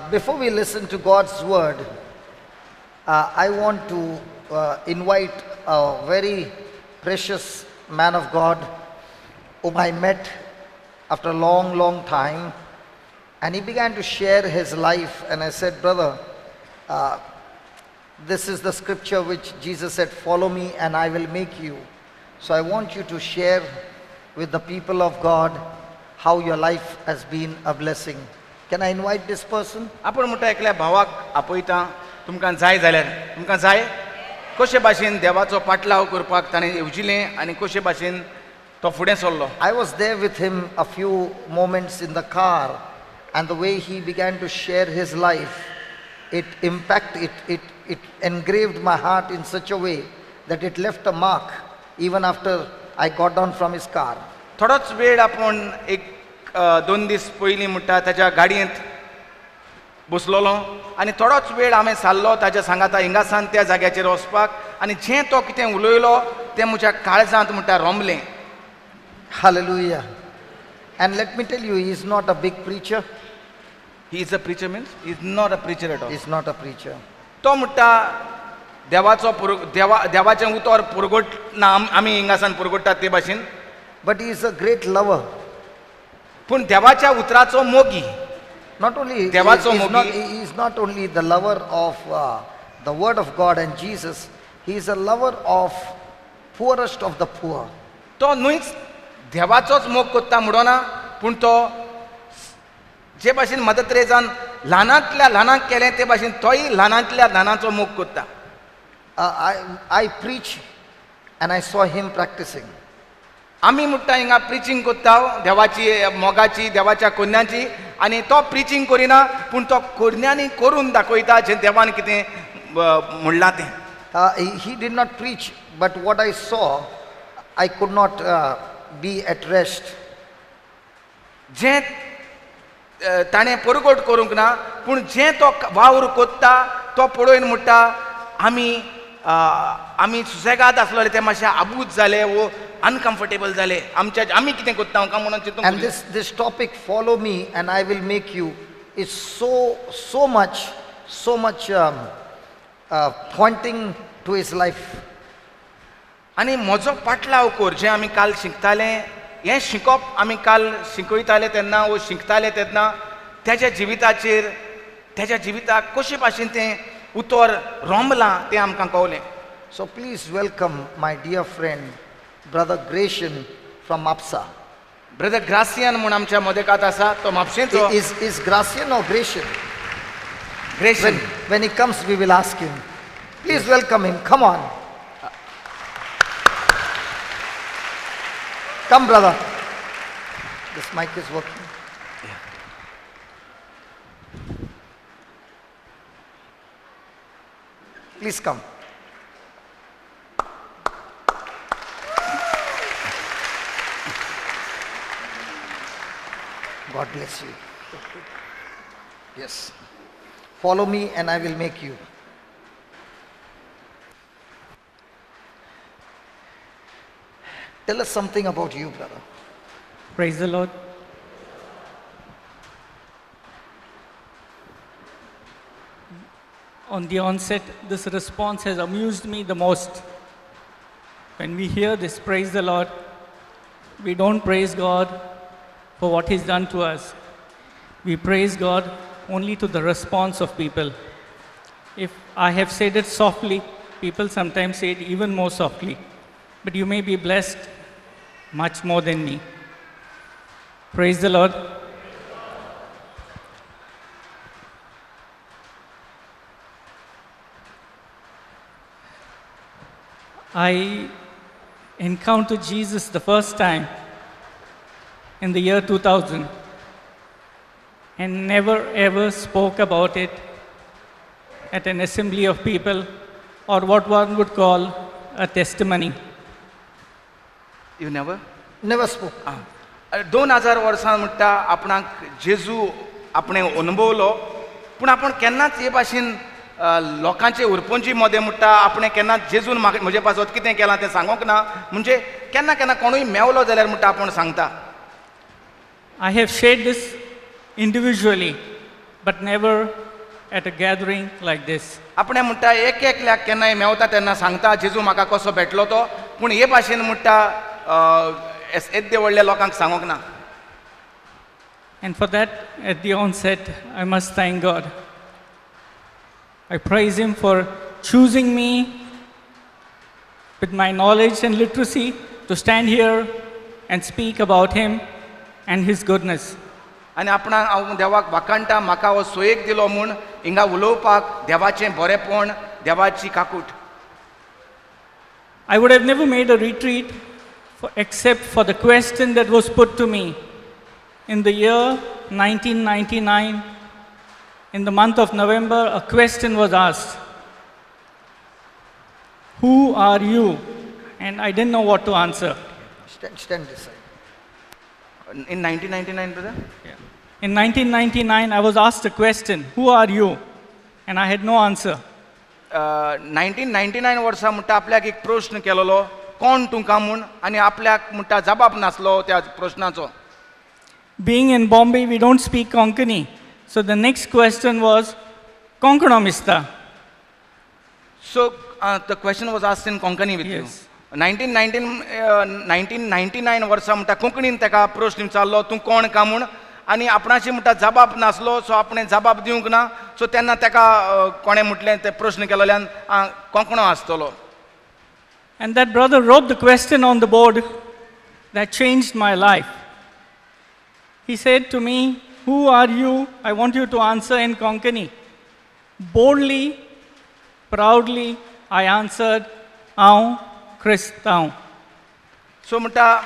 Before we listen to God's word, I want to invite a very precious man of God whom I met after a long, long time. And he began to share his life. And I said, brother, this is the scripture which Jesus said, follow me and I will make you. So I want you to share with the people of God how your life has been a blessing. Can I invite this person? आपण म्हणटा एकल्या भावाक आपयता तुमकां जाय जाल्यार तुमकां जाय कशे भाशेन देवाचो पाटलाव करपाक ताणें येवजिलें आनी कशे भाशेन तो फुडें सरलो. I was there with him a few moments in the car, and the way he began to share his life, it engraved my heart in such a way that it left a mark even after I got down from his car. थोडोच वेळ आपण एक 2 दीस पयलीं म्हणटा ताच्या गाडयेंत बसलोलो आनी थोडोच वेळ हांवें सारलो ताच्या सांगाता हिंगासान त्या जाग्याचेर वचपाक आनी जें तो कितें उलयलो तें म्हज्या काळजांत म्हणटा रोमलें. Hallelujah. And let me tell you, he is not a big preacher. He is a preacher means he is not a preacher at all. He is not a preacher. तो म्हणटा देवाचें उतर पुरगट ना आमी हिंगासान पुरगटात ते भाशेन. But he is a great lover. पूण देवाच्या उतराचो मोगी. Not only देवाचो he मोगी. is not only the lover of the word of God and Jesus, he is a lover of poorest of the poor. तो न्हूच देवाचोच मोग कोत्ता म्हणून ना पूण तो जे भाशेन मदर तेरेसान ल्हानांतल्या ल्हानाक केलें ते भाशेन तोय ल्हानांतल्या ल्हानाचो मोग कोत्ता. I preach and I saw him practicing. आमी म्हणटा हिंगा प्रिचींग कोत्ता देवाची मोगाची देवाच्या कोन्यांची आनी तो प्रिचींग करिना पूण तो कोन्यांनी करून दाखयता जें देवान कितें म्हणलां तें. He did not preach, but what I saw, I could not be at rest. जें ताणें परगट करूंक ना पूण जें तो वावर कोत्ता तो पळोवन म्हणटा आमी सुसेगाद आसलोले ते मातशे आबूज जाले वो अनकम्फर्टेबल जाले आमी कितें कोत्ता काय म्हणून चिंतूंक. And this topic, follow me and I will make you, is so much pointing to his life. आनी म्हजो पाटलाव कोर जें आमी काल शिकताले हें शिकप आमी काल शिकयताले तेन्ना वो शिकताले तेन्ना तेज्या जिविताचेर तेज्या जिविताक कशे भाशेन तें उतर रोमलां तें आमकां कळलें. So please welcome my dear friend, Brother Gratian from Mapsa. Brother ग्रासियन म्हूण आमच्या मदेकात आसा तो म्हापशेंचो. Is Gratian or Gratian? Grecian. When he comes, we will ask him. Please welcome him. Come on. Come, brother. This mic is working. Please come. God bless you. Yes. Follow me and I will make you. Tell us something about you, brother. Praise the Lord. On the onset, this response has amused me the most. When we hear this, praise the Lord, we don't praise God for what He's done to us. We praise God only to the response of people. If I have said it softly, people sometimes say it even more softly. But you may be blessed much more than me. Praise the Lord. I encountered Jesus the first time in the year 2000 and never ever spoke about it at an assembly of people or what one would call a testimony. You never? Never spoke. 2000 वर्सां म्हणटा आपणाक जेजू आपणे अनुभवलो पूण आपण केन्नाच हे भाशेन लोकांचे उरपोंची मोदे म्हणटा आपणे केन्ना जेजून म्हजे पासत कितें केलां तें सांगोंक ना म्हणजे केन्ना केन्ना कोणूय मेवलो जाल्यार म्हणटा आपण सांगता. I have shared this individually but never at a gathering like this. आपणे म्हणटा एक एकल्याक केन्नाय मेवता तेन्ना सांगता जेजू म्हाका कसो भेटलो तो, पूण हे भाशेन म्हणटा येद्दे व्हडल्या लोकांक सांगोंक ना. And for that, at the onset, I must thank God. I praise Him for choosing me with my knowledge and literacy to stand here and speak about Him and His goodness. आनी आपणाक हांव देवाक वाखाणटा म्हाका हो सोयेक दिलो म्हूण हिंगा उलोवपाक देवाचें बरेपण, देवाची काकूट. I would have never made a retreat except for the question that was put to me. In the year 1999, in the month of November, a question was asked. Who are you? And I didn't know what to answer. Stand this side. In 1999, brother? In 1999, I was asked a question, who are you? And I had no answer. 1999 वर्सा म्हणटा आपल्याक एक प्रश्न केलेलो, कोण तुका म्हूण, आनी आपल्याक म्हणटा जबाब नासलो त्या प्रश्नाचो. Being in Bombay, we don't speak Konkani. So the next question was, Konkanomista? So the question was asked in Konkani with Yes. you. 1999 वर्सा म्हणटा कोंकणीन ताका प्रश्न विचारलो, तूं कोण काय म्हूण, आनी आपणाची म्हणटा जबाब नासलो, सो आपणें जबाब दिवंक ना. सो तेन्ना ताका कोणें म्हटलें ते प्रश्न केलोल्यान कोंकणो आसतलो. And that brother wrote the question on the board that changed my life. He said to me, who are you? I want you to answer in Konkani. Boldly, proudly, I answered, Aun Christaun. सो म्हणटा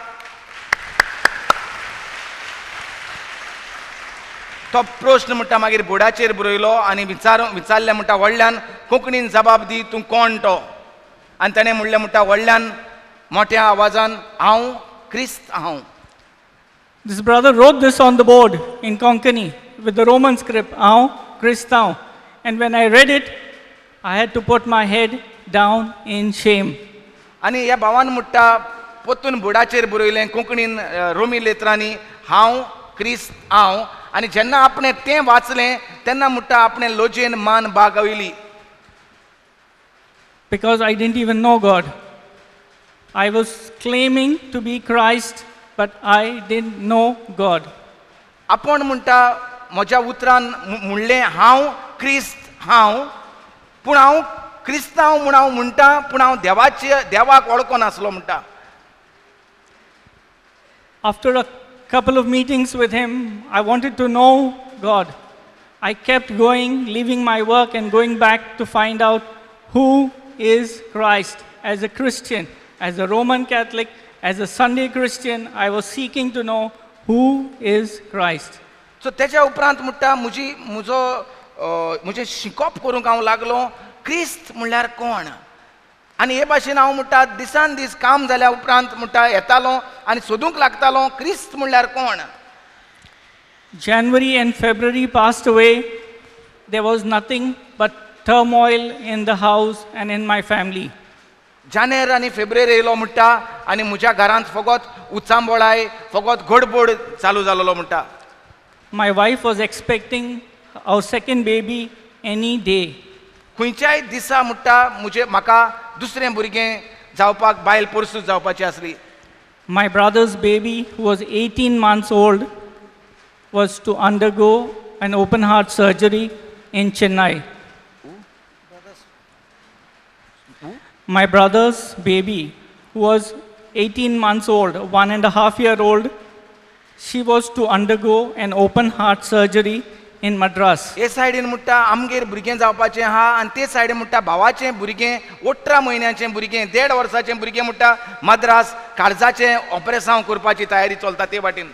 तो प्रश्न म्हणटा मागीर बोर्डाचेर बरयलो आनी विचारलें म्हणटा व्हडल्यान कोंकणीन जबाब दी, तूं कोण तो? आनी ताणें म्हणलें म्हणटा व्हडल्यान मोठ्या आवाजान, हांव क्रिस्त हांव. This brother wrote this on the board in Konkani with the Roman script, Aun Christaun. And when I read it, I had to put my head down in shame. आनी ह्या भावान म्हणटा पोतून बोर्डाचेर बरयलें कोंकणीन रोमी लेत्रांनी, हांव क्रिस्त हांव. आनी जेन्ना आपणें तें वाचलें तेन्ना म्हणटा आपणें लोजयेन मान बागयली. Because I didn't even know God. I was claiming to be Christ, but I didn't know God. आपण म्हणटा म्हज्या उतरान म्हणलें हांव क्रिस्त हांव, पूण हांव क्रिस्त हांव म्हूण हांव म्हणटा, पूण हांव देवाक वळखो नासलो म्हणटा. After a couple of meetings with him, I wanted to know God. I kept going, leaving my work and going back to find out who is Christ. As a Christian, as a Roman Catholic, as a Sunday Christian, I was seeking to know who is Christ. सो तेच्या उपरांत म्हणटा म्हजें शिकोवप करूंक हांव लागलो, क्रिस्त म्हणल्यार कोण. आनी हे भाशेन हांव म्हणटा दिसान दीस काम जाल्या उपरांत म्हणटा येतालो आनी सोदूंक लागतालो क्रिस्त म्हणल्यार कोण. January and February passed away. There was nothing but turmoil in the house and in my family. जानेर आनी फेब्रुवारी येयलो म्हणटा आनी म्हज्या घरांत फकत उचांबोळाय, फकत घडबड चालू जालोलो म्हणटा. My wife was expecting our second baby any day. खंयच्याय दिसा म्हणटा म्हाका दुसरें भुरगें जावपाक बायल पोरसूच जावपाची आसली. My brother's baby, who was 18 months old, was to undergo an open heart surgery in Chennai. My brother's baby, who was 18 months old, 1.5-year-old, she was to undergo an open heart surgery in Madras. हे सायडीन म्हणटा आमगेर भुरगें जावपाचें आहा आनी ते सायडीन म्हणटा भावाचें भुरगें 18 म्हयन्याचें भुरगें 1.5 वर्साचें भुरगें म्हणटा मद्रास काळजाचें ऑपरेशन करपाची तयारी चलता ते वाटेन.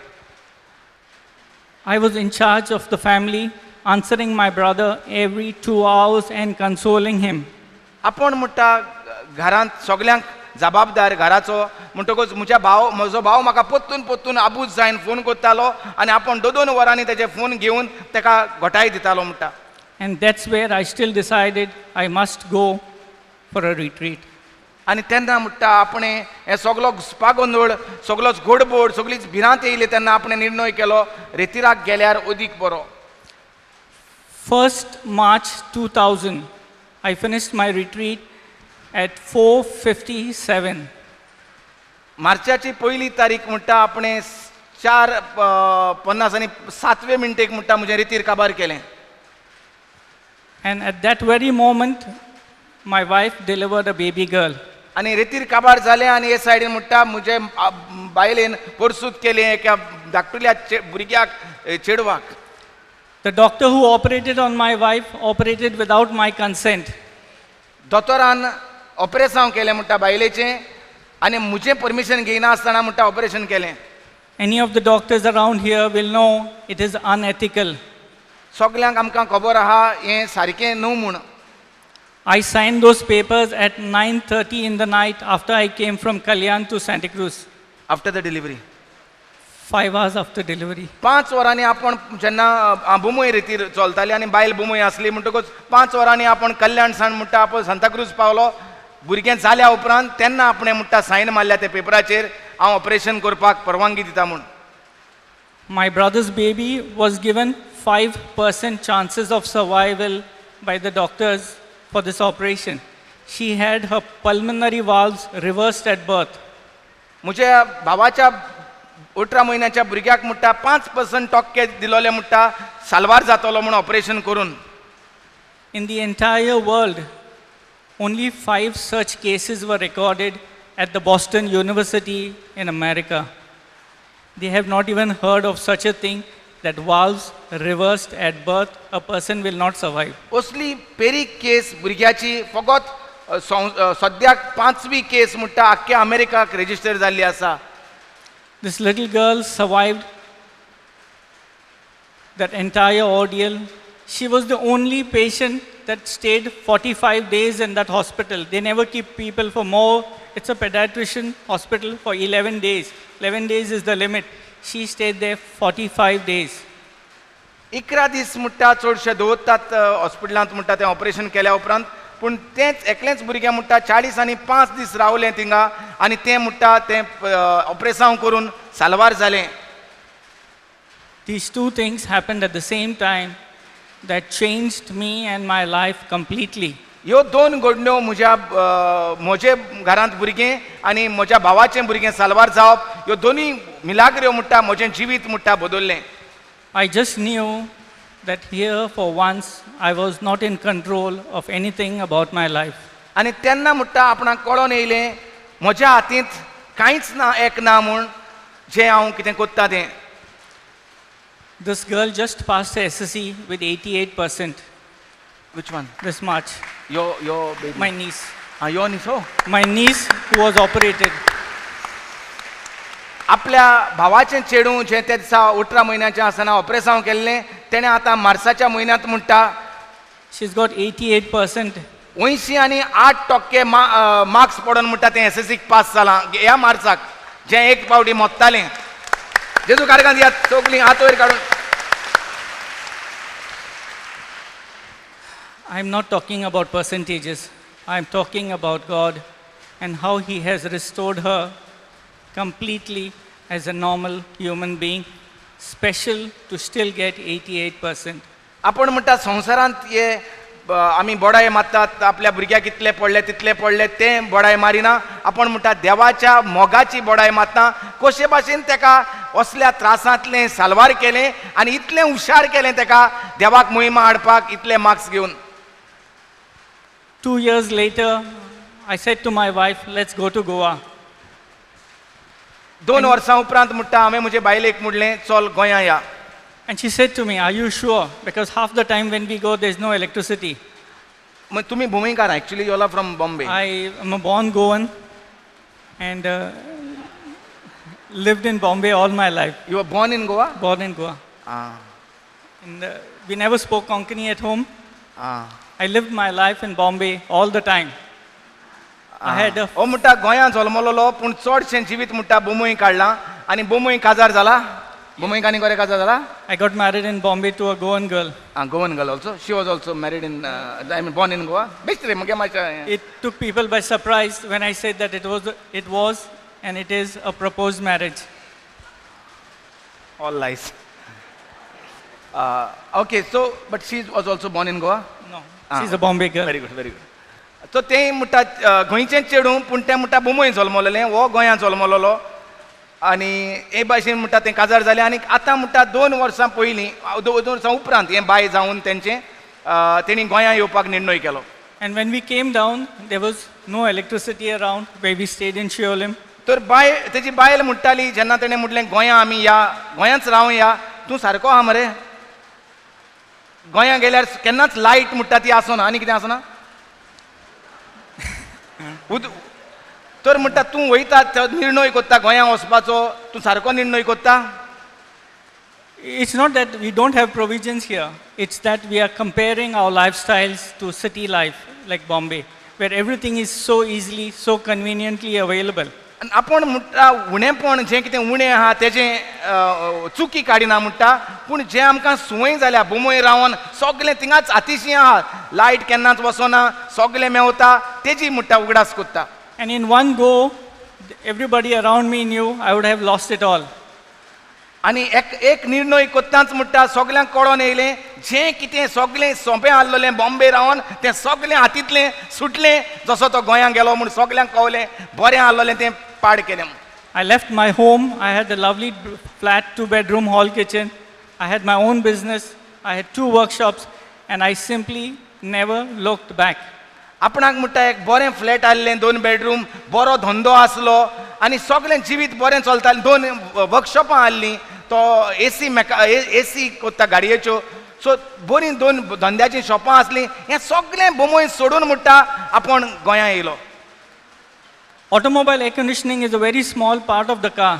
I was in charge of the family, answering my brother every 2 hours and consoling him. आपण म्हणटा घरांत सगल्यांक जबाबदार घराचो म्हणटकच म्हजो भाव म्हाका पोत्तून आबूज जायन फोन करतालो आनी आपण 2-2 वरांनी तेजे फोन घेवन ताका घोटाय दितालो म्हणटा. And that's where I still decided I must go for a retreat. आनी तेन्ना म्हणटा आपणें हें सगलो घुसपागोंदळ, सगलोच घोडबोड, सगळीच भिरांत येयली तेन्ना आपणें निर्णय केलो रेतिराक गेल्यार अदीक बरो. 1st March 2000, I finished my retreat at 4:57. मार्चाची पहिली तारीख म्हणटा आपणे 4:50 आणि 7 मिनटेक म्हणटा म्हजें रितीर काबार केलें. And at that very moment, my wife delivered a baby girl. आणि रितीर काबार जालें आनी हे सायडीन म्हणटा म्हजे बायलेन परसूत केलें एका धाकटुल्या भुरग्याक चेडवाक. The doctor who operated on my wife operated without my consent. दोतोरान ऑपरेशन केलें म्हणटा बायलेचें आनी म्हजें परमिशन घेयना आसतना म्हणटा ऑपरेशन केलें. Any of the doctors around here will know it is unethical. सगल्यांक आमकां खबर आहा हें सारकें न्हू म्हूण. I signed those papers at 9:30 in the night after I came from Kalyan to Santa Cruz, after the delivery 5 hours after delivery. 5 वरांनी आपण जेन्ना बुमय रितीर चलताली आनी बायल बुमय आसली म्हणटकूच 5 वरांनी आपण कल्याणसान म्हणटा आपण सांताक्रूज पावलो. भुरगें जाल्या उपरांत तेन्ना आपणें म्हणटा सायन मारल्या त्या पेपराचेर हांव ऑपरेशन करपाक परवानगी दिता म्हूण. My brother's baby was given 5% chances of survival by the doctors for this operation. She had her pulmonary valves reversed at birth. म्हज्या भावाच्या 18 म्हयन्याच्या भुरग्याक म्हणटा 5% टक्के दिलोले म्हणटा साल्वार जातलो म्हूण ऑपरेशन करून. In the entire world, only 5 such cases were recorded at the Boston University in America. They have not even heard of such a thing that valves reversed at birth, a person will not survive. असली peri case भुरग्याची फकत सद्याक 5वी case म्हणटा आख्ख्या अमेरिकाक resistor जाल्ली आसा. This little girl survived that entire ordeal. She was the only patient that stayed 45 days in that hospital. They never keep people for more. It's a pediatrician hospital for 11 days. 11 days is the limit. She stayed there 45 days. 11 दीस म्हणटा चडशे दवरतात हॉस्पिटलांत म्हणटा तें operation केल्या उपरांत. पूण तेंच एकलेंच भुरगें म्हणटा 40 आनी 5 दीस रावलें थिंगा आनी तें म्हणटा तें ऑपरेशन करून साल्वार जालें. These two things happened at the same time that changed me and my life completely. ह्यो 2 घडण्यो म्हजे घरांत भुरगें आनी म्हज्या भावाचें भुरगें साल्वार जावप ह्यो दोनी मिलाग्र्यो म्हणटा म्हजें जिवीत म्हणटा बदल्लें. I just knew that here for once I was not in control of anything about my life. आनी तेन्ना म्हणटा आपणाक कळोन येयलें म्हज्या हातींत कांयच ना एक ना म्हूण जें हांव कितें कोत्ता तें. This girl just passed her SSC with 88%. Which one? This March. Your baby. My niece. Your niece, oh. My niece who was operated. आपल्या भावाचें चेडूं जें त्या दिसा 18 म्हयन्याचें आसतना ऑपरेशन केल्लें तेणें आतां मार्चाच्या म्हयन्यांत म्हणटा She's got 88%. 80 आनी 8% मार्क्स पडोन म्हणटा तें SSCक पास जालां ह्या मार्चाक जें एक पावटी मोत्तालें. जेजू कारकांत या सगलीं हात वयर काडून. I'm not talking about percentages. I'm talking about God and how He has restored her completely as a normal human being, special to still get 88%. आपण म्हणटा संवसारांत हे आमी बोडाय मारतात आपल्या भुरग्याक इतले पडले तितले पडले तें बोडाय मारिना. आपण म्हणटा देवाच्या मोगाची बोडाय मारता. कशे भाशेन तेका असल्या त्रासांतलें साल्वार केलें आनी इतलें हुशार केलें तेका देवाक मोहिमा हाडपाक इतले मार्क्स घेवन. 2 years later, I said to my wife, let's go to Goa. 2 वर्सां उपरांत म्हणटा हांवें म्हजे बायलेक म्हणलें चल गोंया या. And she said to me, are you sure? Because half the time when we go, there's no electricity. मग तुम्ही भूमिकार actually you are from Bombay. I am a born Goan and lived in Bombay all my life. You are born in Goa. Born in Goa. And we never spoke Konkani at home. I lived my life in Bombay all the time. I had a हो म्हणटा गोंयांत जल्मलोलो पूण चडशें जिवीत म्हणटा बोमोय काडलां आनी बोमोय काजार जाला. बोमोयक आनी गोरे काजार जाला. I got married in Bombay to a Goan girl. Goan girl also she was also married in I mean born in Goa. Best रे मगे मातशें It took people by surprise when I said that it was and it is a proposed marriage. All lies. Okay so but she was also born in Goa No, she's a Bombay girl. Very good so ते म्हणटा गोंयचें चेडूं पूण तें म्हणटा मुंबय जल्मलेलें हो गोंयांत जल्मलोलो आनी हे भाशेन म्हणटा तें काजार जालें आनी आतां म्हणटा 2 वर्सां पयलीं 2 वर्सां उपरांत हें बाय जावन तेंचें तेणी गोंयां येवपाक निर्णय केलो. And when we came down, there was no electricity around where we stayed in Shiolim. तर तेजी बायल म्हणटाली जेन्ना तेणें म्हटलें गोंयां आमी या गोंयांच रावया तूं सारको आहा मरे गोंयां गेल्यार केन्नाच लायट म्हणटा ती आसना आनी कितें आसना तर म्हणटा तूं वयता निर्णय कोत्ता गोंयां वचपाचो तूं सारको निर्णय कोत्ता. It's not that we don't have provisions here. It's that we are comparing our lifestyles to city life like Bombay, where everything is so easily, so conveniently available. आनी आपूण म्हणटा उणेपण जें कितें उणें आहा तेजें चुकी काडिना म्हणटा पूण जें आमकां सुवय जाल्या बोमोय रावन सगलें थिंगाच हातीशी आहा लायट केन्नाच वचना सगलें मेवता तेजी म्हणटा उगडास कोत्ता. And in one go, everybody around me knew I would have lost it all. आनी एक निर्णय कोत्ताच म्हणटा सगल्यांक कळोन येयलें जें कितें सगलें सोंपें आसलें बॉम्बे रावन तें सगलें हातींतलें सुटलें जसो तो गोंयांत गेलो म्हूण सगल्यांक कळलें बरें आसलें तें पाड केलें म्हूण. I left my home. I had a lovely flat 2-bedroom hall kitchen. I had my own business. I had 2 workshops, and I simply never looked back. आपणाक म्हणटा एक बरें फ्लॅट आसलें 2 बेडरूम बरो धंदो आसलो आनी सगलें जिवीत बरें चलतालें 2 वर्कशॉपां आसलीं तो एसी कोत्ता गाडयेच्यो सो बरीं 2 धंद्याचीं शॉपां आसलीं हें सगलें बोमोय सोडून म्हणटा आपूण गोंयां येयलो. Automobile air conditioning is a very small part of the car,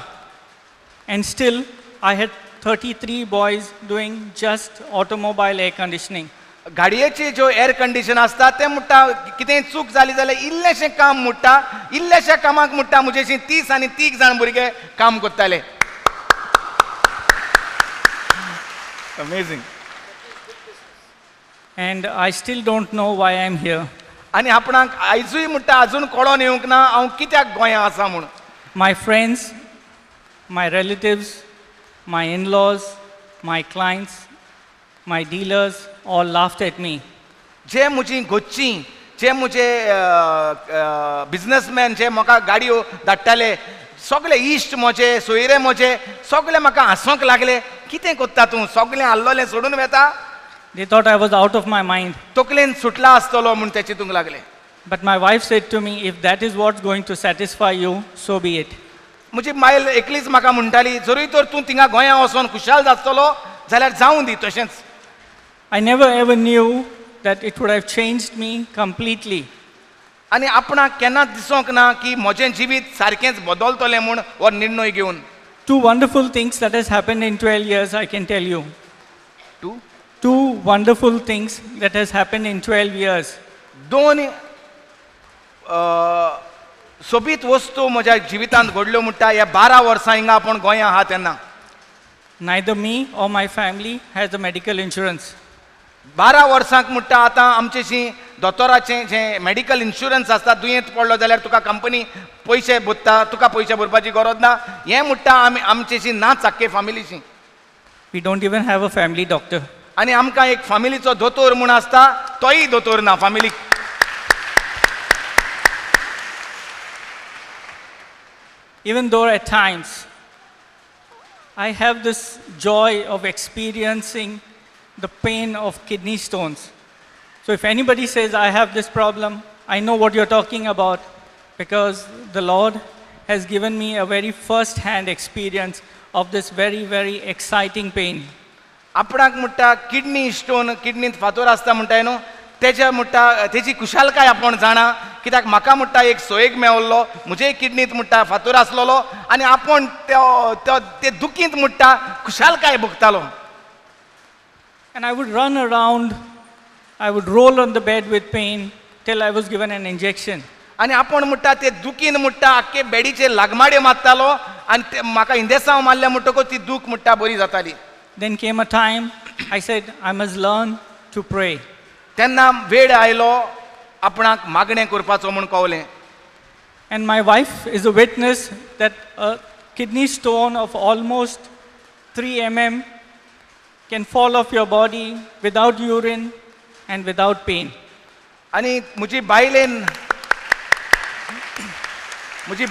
and still I had 33 boys doing just automobile air conditioning. गाडयेची ज्यो एअर कंडिशन आसता तें म्हणटा कितेंय चूक जाली जाल्यार इल्लेशें काम म्हणटा इल्लेशा कामाक म्हणटा म्हजेशीं 30 आनी 30 जाण भुरगे काम करताले. Amazing. And I still don't know why I'm here. आनी आपणाक आयजूय म्हणटा आजून कळोन येवंक ना हांव कित्याक गोंयांत आसा म्हूण. My friends, my relatives, my in-laws, my clients, my dealers all laughed at me. जे म्हजीं घोच्चीं जे म्हजे बिझनसमॅन जे म्हाका गाडयो धाडटाले सगळे इश्ट म्हजे सोयरे म्हजे सगळे म्हाका हांसोंक लागले कितें कोत्ता तूं सगलें आसलोलें सोडून वेता. They thought I was out of my mind. तकलेन सुटला आसतलो म्हूण ते चिंतूंक लागले. But my wife said to me, if that is what's going to satisfy you, so be it. म्हजी बायल एकलीच म्हाका म्हणटाली जरूय तर तूं थिंगा गोंयां वचोन खुशाल जातलो जाल्यार जावं दी तशेंच. I never ever knew that it would have changed me completely. आनी आपणाक केन्नाच दिसोंक ना की म्हजें जिवीत सारकेंच बदलतलें म्हूण हो निर्णय घेवन. 2 wonderful things that has happened in 12 years, I can tell you. 2 wonderful things that has happened in 12 years. 2 सोबीत वस्तू म्हज्या जिवितांत घडल्यो म्हणटा ह्या 12 वर्सां हिंगा आपूण गोंयां आहा तेन्ना. Neither me or my family has a medical insurance. 12 वर्सांक म्हणटा आतां आमचेशीं दोतोराचें जें मेडिकल इन्शुरन्स आसता दुयेंत पडलो जाल्यार तुका कंपनी पयशे भरता तुका पयशे भरपाची गरज ना हें म्हणटा आमचेशीं ना चाक्के फॅमिलीशीं. We don't even have a family doctor. आनी आमकां एक फॅमिलीचो दोतोर म्हूण आसता तोय दोतोर ना फॅमिलीक. Even though at times I have this joy of experiencing the pain of kidney stones. So if anybody says I have this problem, I know what you're talking about because the Lord has given me a very first-hand experience of this very, very exciting pain. आपणाक म्हणटा kidney stone किडनींत फातर आसता म्हणटाय न्हू तेज्या म्हणटा तेजी खुशालकाय आपूण जाणा कित्याक म्हाका म्हणटा एक सोयेक मेवल्लो म्हजे किडनींत म्हणटा फातर आसलोलो आनी आपूण ते दुखींत म्हणटा खुशालकाय भोगतालो. And I would run around, I would roll on the bed with pain till I was given an injection. आनी आपूण म्हणटा ते दुखीन म्हणटा आख्खे बेडीचेर लागमाडे मारतालो आनी म्हाका इंजेसांव मारल्या म्हणटकूच ती दूख म्हणटा बरी जाताली. Then came a time I said I must learn to pray. तेन्ना वेळ आयलो आपणाक मागणें करपाचो म्हूण कळलें. And my wife is a witness that a kidney stone of almost 3 mm can fall off your body without urine and without pain. आणि म्हजी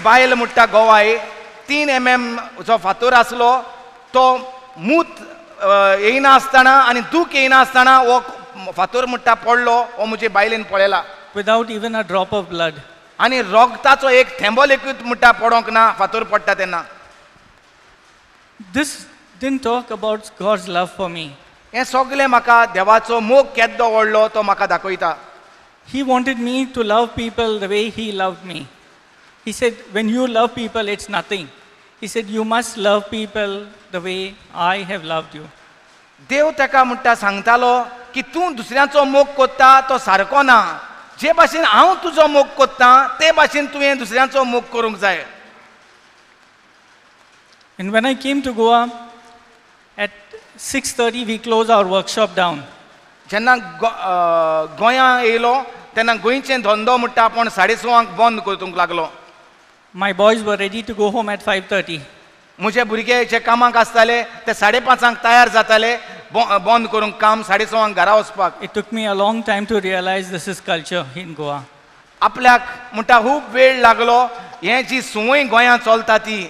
बायल म्हणटा गोवाय 3 mm जो फातर आसलो तो मूत येयना आसतना आनी दूख येयना आसतना हो फातर म्हणटा पडलो हो म्हजे बायलेन पळयला Without even a drop of blood. आनी रोगताचो एक थेंबो लेगीत म्हणटा पडोंक ना फातर पडटा तेन्ना. This didn't talk about God's love for me. हें सगळें म्हाका देवाचो मोग केद्दो व्हडलो तो म्हाका दाखयता. He wanted me to love people the way He loved me. He said, when you love people, it's nothing. He said, you must love people the way I have loved you. देव ताका म्हणटा सांगतालो की तूं दुसऱ्याचो मोग कोत्ता तो सारको ना. जे भाशेन हांव तुजो मोग कोत्ता ते भाशेन तुवें दुसऱ्याचो मोग करूंक जाय. And when I came to Goa, at 6:30 we closed our workshop down. जेन्ना गोंयां येयलो तेन्ना गोंयचें धंदो म्हणटा आपूण 6:30 बंद करूंक लागलो. My boys were ready to go home at 5:30. म्हजे भुरगे जे कामाक आसताले ते 5:30 तयार जाताले बंद करूंक काम 6:30 घरा वचपाक. It took me a long time to realize this is culture in Goa. आपल्याक म्हणटा खूब वेळ लागलो हें जी संवय गोंयां चलता ती.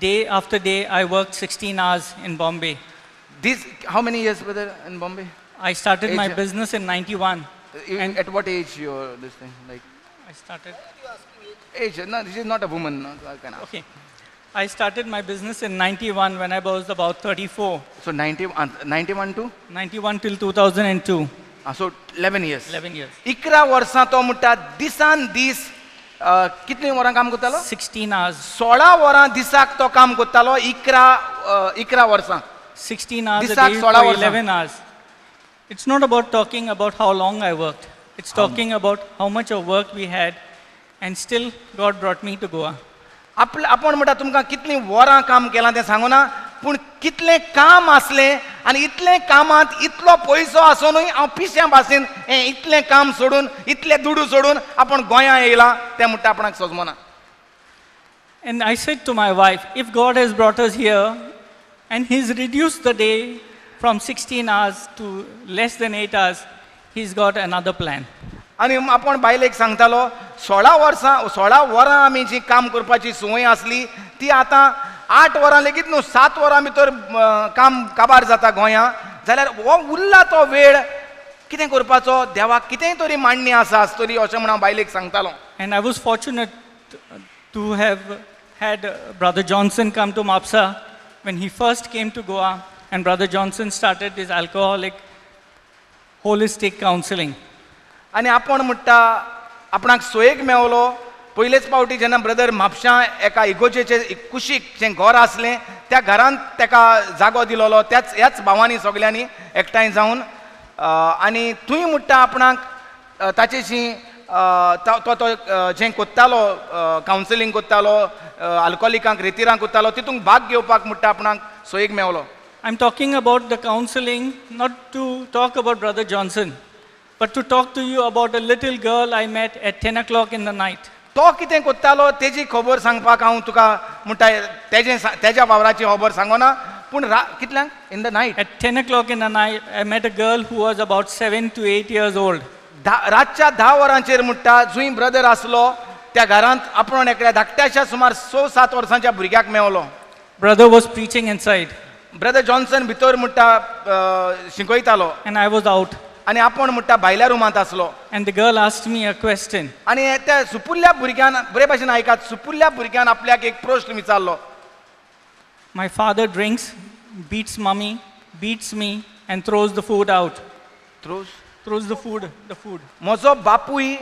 Day after day, I worked 16 hours in Bombay. This how many years brother in Bombay? I started my Age- business in 91. And at what age your this thing like I started. age? No, this is not a woman. No, I can ask. Okay. I started my business in 91 when I was about 34. So 91 to 91 till 2002. so 11 years. 11 years. 11 वर्सां तो म्हणटा दिसान दीस कितली वरां काम करतालो? 16 hours. 16 वरां दिसाक तो काम करतालो 11 वर्सां. 16 hours a दिसाक day 16 for वर्सां. 11 hours. It's not about talking about how long I worked. It's talking about how much of work we had, and still God brought me to Goa. आपण म्हणटा तुमकां कितलीं वरां काम केलां तें सांगूना पूण कितलें काम आसलें आनी इतलें कामांत इतलो पयसो आसुनूय हांव पिश्या भाशेन हें इतलें काम सोडून इतलें दुडू सोडून आपण गोंयां येयला तें म्हणटा आपणाक सोजमना. And I said to my wife, if God has brought us here and He's reduced the day from 16 hours to less than 8 hours, He's got another plan. आनी आपण बायलेक सांगतालो 16 वरां आमी जी काम करपाची संवय आसली ती आतां 8 वरां लेगीत न्हू 7 वरां भितर काम काबार जाता गोंयां जाल्यार हो उरला तो वेळ कितें करपाचो देवाक कितेंय तरी मांडणी आसा आसतली अशें म्हण हांव बायलेक सांगतालो. And I was fortunate to have had Brother Johnson come to Mapsa when he first came to Goa, and Brother Johnson started his alcoholic holistic counseling. आनी आपण म्हणटा आपणाक सोयेक मेवलो पयलेच फावटी जेन्ना ब्रदर म्हापशां एका इगोजेचे कुशीक जें घर आसलें त्या घरांत ताका जागो दिलोलो ह्याच भावांनी सगल्यांनी एकठांय जावन आनी थंय म्हणटा आपणाक ताचेशी तो जें कोत्तालो कावन्सिलींग कोत्तालो आल्कोलिकांक रेतिरांक कोत्तालो तितूंत भाग घेवपाक म्हणटा आपणाक सोयेक मेवलो. I'm talking about the counseling, not to talk about Brother Johnson, but to talk to you about a little girl I met at 10 o'clock in the night. तो कितें कोत्तालो तेजी खबर सांगपाक हांव तुका म्हणटा तेज्या वावराची खबर सांगोना पूण कितल्यांक in the night At 10 o'clock in the night, I met a girl who was about 7 to 8 years old. रातच्या 10 वरांचेर म्हणटा जुंय ब्रदर आसलो त्या घरांत आपण एकल्या धाकट्याशा सुमार 6-7 वर्सांच्या भुरग्याक मेवलो. Brother was preaching inside, brother Johnson भितर म्हणटा शिकयतालो and I was out. आनी आपण म्हणटा भायल्या रुमांत आसलो. And the girl asked me a question. आनी त्या सुपुल्ल्या भुरग्यान बरे भाशेन आयकात सुपुल्ल्या भुरग्यान आपल्याक एक प्रश्न विचारलो. My father drinks, beats mommy, beats me, and throws the food out. Throws the food. म्हजो बापूय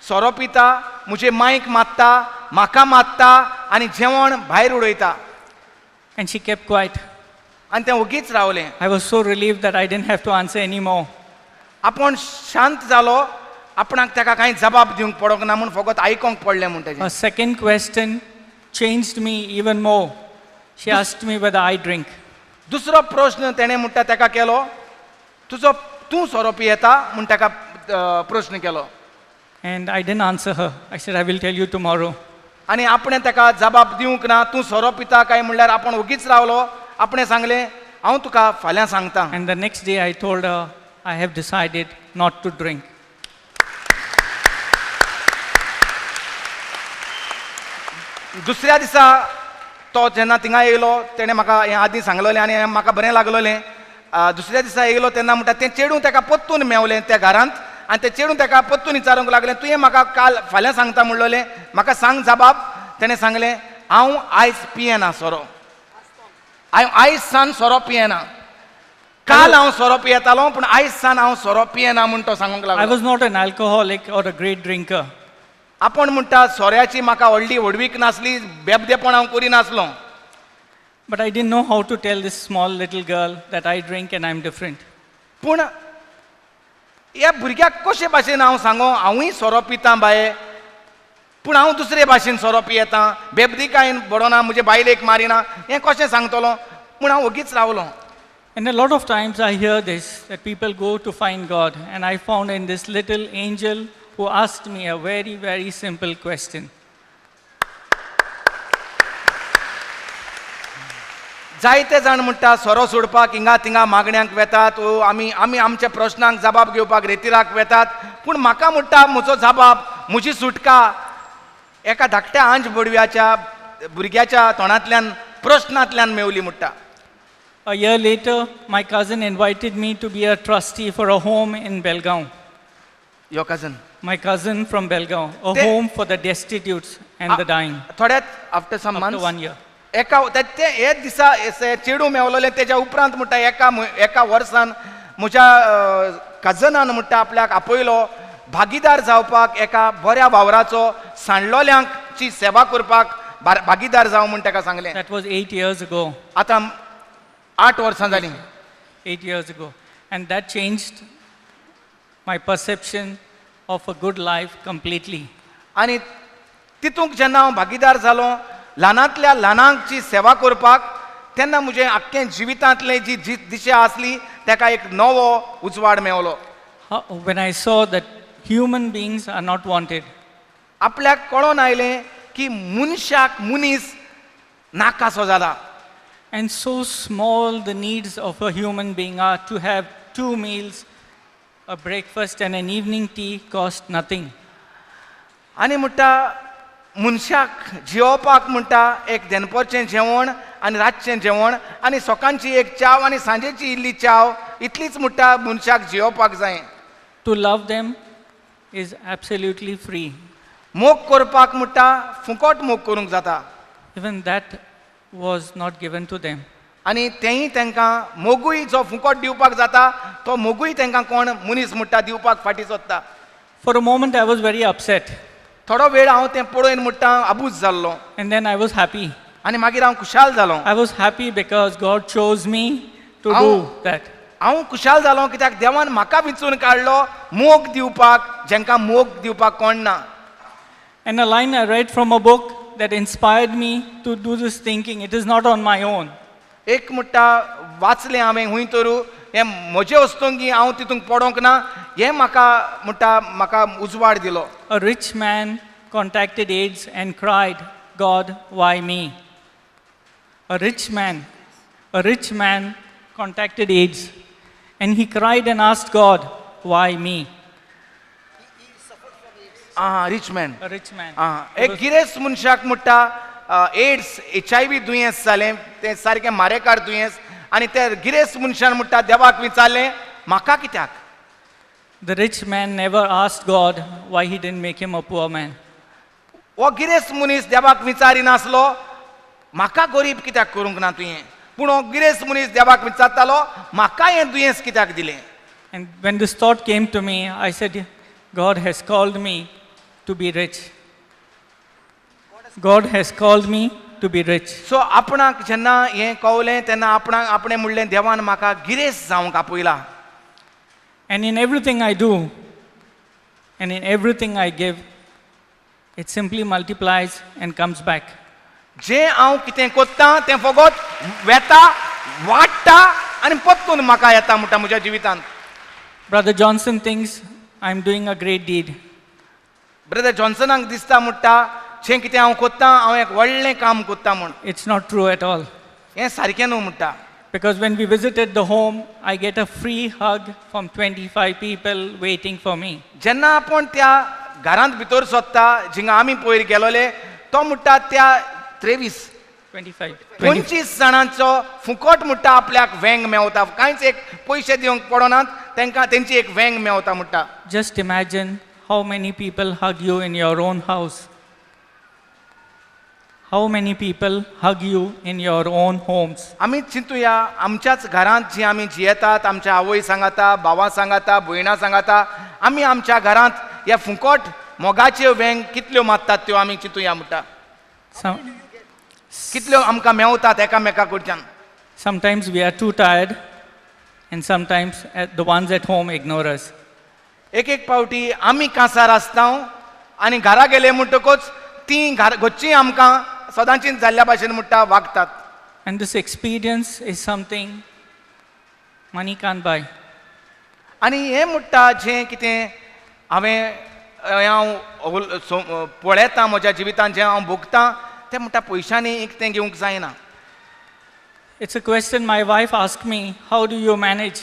सोरो पिता म्हजे मांयक मारता म्हाका मारता आनी जेवण भायर उडयता. And she kept quiet. आनी तें ओगीच रावलें. I was so relieved that I didn't have to answer anymore. आपण शांत जालो आपणाक ताका कांय जबाब दिवंक पडोंक ना म्हूण फकत आयकोंक पडलें म्हूण तेजें. Her second question changed me even more. She asked me whether I drink. दुसरो प्रश्न तेणें म्हणटा ताका केलो तूं सोरो पियेता म्हूण ताका प्रश्न केलो. And I didn't answer her. I said, I will tell you tomorrow. आनी आपणें ताका जबाब दिवंक ना तूं सोरो पिता काय म्हणल्यार आपण ओगीच रावलो. आपणें सांगलें हांव तुका फाल्यां सांगता. And the next day I told her, I have decided not to drink. दुसऱ्या दिसा तो जेन्ना थिंगा येयलो तेणें म्हाका हें आदीं सांगलोलें आनी म्हाका बरें लागलोलें. दुसऱ्या दिसा येयलो तेन्ना म्हणटा तें चेडूं ताका पत्तून मेवलें त्या घरांत आनी तें चेडूं ताका पत्तून विचारूंक लागलें तुवें म्हाका काल फाल्यां सांगता म्हणलोलें म्हाका सांग जबाब. तेणें सांगलें हांव आयज पियेना सोरो. हांव आयज सान सोरो पियेना. काल हांव सोरो पियेतालो पूण आयज सान हांव सोरो पियेना म्हूण तो सांगूंक I लागलो. was not an alcoholic or a great drinker, आपूण म्हणटा सोऱ्याची म्हाका व्हडली व्हडवीक नासली बेबदेपण हांव करिनासलो. but I didn't know how to tell this small little girl that I drink and I'm different. पूण ह्या भुरग्याक कशे भाशेन हांव सांगो हांवूय सोरो पितां बाये पूण हांव दुसरे भाशेन सोरो पियेतां बेबदीकायेन बडोना म्हजे बायलेक मारिना हें कशें सांगतलो म्हूण हांव ओगीच रावलो. And a lot of times I hear this, that people go to find God, and I found in this little angel who asked me a very, very simple question. जायते जाण म्हणटा सोरो सोडपाक हिंगा थिंगा मागण्यांक वेतात आमी आमच्या प्रश्नांक जबाब घेवपाक रेतीराक वेतात पूण म्हाका म्हणटा म्हजो जबाब म्हजी सुटका एका धाकट्या आंज बडव्याच्या भुरग्याच्या तोंडांतल्यान प्रश्नांतल्यान मेवली म्हणटा. A year later, my cousin invited me to be a trustee for a home in Belgaum. Yo cousin My cousin from Belgaum, a They- home for the destitutes and the dying. थोड्यात after some After months 1 year. एका ते हे दिसा चेडूं मेवलोलें तेज्या उपरांत म्हणटा एका वर्सान म्हज्या कजनान म्हणटा आपल्याक आपयलो भागीदार जावपाक एका बऱ्या वावराचो सांडलोल्यांची सेवा करपाक भागीदार जावं म्हूण ताका सांगलें. That was 8 years ago. आतां 8 वर्सां जालीं. 8 years ago. And that changed my perception of a good life completely. आनी तितूंक जेन्ना हांव भागीदार जालो ल्हानांतल्या ल्हानांची सेवा करपाक तेन्ना म्हजें आख्खें जिवितांतलें जी दिशा आसली ताका एक नवो उजवाड मेवलो. When I saw that human beings are not wanted, आपल्याक कळोन आयलें की मनशाक मनीस नाकासो जाला. and so small the needs of a human being are, to have 2 meals, a breakfast and an evening tea cost nothing. आनी म्हणटा मनशाक जेवपाक म्हणटा एक दनपारचें जेवण आनी रातचें जेवण आनी सकाळची एक चाव आनी सांजेची इल्ली चाव इतलीच म्हणटा मनशाक जेवपाक जाय. To love them is absolutely free. मोग करपाक म्हणटा फुकट मोग करूंक जाता. Even that was not given to them. आनी तेंय तांकां मोगूय जो फुकट दिवपाक जाता तो मोगूय तांकां कोण मनीस म्हणटा दिवपाक फाटी सोदता. For a moment I was very upset, थोडो वेळ हांव तें पळोवन म्हणटा आबूज जाल्लो and then I was happy. आनी मागीर हांव खुशाल जालो. I was happy because God chose me to How? do that. हांव खुशाल जालो कित्याक देवान म्हाका वेंचून काडलो मोग दिवपाक जेंकां मोग दिवपाक कोण ना. And a line I read from a book that inspired me to do this thinking, it is not on my own. एक म्हणटा वाचलें हांवें हूंय तरू हें म्हजे वस्तूंकी हांव तितूंक पडोंक ना हें म्हाका म्हणटा म्हाका उजवाड दिलो. A rich man contacted AIDS and cried, God, why me? A rich man contacted AIDS and he cried and asked God, why me? Rich man A rich man. एक गिरेस्त मनशाक म्हणटा एड्स HIV दुयेंस जालें तें सारकें मारेकार दुयेंस आनी त्या गिरेस्त मनशान म्हणटा देवाक विचारलें म्हाका कित्याक. The rich man never asked God why he didn't make him a poor man. हो गिरेस्त मनीस देवाक विचारिनासलो म्हाका गरीब कित्याक करूंक ना तुवें पूण हो गिरेस्त मनीस देवाक विचारतालो म्हाका हें दुयेंस कित्याक दिलें. And when this thought came to me, I said, God has called me to be rich. God has called me to be rich. सो आपणाक जेन्ना हें कळलें तेन्ना आपणें म्हणलें देवान म्हाका गिरेस्त जावंक आपयला. And in everything I do, and in everything I give, it simply multiplies and comes back. जें हांव कितें कोत्तां तें फकत वेता वाडटा आनी परतून म्हाका येता म्हणटा म्हज्या जिवितांत. Brother Johnson thinks I'm doing a great deed. Brother जॉन्सनाक दिसता म्हणटा जें कितें हांव कोत्तां हांव एक व्हडलें काम कोत्तां म्हूण. It's not true at all. हें सारकें न्हू म्हणटा. Because when we visited the home, I get a free hug from 25 people waiting for me. जेन्ना आपण त्या घरांत भितर सोदता जिंगा आमी पयर गेलोले तो म्हणटा त्या 25. 25 जाणांचो फुकट म्हणटा आपल्याक वेंग मेवता कांयच एक पयशे दिवंक पडनात तांकां तेंची एक वेंग मेवता म्हणटा. Just imagine how many people hug you in your own house. How many people hug you in your own homes. आमी चिंतुया आमच्याच घरांत जी आमी जियेतात आमच्या आवय सांगाता भावा सांगाता भयणां सांगाता आमी आमच्या घरांत ह्या फुकट मोगाच्यो वेंग कितल्यो मागतात त्यो आमी चिंतुया म्हणटा. Some, कितल्यो आमकां मेवतात एकामेका कडच्यान. sometimes we are too tired, and sometimes the ones at home ignore us. एक एक पावटी आमी कांसार आसता आनी घरा गेले म्हणटकूच ती घरचीं आमकां सदांचीं जाल्ल्या भाशेन म्हणटा वागतात. And this experience is something money can't buy. आनी हें म्हणटा जें कितें हांवें पळयतां म्हज्या जिवितांत जें हांव भोगतां तें म्हणटा पयशांनी एक तें घेवंक जायना. It's a question my wife asked me, how do you manage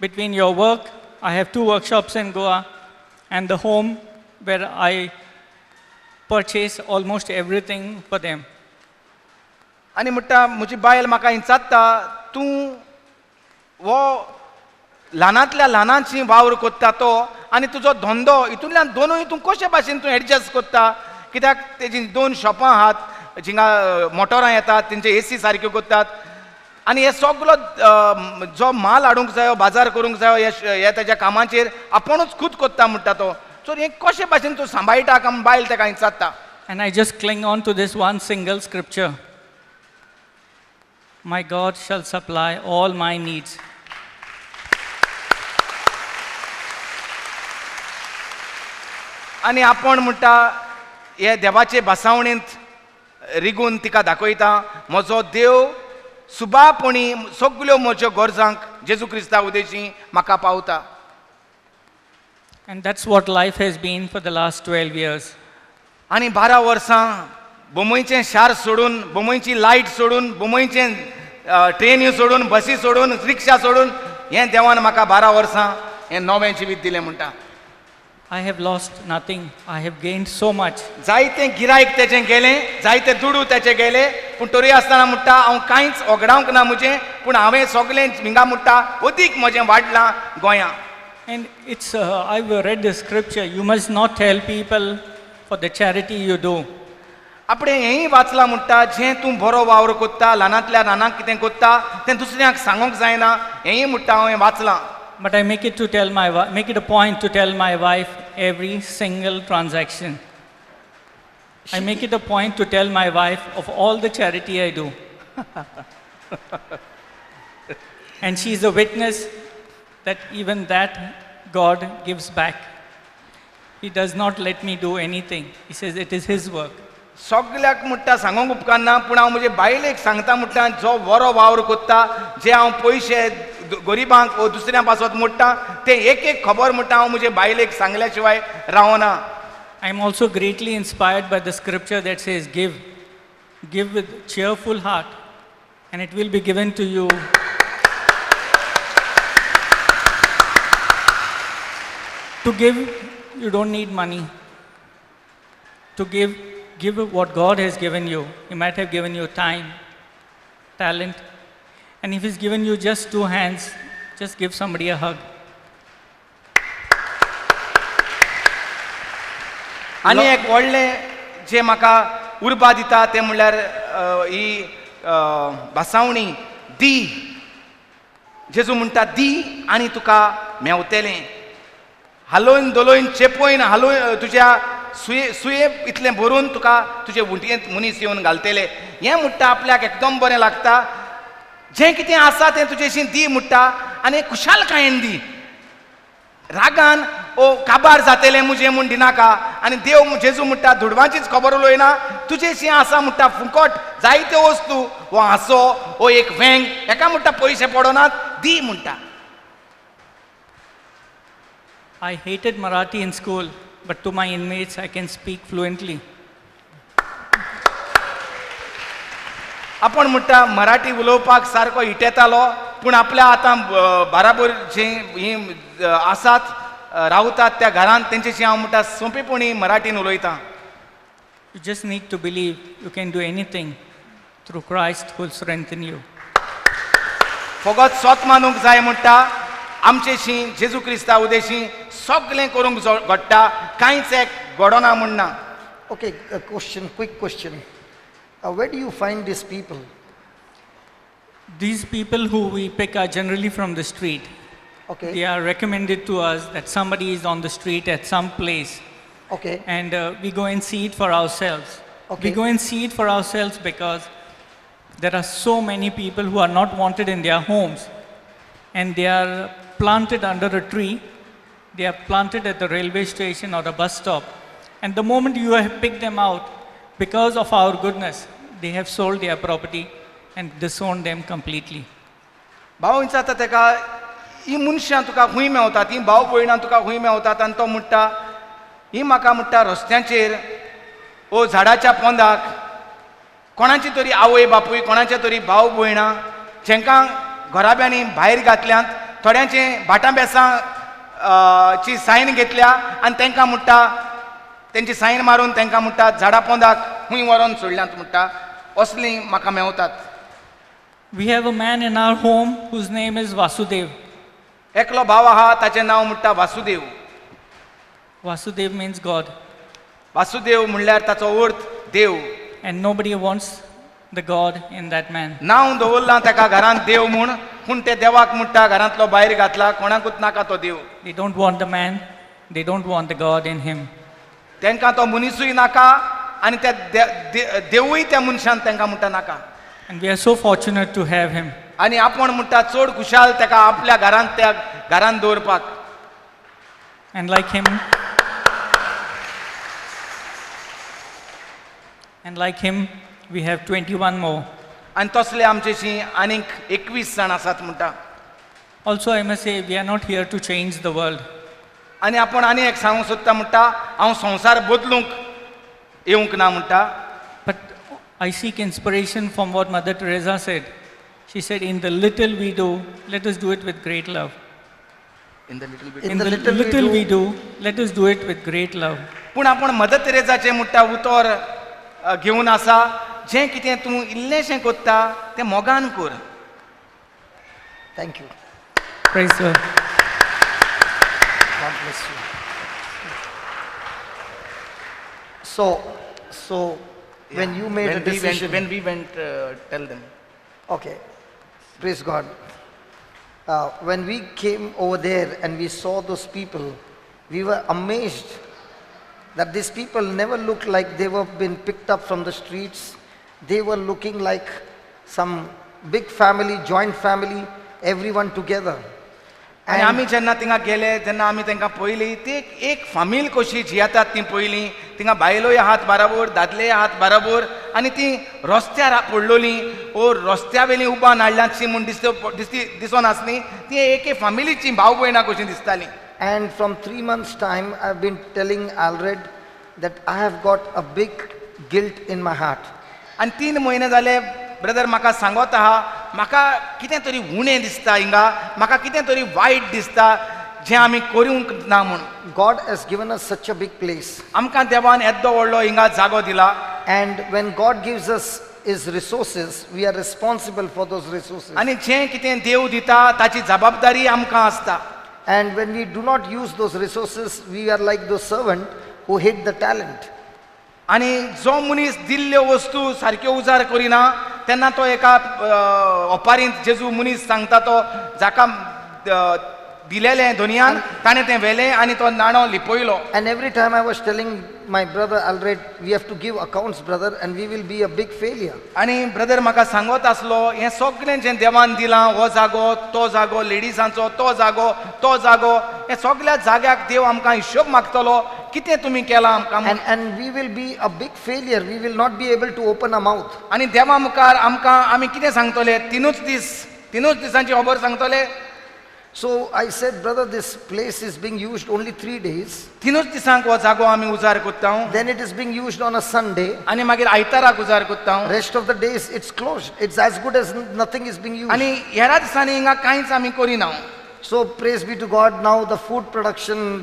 between your work? I have 2 workshops in Goa and the home where I purchase almost everything for them. आनी म्हणटा म्हजी बायल म्हाका विचारता तूं वो ल्हानांतल्या ल्हानाची वावर कोत्ता तो आनी तुजो धंदो हितूंतल्यान दोनूय तूं कशे भाशेन तूं एडजस्ट कोत्ता कित्याक तेजी 2 शॉपां आहात जिंगा मोटरां येतात तेंचे एसी सारक्यो कोत्तात आनी हे सगळो जो माल हाडूंक जायो बाजार करूंक जायो हे तेज्या कामाचेर आपुणूच खूद कोत्ता म्हणटा तो. सो हें कशे भाशेन तूं सांबाळटा काय बायल तेका विचारता. And I just cling on to this one single scripture. My God shall supply all my needs. आनी आपण म्हणटा हे देवाचे भासावणींत रिगून तिका दाखयता म्हजो देव सुबापणी सगल्यो म्हज्यो गरजांक जेजू क्रिस्ता उदेशी म्हाका पावता. And that's what life has been for the last 12 years. आनी 12 वर्सां बोमयचें शार सोडून बोमयची लायट सोडून बोमयचें ट्रेनी सोडून बसी सोडून रिक्षा सोडून हें देवान म्हाका 12 वर्सां हें नवें जिवीत दिलें म्हणटा. I have lost nothing. I have gained so much. जायतें गिरायक तेचें गेलें जायते दुडू तेचें गेले पूण तरी आसतना म्हणटा हांव कांयच ओगडावंक ना म्हजें पूण हांवें सगळें हिंगा म्हणटा अदीक म्हजें वाडलां गोंयां. And it's, I've read the scripture, you must not tell people for the charity you do. आपणे हेंय वाचलां म्हणटा जें तूं बरो वावर कोत्ता ल्हानांतल्या ल्हानाक कितें कोत्ता तें दुसऱ्यांक सांगूंक जायना हेंय म्हणटा हांवें वाचलां. But I make it a point to tell my wife every single transaction. I make it a point to tell my wife of all the charity I do. And she's a witness that even that God gives back. He does not let me do anything. He says it is His work. सगळ्याक म्हणटा सांगूंक उपकारना पूण हांव म्हजे बायलेक सांगता म्हणटा जो बरो वावर कोत्ता जे हांव पयशे गरिबांक वा दुसऱ्या पासत मोडटा ते एक एक खबर म्हणटा हांव म्हजे बायलेक सांगल्या शिवाय रावना. I am also greatly inspired by the scripture that says, give with cheerful heart, and it will be given to you. To give, you don't need money. To give what God has given you. He might have given you time, talent, and if He's given you just 2 hands, just give somebody a hug. आनी एक व्हडलें जें म्हाका उर्बा दिता तें म्हणल्यार ही भासावणी दी. जेजू म्हणटा दी आनी तुका मेवतलें. हालोवन दोलोवन चेपयन हालोवन तुज्या सुये इतलें भरून तुका तुजे वुटयेंत मनीस येवन घालतले. हें म्हणटा आपल्याक एकदम बरें लागता. जें कितें आसा तें तुजेशी दी म्हणटा आनी खुशालकायेन दी. रागान ओ काबार जातलें मुजें म्हूण दिनाका आनी देव जेजू म्हणटा दुडवांचीच खबर उलोयना तुजेशी आसा म्हणटा फुकट जायत्यो वस्तू वो हांसो ओ एक वेंग हेका म्हणटा पयशे पडनात दी म्हणटा. I hated Marathi in school, but to my inmates I can speak fluently. आपण म्हणटा मराठी उलोवपाक सारको इटेतालो पूण आपल्या आतां बाराबर जी ही आसात रावतात त्या घरांत तेंचेशी हांव म्हणटा सोंपेपणी मराठीन उलयतां. You just need to believe you can do anything through Christ who will strengthen you. फकत स्वत मानूंक जाय म्हणटा आमचेशी जेजू क्रिस्ता उदेशी सगळें करूंक घडटा कांयच एक घडोना म्हणना. Okay, a question, quick question. Where do you find these people? These people who we pick are generally from the street. Okay. They are recommended to us that somebody is on the street at some place, Okay. and we go and see it for ourselves. Okay. We go and see it for ourselves because there are so many people who are not wanted in their homes, and they are planted under a tree. They are planted at the railway station or the bus stop, and the moment you have picked them out, because of our goodness, they have sold their property and disowned them completely. भाव विचारता तेका ही मनशां तुका खूंय मेवतात, ही भाव भयणां तुका खूंय मेवतात आनी तो म्हणटा ही म्हाका म्हणटा रस्त्यांचेर ओ झाडाच्या पोंदाक कोणाची तरी आवय बापूय कोणाचे तरी भाव भयणां जेंकां घराब्यांनी भायर घातल्यांत थोड्यांचे भाटां बेसां ची सायन घेतल्या आनी तांकां म्हणटा तेंची सायन मारून तांकां म्हणटा झाडां पोंदाक खूंय व्हरोन सोडल्यांत म्हणटा असलीं म्हाका मेवतात. We have a man in our home whose name is Vasudev. एकलो भाव आहा ताचें नांव म्हणटा Vasudev. Vasudev means God, Vasudev म्हणल्यार ताचो अर्थ देव. and nobody wants the God in that man. नांव दवरलां ताका घरांत देव म्हूण पूण ते देवाक म्हणटा घरांतलो भायर घातला कोणाकूच नाका तो देव. They don't want the man, they don't want the God in him. तांकां तो मनीसूय नाका आनी त्या देवूय त्या मनशान तांकां म्हणटा नाका. And we are so fortunate to have him. आनी आपूण म्हणटा चड खुशाल ताका आपल्या घरांत त्या घरांत दवरपाक. And like him, we have 21 more. आनी तसले आमचेशी आनीक 21 जाण आसात म्हणटा. Also, I must say, we are not here to change the world. आनी आपूण आनी एक सांगूंक सोदता म्हणटा हांव संवसार बदलूंक येवंक ना म्हणटा. But I seek inspiration from what Mother Teresa said. She said, in the little we do, let us do it with great love. In the little bit. In the little we do, let us do it with great love. पूण आपूण mother तेरेजाचें म्हणटा उतर घेवन आसा जें कितें तूं इल्लेशें कोत्ता तें मोगान कर. Thank you. Praise the Lord. God bless you. So when you made a decision, when we went tell them. okay, praise God. When we came over there and we saw those people, we were amazed that these people never looked like they were been picked up from the streets. They were looking like some big family, joint family, everyone together. आनी आमी जेन्ना थिंगा गेले तेन्ना आमी तांकां पयलीं ती एक फामील कशी जियेतात ती पयलीं थिंगा बायलोय आहात बाराबर दादले आहात बाराबर आनी ती रस्त्यार पडलोलीं ओ रस्त्या वेली उबान हाडल्यांची म्हूण दिसोन आसली ती एके फामिलीची भाव भयणां कशी दिसतालीं. And from 3 months' time, I've been telling Alred that I have got a big guilt in my heart. आनी 3 म्हयने जाले ब्रदर म्हाका सांगत आहा म्हाका कितें तरी उणें दिसता हिंगा म्हाका कितें तरी वायट दिसता जें आमी करूंक ना म्हूण. God has given us such a big place. आमकां देवान येदो व्हडलो हिंगा जागो दिला. And when God gives us His resources, we are responsible for those resources. आनी जें कितें देव दिता ताची जबाबदारी आमकां आसता. And when we do not use those resources, we are like those servant who hid the talent. आनी जो मनीस दिल्ल्यो वस्तू सारक्यो उजार करिना तेन्ना तो एका ओपारींत जेजू मनीस सांगता तो जाका दिलेलें दुनियान ताणें तें व्हेलें आनी तो नाणो लिपयलो. And every time I was telling my brother Alred, we have to give accounts, brother, and we will be a big failure. आनी ब्रदर म्हाका सांगत आसलो हें सगळें जें देवान दिलां हो जागो तो जागो लेडिसांचो तो जागो हे सगळ्या जाग्याक देव आमकां हिशोब मागतलो कितें तुमी केलां आमकां. And we will be a big failure. We will not be able to open our mouth. आनी देवा मुखार आमकां आमी कितें सांगतले तिनूच दिसांची खबर सांगतले. So I said, brother, this place is being used only 3 days. तिनूच दिसांक हो जागो आमी उजार कोत्ता Then it is being used on a Sunday. आनी मागीर आयताराक उजार कोत्ता Rest of the days it's closed. It's as good as nothing is being used. आनी ह्या दिसांनी हिंगा कांयच आमी करिना So praise be to God. Now the food production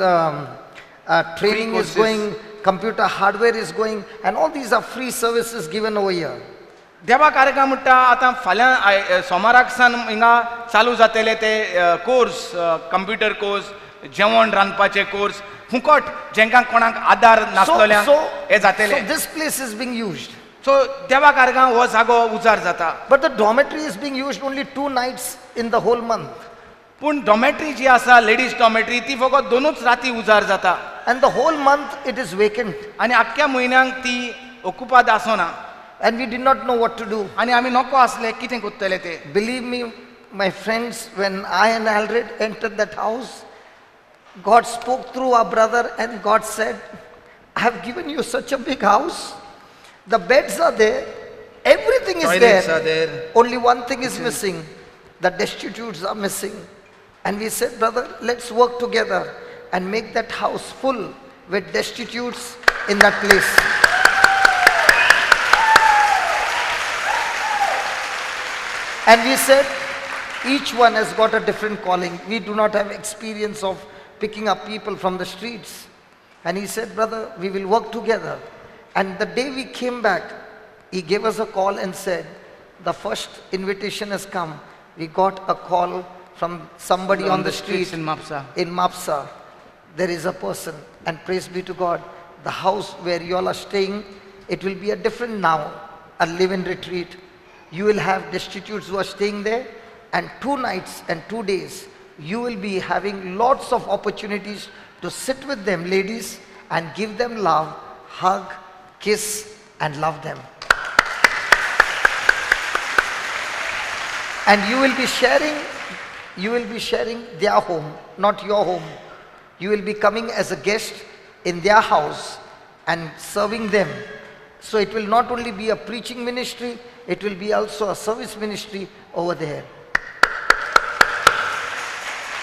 training is courses. going, computer hardware is going, and all these are free services given over here. देवा कार्यक्रम म्हणटा आतां फाल्यां सोमाराक सान हिंगा चालू जातले ते कोर्स कंप्युटर कोर्स जेवण रांदपाचे कोर्स फुकट जेंकां कोणाक आधार नासलोल्यांक हे जातले so this place is being used. सो देवा कार्यक्रम हो जागो उजार जाता But the dormitory is being used only 2 nights in the whole month. पूण डॉमेट्री जी आसा लेडीज डॉमेट्री ती फकत 2च राती उजार जाता And the whole month it is vacant. आनी आख्ख्या म्हयन्यांक ती ओकुपाद आसना And we did not know what to do. आनी आमी नको आसले कितें कोत्तले ते Believe me, my friends, when I and Alred entered that house, God spoke through our brother and God said, I have given you such a big house. The beds are there. Everything is Toilets there. are there. Only one thing is missing. The destitutes are missing. And we said, brother, let's work together and make that house full with destitutes in that place. And we said, each one has got a different calling. We do not have experience of picking up people from the streets. And he said, brother, we will work together. And the day we came back, he gave us a call and said, the first invitation has come. We got a call from somebody on the street in Mapsa. in Mapsa. There is a person, and praise be to God, the house where you all are staying, it will be a different now, a live-in retreat. You will have destitutes who are staying there, and 2 nights and 2 days, you will be having lots of opportunities to sit with them, ladies, and give them love, hug, kiss, and love them. And you will be sharing their home, not your home. You will be coming as a guest in their house and serving them. So it will not only be a preaching ministry, it will be also a service ministry over there.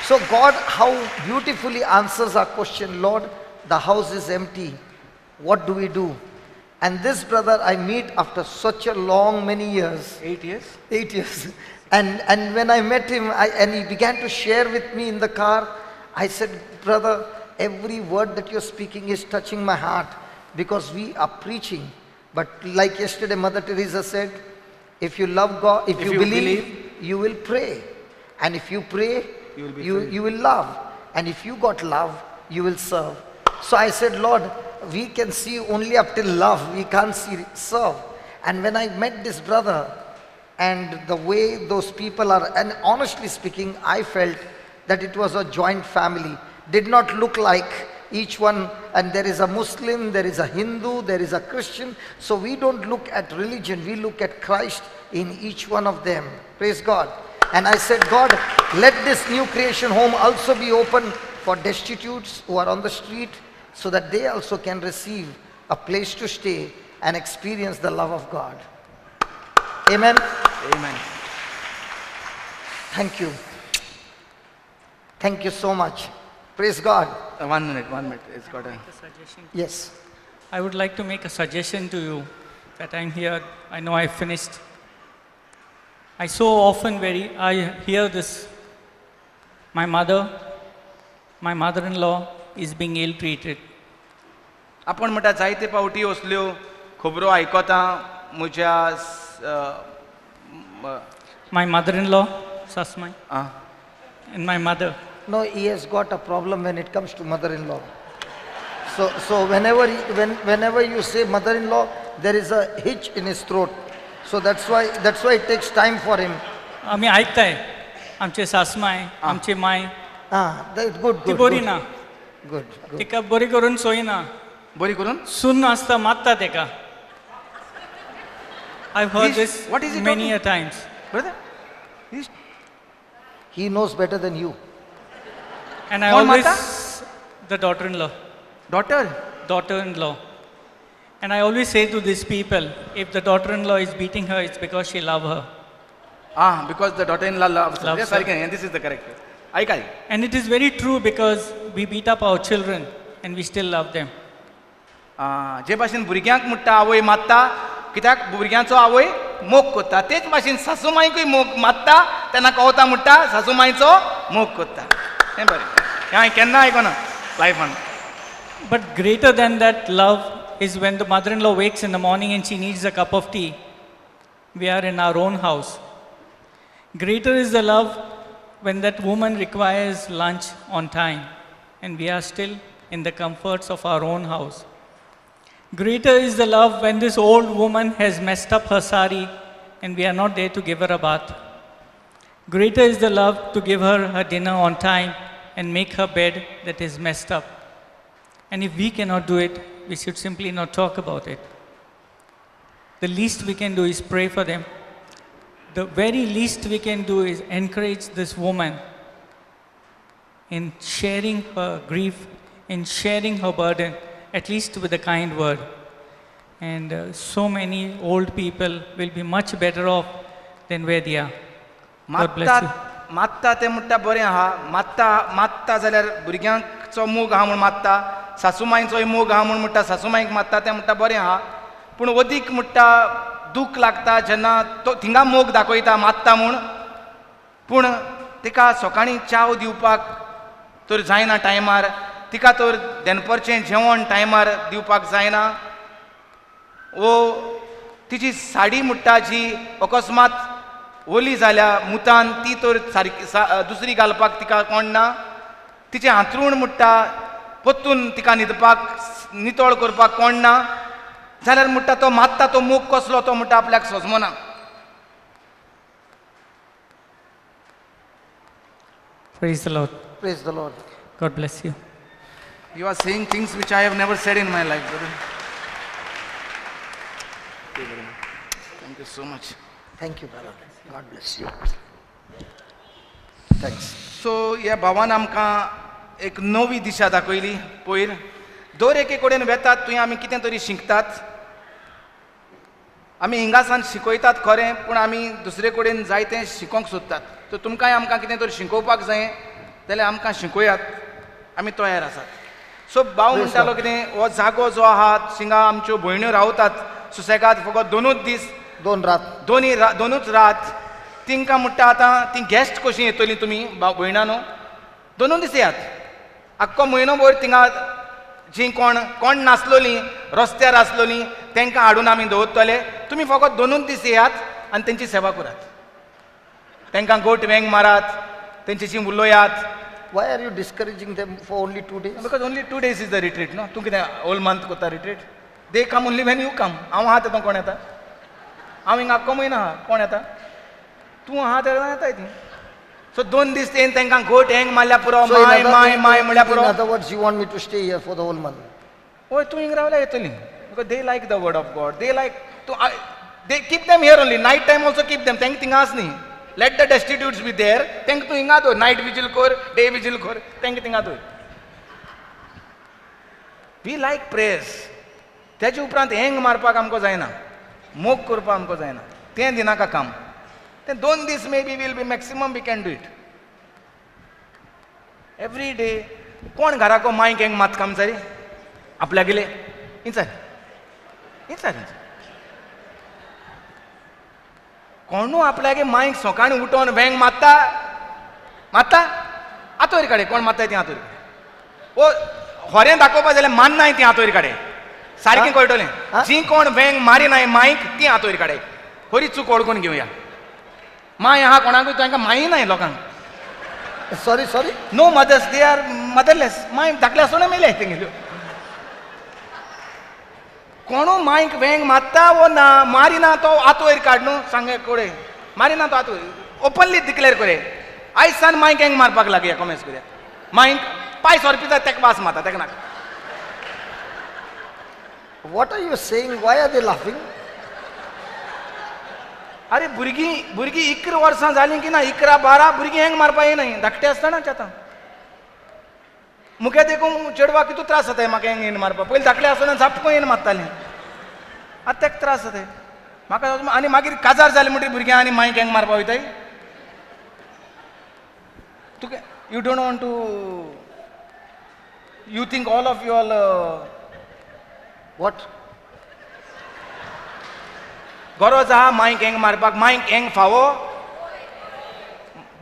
So God, how beautifully answers our question, Lord, the house is empty. What do we do? And this brother I meet after such a long, many years. 8 years 8 years. And when I met him, and he began to share with me in the car, I said, brother, every word that you're speaking is touching my heart because we are preaching. But like yesterday, Mother Teresa said, if you love God, if you believe, you will pray. And if you pray, you will love. And if you got love, you will serve. So I said, Lord, we can see only up till love. We can't see serve. And when I met this brother, and the way those people are, and honestly speaking, I felt that it was a joint family. Did not look like each one, and there is a Muslim, there is a Hindu, there is a Christian. So we don't look at religion, we look at Christ in each one of them. Praise God. And I said, God, let this new creation home also be open for destitutes who are on the street, so that they also can receive a place to stay and experience the love of God. Amen. Amen. Thank you. Thank you so much. Praise God. 1 minute it's got a Suggestion. Yes. I would like to make a suggestion to you that I'm here. I know I finished. I so often I hear this. My mother-in-law is being ill-treated. आपण म्हणटा जायते पावटी असल्यो खबरो आयकता म्हज्या My mother-in-law, Sasmai, आं. and my mother. No, he has got a problem when it comes to mother-in-law. So whenever you say mother-in-law, there is a hitch in his throat. So that's why it takes time for him. आम्ही ऐकताय आमचे सासमाय आमची my That's good. ती बरी ना Good. तिका बरी करून सोयना बरी करून सून आसता मात्ता तेका. I've heard He's- this what is he many talking? a times. brother He knows better than you. And I Kaun always, mata? the daughter-in-law. daughter And I always say to these people, if the daughter-in-law is beating her, it's because she loves her. because the daughter-in-law loves her. Loves Yes, her. I can, and this is the correct way. ऐकाय. And it is very true because we beat up our children and we still love them. जे भाशेन भुरग्यांक म्हणटा आवय मारता कित्याक भुरग्यांचो आवय मोग करता तेच भाशेन सासूमांयकूय मोग मारता तेन्ना कवता म्हणटा सासूमांयचो मोग करता. हें बरें हें हांवें केन्ना आयकना लायफान. But greater than that love is when the mother-in-law wakes in the morning and she needs a cup of tea. We are in our own house. Greater is the love when that woman requires lunch on time and we are still in the comforts of our own house. Greater is the love when this old woman has messed up her sari and we are not there to give her a bath. Greater is the love to give her her dinner on time and make her bed that is messed up. And if we cannot do it, we should simply not talk about it. The least we can do is pray for them. The very least we can do is encourage this woman in sharing her grief, in sharing her burden, at least with a kind word. And so many old people will be much better off than where they are. God bless you. मात्ता तें म्हणटा बरें आहा मात्ता जाल्यार भुरग्यांचो मोग आहा म्हूण मात्ता सासूमांयचोय मोग आहा म्हूण म्हणटा सासूमांयक मात्ता तें म्हणटा बरें आहा पूण अदीक म्हणटा दूख लागता जेन्ना तो थिंगा मोग दाखयता मात्ता म्हूण पूण तिका सकाळीं च्या दिवपाक तर जायना टायमार तिका तर दनपारचें जेवण टायमार दिवपाक जायना वो तिची साडी म्हणटा जी अकस्मात ओली जाल्या मुतान ती तर सारकी दुसरी घालपाक तिका कोण ना तिचें हांतरूण म्हणटा पोत्तून तिका न्हिदपाक नितळ करपाक कोण ना जाल्यार म्हणटा तो मात्ता तो मोग कसलो तो म्हणटा आपल्याक सोजमना. Praise the Lord. Praise the Lord. God bless you. You are saying things which I have never said in my life, brother. Thank you so much. Thank you, brother. God bless you. Thanks. सो ह्या भावान आमकां एक नवी दिशा दाखयली पयर दर एके कडेन वेतात थंय आमी कितें तरी शिकतात आमी हिंगासान शिकयतात खरें पूण आमी दुसरे कडेन जायतें शिकोवंक सोदतात सो तुमकांय आमकां कितें तरी शिकोवपाक जाय जाल्यार आमकां शिकयात आमी तयार आसात. सो भाव म्हणटालो कितें हो जागो जो आहा थिंगा आमच्यो भयण्यो रावतात सुसेगाद फकत 2 दीस 2 रात. दोनूच रात तिंकां म्हणटा आतां ती गॅस्ट कशीं येतलीं तुमी भयणानो 2 दीस येयात आख्खो म्हयनोभर थिंगा जीं कोण नासलोलीं रस्त्यार आसलोलीं तांकां हाडून आमी दवरतले तुमी फकत 2 दीस येयात आनी तेंची सेवा करात तांकां गोट वेंग मारात तेंचेशी उलोयात. Why are you discouraging them for only 2 days? Because only 2 days is the retreat no तूं कितें होल मंथ कोता retreat they come only when you come हांव आहा तेदो कोण येता हांव हिंगा आख्खो म्हयनो आहा कोण येता तूं आहा तेदो येताय तीं. सो 2 दीस येवन तांकां गोट हेंग मारल्या पुरो माय म्हळ्यार पुरो. In other words, you want me to stay here for the whole month? हय तूं हिंग रावल्यार येतलीं because they like the word of God they like तूं they keep them here only night time also keep them तांकां थिंगा आस न्ही let the destitutes be there तांकां तूं हिंगा दवर नायट विजील कर डे विजील कर तांकां थिंगा दवर. वी लायक प्रेयर्स तेजे उपरांत हेंग मारपाक आमकां जायना मोग करपाक आमकां जायना तें दिनाका काम तें 2 दीस may be will be maximum we can do it every day. कोण घराको मायक हेंग मात काम जारी आपल्या गेले इंचार कोणू आपल्यागे मायक सकाळी उठोन वेंग मात्ता आतोरी काडे कोण मात्ताय ती आतोरी ओ होरें दाखोवपा जाल्यार माननाय ती आतोरी काडे सारकें कळटलें जी कोण वेंग मारिनाय मायक ती आतोरी काडे खरी चूक ओळखून घेवया. माय आहा कोणाकूय तांकां माई नाय लोकांक Sorry. No mothers they are motherless माय धाकले आसतना मेले तेंगेल्यो कोणू मायक वेंग मारता वो ना मारिना तो आतोयर काड न्हू सांगे कोडे मारिना तो आतोयर ओपनली डिक्लेअर करे आयज सान मायक हेंग मारपाक लागया कमेंट्स करूया मायक पाय सोरपिता तेका पास मारता तेका नाका. What are you saying? Why are they laughing? अरे भुरगीं 11 वर्सां जालीं की ना 11-12 भुरगीं हेंग मारपा येनाय धाकटे आसतनाच आतां मुखे देखून चेडवाक कितू त्रास जाताय म्हाका हेंग येन मारपा पयलीं धाकटे आसतना झापको येन मारतालीं आतां तेका त्रास जाताय म्हाका आनी मागीर काजार जालें म्हणटकीर भुरग्यां आनी मायक हेंग मारपा वयताय तुका You don't want to. You think all of you all. What? गरज आहा मांयक हेंग मारपाक मांयक हेंग फावो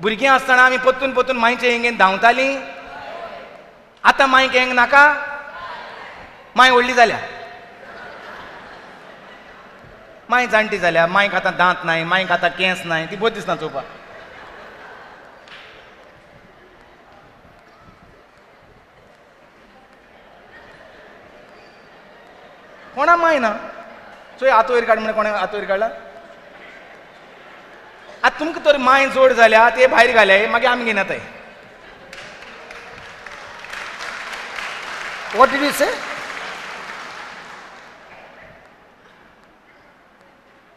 भुरगीं आसतना आमी पोत्तून पोत्तून मांयचे हेंगेन धांवतालीं आतां मांयक हेंग नाका मांय व्हडली जाल्या मांय जाणटी जाल्या मांयक आतां दांत नाय मांयक आतां केंस नाय ती बरी दिसना चोवपाक कोणा मांय ना चोय आत वयर काड म्हण कोणा आत वयर काडला आतां तुमकां तर मांय जोड जाल्या ते भायर घाल्याय मागीर आमी घेवन येताय What did you say?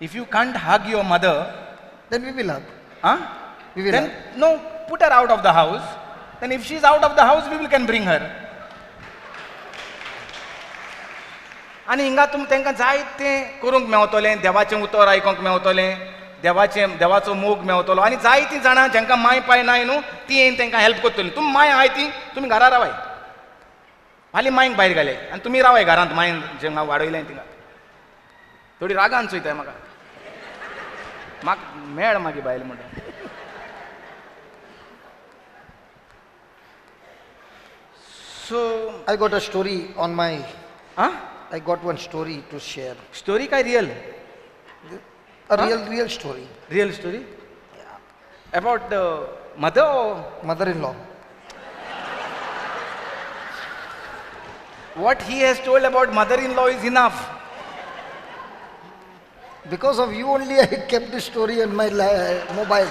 If you can't hug your mother, Then we will hug. huh? We will Then hug. no, put her out of the house. Then if she's out of the house, we can bring her. आनी हिंगा तुम तांकां जायतें करूंक मेवतलें देवाचें उतर आयकोंक मेवतलें देवाचो मोग मेवतलो आनी जायतीं जाणां जांकां मांय पाय नाय न्हू ती येवन तांकां हेल्प करतली तुमी मांय आहाय ती तुमी घरा रावाय फाल्यां मांयक भायर घाले आनी तुमी रावाय घरांत मांय जेन्ना वाडयलें तिंगा थोडी रागान चोयताय म्हाका मेळ मागीर बायल म्हणटा सो I got a story on my. आं I got one story to share. Story काय real A real story. Real story about the mother Mother-in-law. what he has told about mother-in-law is enough. Because of you only, I kept the story on my mobile.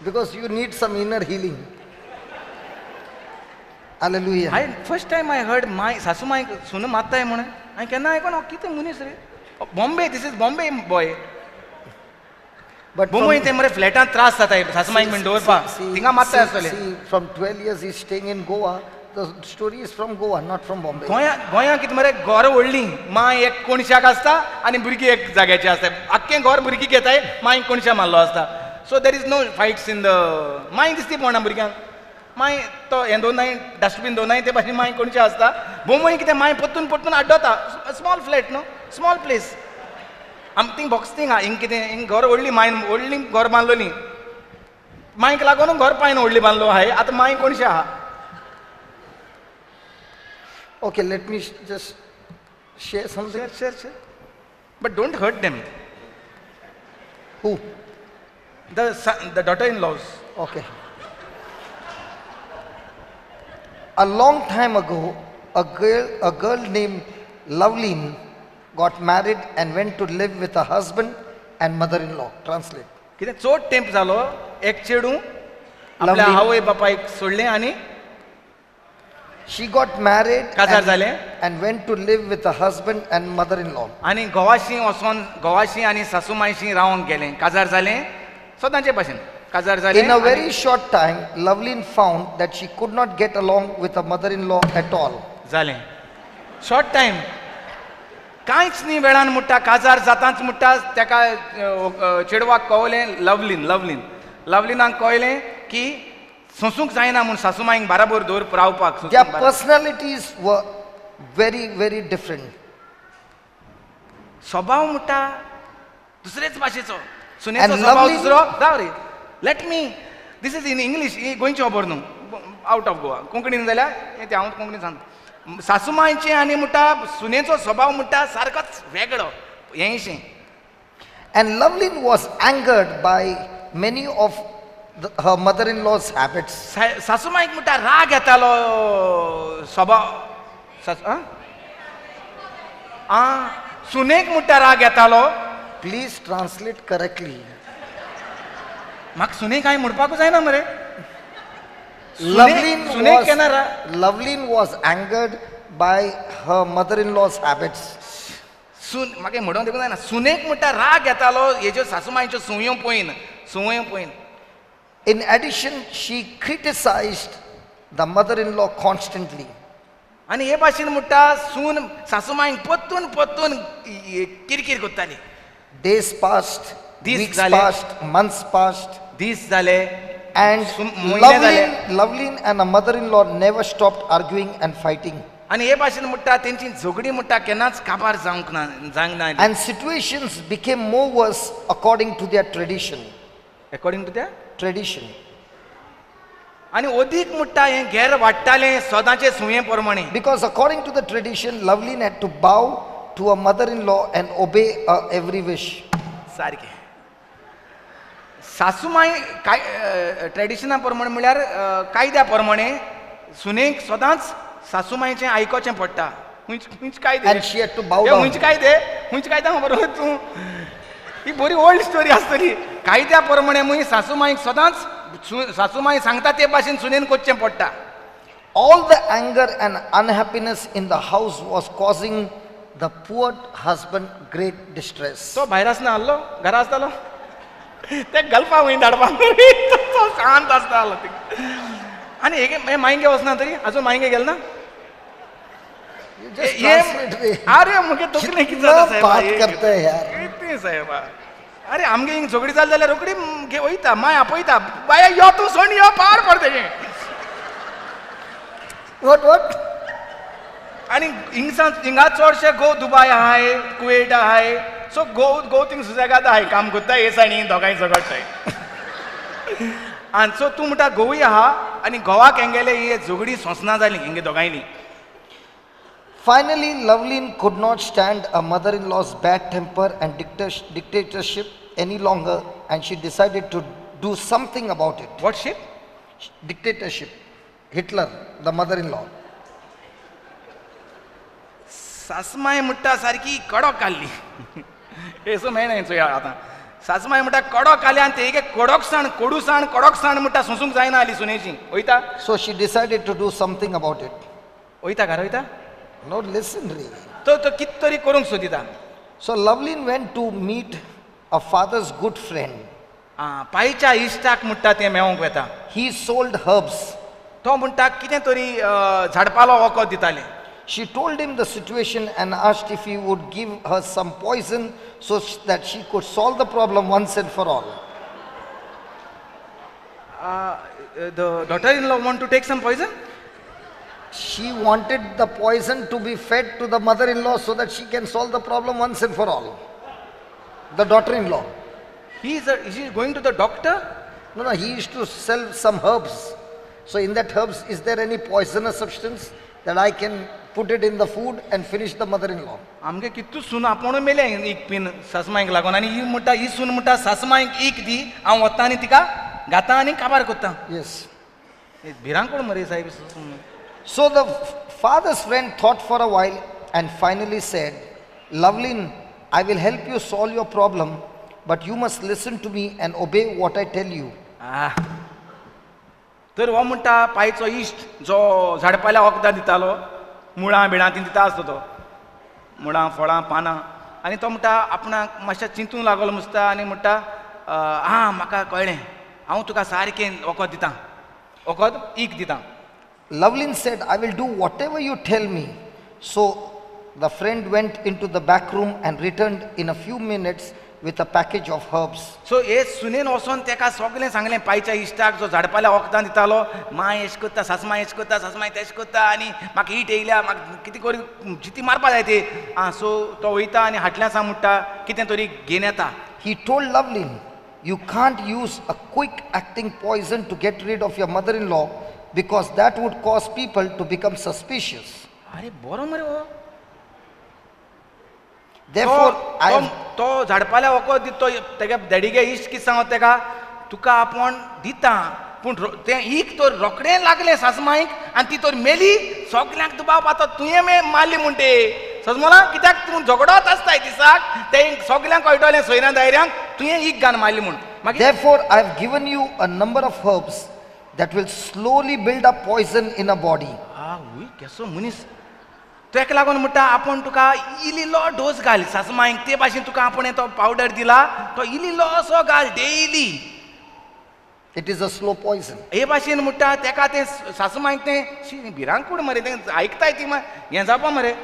Because you need some inner healing. Hallelujah. I first time I heard my सासूमाय सुन मात्ताय म्हणून हांवें केन्ना आयकोना कितें मनीस रे Bombay this is Bombay boy But Bombay ते मरे फ्लॅटांत त्रास जाताय सासूमायक म्हण दवरपाक थिंगा मात्ताय आसतले see, from 12 years he's staying in Goa. The story is from Goa, not from Bombay. गोंया कितें मरे घर व्हडलीं माय एक कोणशाक आसता आनी भुरगीं एक जाग्याची आसता आख्खें घर भुरगीं घेताय मांय कोणशा मारलो आसता so there is no fights in the मांय दिसती पडना भुरग्यांक मांय तो हें दोनाय डस्टबीन दोनाय ते भाशेन मांय कोणशें आसता बोंबय कितें मांय पोत्तून पोत्तून आड्डोता स्मॉल फ्लॅट न्हू स्मॉल प्लेस आम थिंग बॉक्स थिंग हा हिंग कितें हिंग घर व्हडली मांय व्हडली घर बांदलोली मांयक लागून घर पायन व्हडली बांदलो आहाय आतां मांय कोणशें आहा Okay, let me just share something. Sure. But don't hurt them. Who? The daughter-in-laws. Okay. A long time ago, a girl named Loveline got married and went to live with her husband and mother-in-law. Translate. कितें चड temp जालो एक चेडूं आपल्या Lovely. आवय बापायक सोडलें आनी She got married काजार जालें and went to live with her husband and mother-in-law. आनी घोवाशी वचोन घोवाशी आनी सासूमायशी रावंक गेलें काजार जालें सदांचे भाशेन काजार जालें In a very short time, Loveline found that she could not get along with her mother-in-law at all. जालें शॉर्ट टायम कांयच न्ही वेळान म्हणटा काजार जाताच म्हणटा तेका चेडवाक कळलें लवलीनाक कळलें की सोंसूंक जायना म्हूण सासूमायक बाराबर दवर रावपाक Their personalities were very, very different. स्वभाव म्हणटा दुसरेच भाशेचो सुनेचो And स्वभाव lovely- दुसरो राव रे let me this is in English ही गोंयची खबर न्हू आवट ऑफ गोवा कोंकणीन जाल्यार ते हांव कोंकणीन सांगता सासूमायचें आनी म्हणटा सुनेचो स्वभाव म्हणटा सारकोच वेगळो हेंशें And Loveline was angered by many of her mother-in-law's habits. सासूमायक म्हणटा राग येतालो स्वभाव सुनेक म्हणटा राग येतालो Please translate correctly. म्हाका सुनेक कांय म्हणपाकूच जायना मरे Loveline सुनेक केन्ना Loveline was angered by her mother-in-law's habits. म्हाका म्हणून देखून जायना सुनेक म्हणटा राग येतालो हेज्यो सासूमायच्यो सुंयो पळयन In addition, she criticized the mother-in-law constantly. आनी हे भाशेन म्हणटा सून सासूमायक पोत्तून किरकीर करताली Days passed, Dis weeks zale. passed, months passed. दीस जाले And मोयले जाले Lovelin and a mother-in-law never stopped arguing and fighting. आणि हे भाशेन म्हणटा तेंची झगडी म्हणटा केन्नाच काबार जावंक ना And situations became more worse according to their tradition. According to त्या Tradition. आणि अदीक म्हणटा हे घेर वाडटालें सदांचे सुये प्रमाणे Because according to the tradition, Lovelin had to bow to a mother-in-law and obey her every wish. सारकें सासूमाय काय ट्रेडिशना प्रमाणे म्हळ्यार कायद्या प्रमाणे सुनेक सदांच सासूमायचें आयकोचें पडटा हुंच कायदे And she had to bow hey down. हुंच कायदा बरोबर तूं ही बरी ओल्ड स्टोरी आसतली कायद्या प्रमाणे मुई सासूमायक सदांच सासूमाय सांगता ते भाशेन सुनेन कोचचें पडटा All the anger and unhappiness in the house was causing the poor husband great distress. तो भायर आसना आहलो घरा आसतालो ते गल्पा वय धाडपा तो शांत आसता आहलो आनी हे मायंगे वचना तरी आजून मायंगे गेल ना You just translate रे. अरे मुगे तकलें कितें कितना जाता बात साहेबा करते हैं यार. कितें साहेबा अरे आमगे हिंग झगडी जाली जाल्यार रोखडी घे वयता माय आपयता बाया यो तूं सोण यो पार पड तेजें What? आनी हिंगा चडशे गो दुबाय आहाय कुवेट आहाय सो गो थिंग सुसेगाद आहाय काम कोत्ता हे सायडीन दोगांय झगडटाय आनी सो तूं म्हणटा गोवूय आहा आनी गोवाक हेंगेले ही झगडी सोंसना जाली हिंगे दोगांयनी Finally, Lovelin could not stand a mother-in-law's bad temper and dictatorship any longer, and she decided to do something about it. What sheep Dictatorship. Hitler, the mother-in-law. सासमाय म्हणटा सारकी कडक काडली हेसो मेळना आतां सासमाय म्हणटा कडक काडली आनी ते कडकसाण कडकसाण म्हणटा सोंसूंक जायना आली सुनेची वयता So she decided to do something about it. वयता घरा वयता No, listen, really. तो कित तरी करूंक सोदिता So Lovelin went to meet a father's good friend. पायच्या इश्टाक म्हणटा तें मेळोंक वेता He sold herbs. तो म्हणटा कितें तरी झाडपालो वखद दिताले She told him the situation and asked if he would give her some poison so that she could solve the problem once and for all. The daughter-in-law want to take some poison? She wanted the poison to be fed to the mother-in-law so that she can solve the problem once and for all. The daughter-in-law. Is he going to the doctor? No, he used to sell some herbs. So in that herbs, is there any poisonous substance that I can put it in the food and finish the mother-in-law? आमगे कितू सून आपण मेले एक pin सासमायक लागून आनी ही सून म्हणटा सासमायक एक दी हांव वता आनी तिका घाता आनी काबार कोत्ता Yes. भिरांक कोण मरे साहेब So the father's friend thought for a while and finally said, Lovelin, I will help you solve your problem, but you must listen to me and obey what I tell you. तर हो म्हणटा पायचो इश्ट जो झाडपाल्या वखदां दितालो मुळां बिळां ती दिता आसता तो मुळां फळां पानां आनी तो म्हणटा आपणाक मातशें चिंतूंक लागलो मुसता आनी म्हणटा म्हाका कळ्ळें हांव तुका सारकें वखद दितां वखद ईक दितां Lovelin said, I will do whatever you tell me. So the friend went into the back room and returned in a few minutes with a package of herbs. सो हे सुनेन वचोन तेका सगळें सांगलें पायच्या इश्टाक जो झाडपाल्या वखदां दितालो माय एश कोत्ता सासमाय एश कोत्ता सासमाय तेश कोत्ता आनी म्हाका हीट येयल्या म्हाका कितें करून जिती मारपा जाय ते सो तो वयता आनी हाटल्या सा म्हणटा कितें तरी घेवन येता He told Lovelin, you can't use a quick acting poison to get rid of your mother-in-law because that would cause people to become suspicious. अरे बरो मरे हो Therefore, तो झाडपाल्या वखद दितो तेगे देडीगे इश्ट कितें सांगत तेका तुका आपूण दिता पूण तें ईक तर रोखडें लागलें सासमायक आनी ती तर मेली सगल्यांक दुबाव पातो तुवें मारली म्हणटे समजला कित्याक तूं झगडोत आसताय दिसाक तें सगल्यांक कळटलें सोयऱ्या दायऱ्यांक तुवें ईक घान मारली म्हूण मागीर therefore, I have given you a number of herbs that will slowly build up poison in a body. केसो मनीस तेका लागून म्हणटा आपूण तुका इल्लो डोस घाल सासमायक ते भाशेन तुका आपूण तो पावडर दिला तो इल्लोसो घाल daily It is a slow poison. हे भाशेन म्हणटा तेका तें सासूमायक तें भिरांक कूड मरे तें आयकताय ती हें जावपा मरे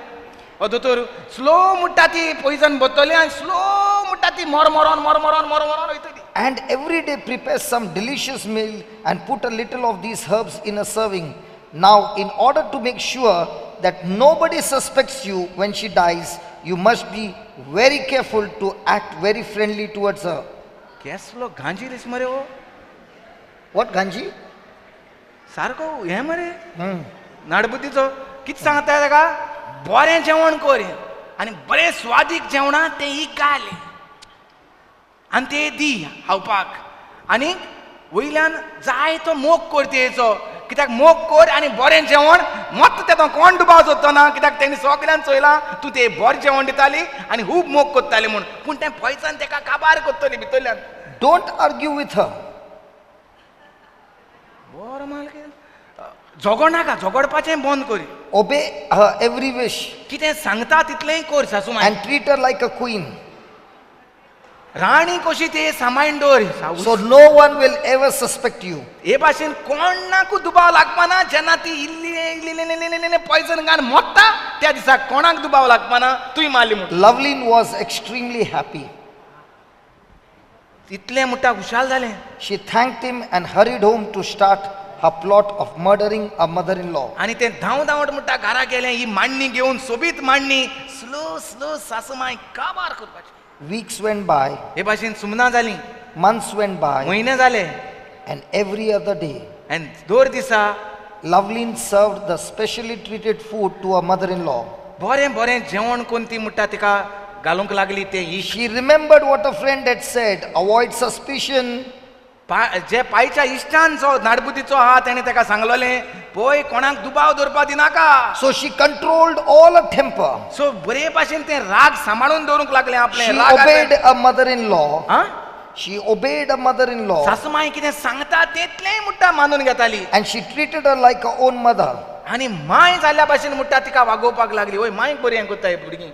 दोतोर स्लो म्हणटा ती पॉयझन बतली आनी स्लो म्हणटा ती मोर moron वयतली and every day prepare some delicious meal and put a little of these herbs in a serving. Now, in order to make sure that nobody suspects you when she dies, you must be very careful to act very friendly towards her. केसलो गांजी रेस मरे हो What, Ganji? सारको हे मरे नाडबुद्धीचो कित सांगता ताका बरें जेवण कर आनी बरें स्वादीक जेवणा ते ही घाल आनी ते दी खावपाक आनी वयल्यान जाय तो मोग कर तेचो कित्याक मोग कर आनी बरें जेवण मत्त तेदो कोण डुबाव सोदतो ना कित्याक तेणी सगळ्यान चोयलां तूं ते बरें जेवण दिताली आनी खूब मोग कोत्ताली म्हूण पूण तें पयसान तेका काबार कोत्तली भितरल्यान Don't argue with her. बरो मालकी झगड नाका झगडपाचें बंद कर Obey her every wish कितें सांगता तितलेंय कर सासूमाय and treat her like a queen. राणी कशी ते सांबाळून दवर So no one will ever suspect you. हे भाशेन कोणाकूय दुबाव लागपाना जेन्ना ती इल्ली पॉयझन घालून मोडटा त्या दिसा कोणाक दुबाव लागपाना तुय मारली म्हणून Loveline was extremely happy. इतलें म्हणटा हुशाल जालें She thanked him and hurried home to start her plot of murdering a mother-in-law. आनी तें धांवत म्हणटा घरा गेलें ही मांडणी घेवन सोबीत मांडणी स्लो स्लो सासूमाय काबार करपाची Weeks went by, हे भाशेन सुमनां जालीं months went by, म्हयने जाले and every other day, आनी दर दिसा Loveline served the specially treated food to her mother-in-law. बरें बरें जेवण कोण ती म्हणटा तिका घालूंक लागली तें इश्ट She remembered what a friend had said, avoid suspicion. जे पायच्या इश्टान जो नाडबुद्धीचो आहा तेणे ताका सांगलोलें पळय कोणाक दुबाव दवरपा दिनाका So she controlled all her temper. सो बरे भाशेन तें राग सांबाळून दवरूंक लागलें आपलें She राग obeyed her mother-in-law. आं? She obeyed her mother-in-law सासूमाय कितें सांगता तेतलेंय म्हणटा मानून घेताली and she treated her like her own mother. आनी माय जाल्ल्या भाशेन म्हणटा तिका वागोवपाक लागली ओय मांयक बरी हें कोत्ता ही भुरगीं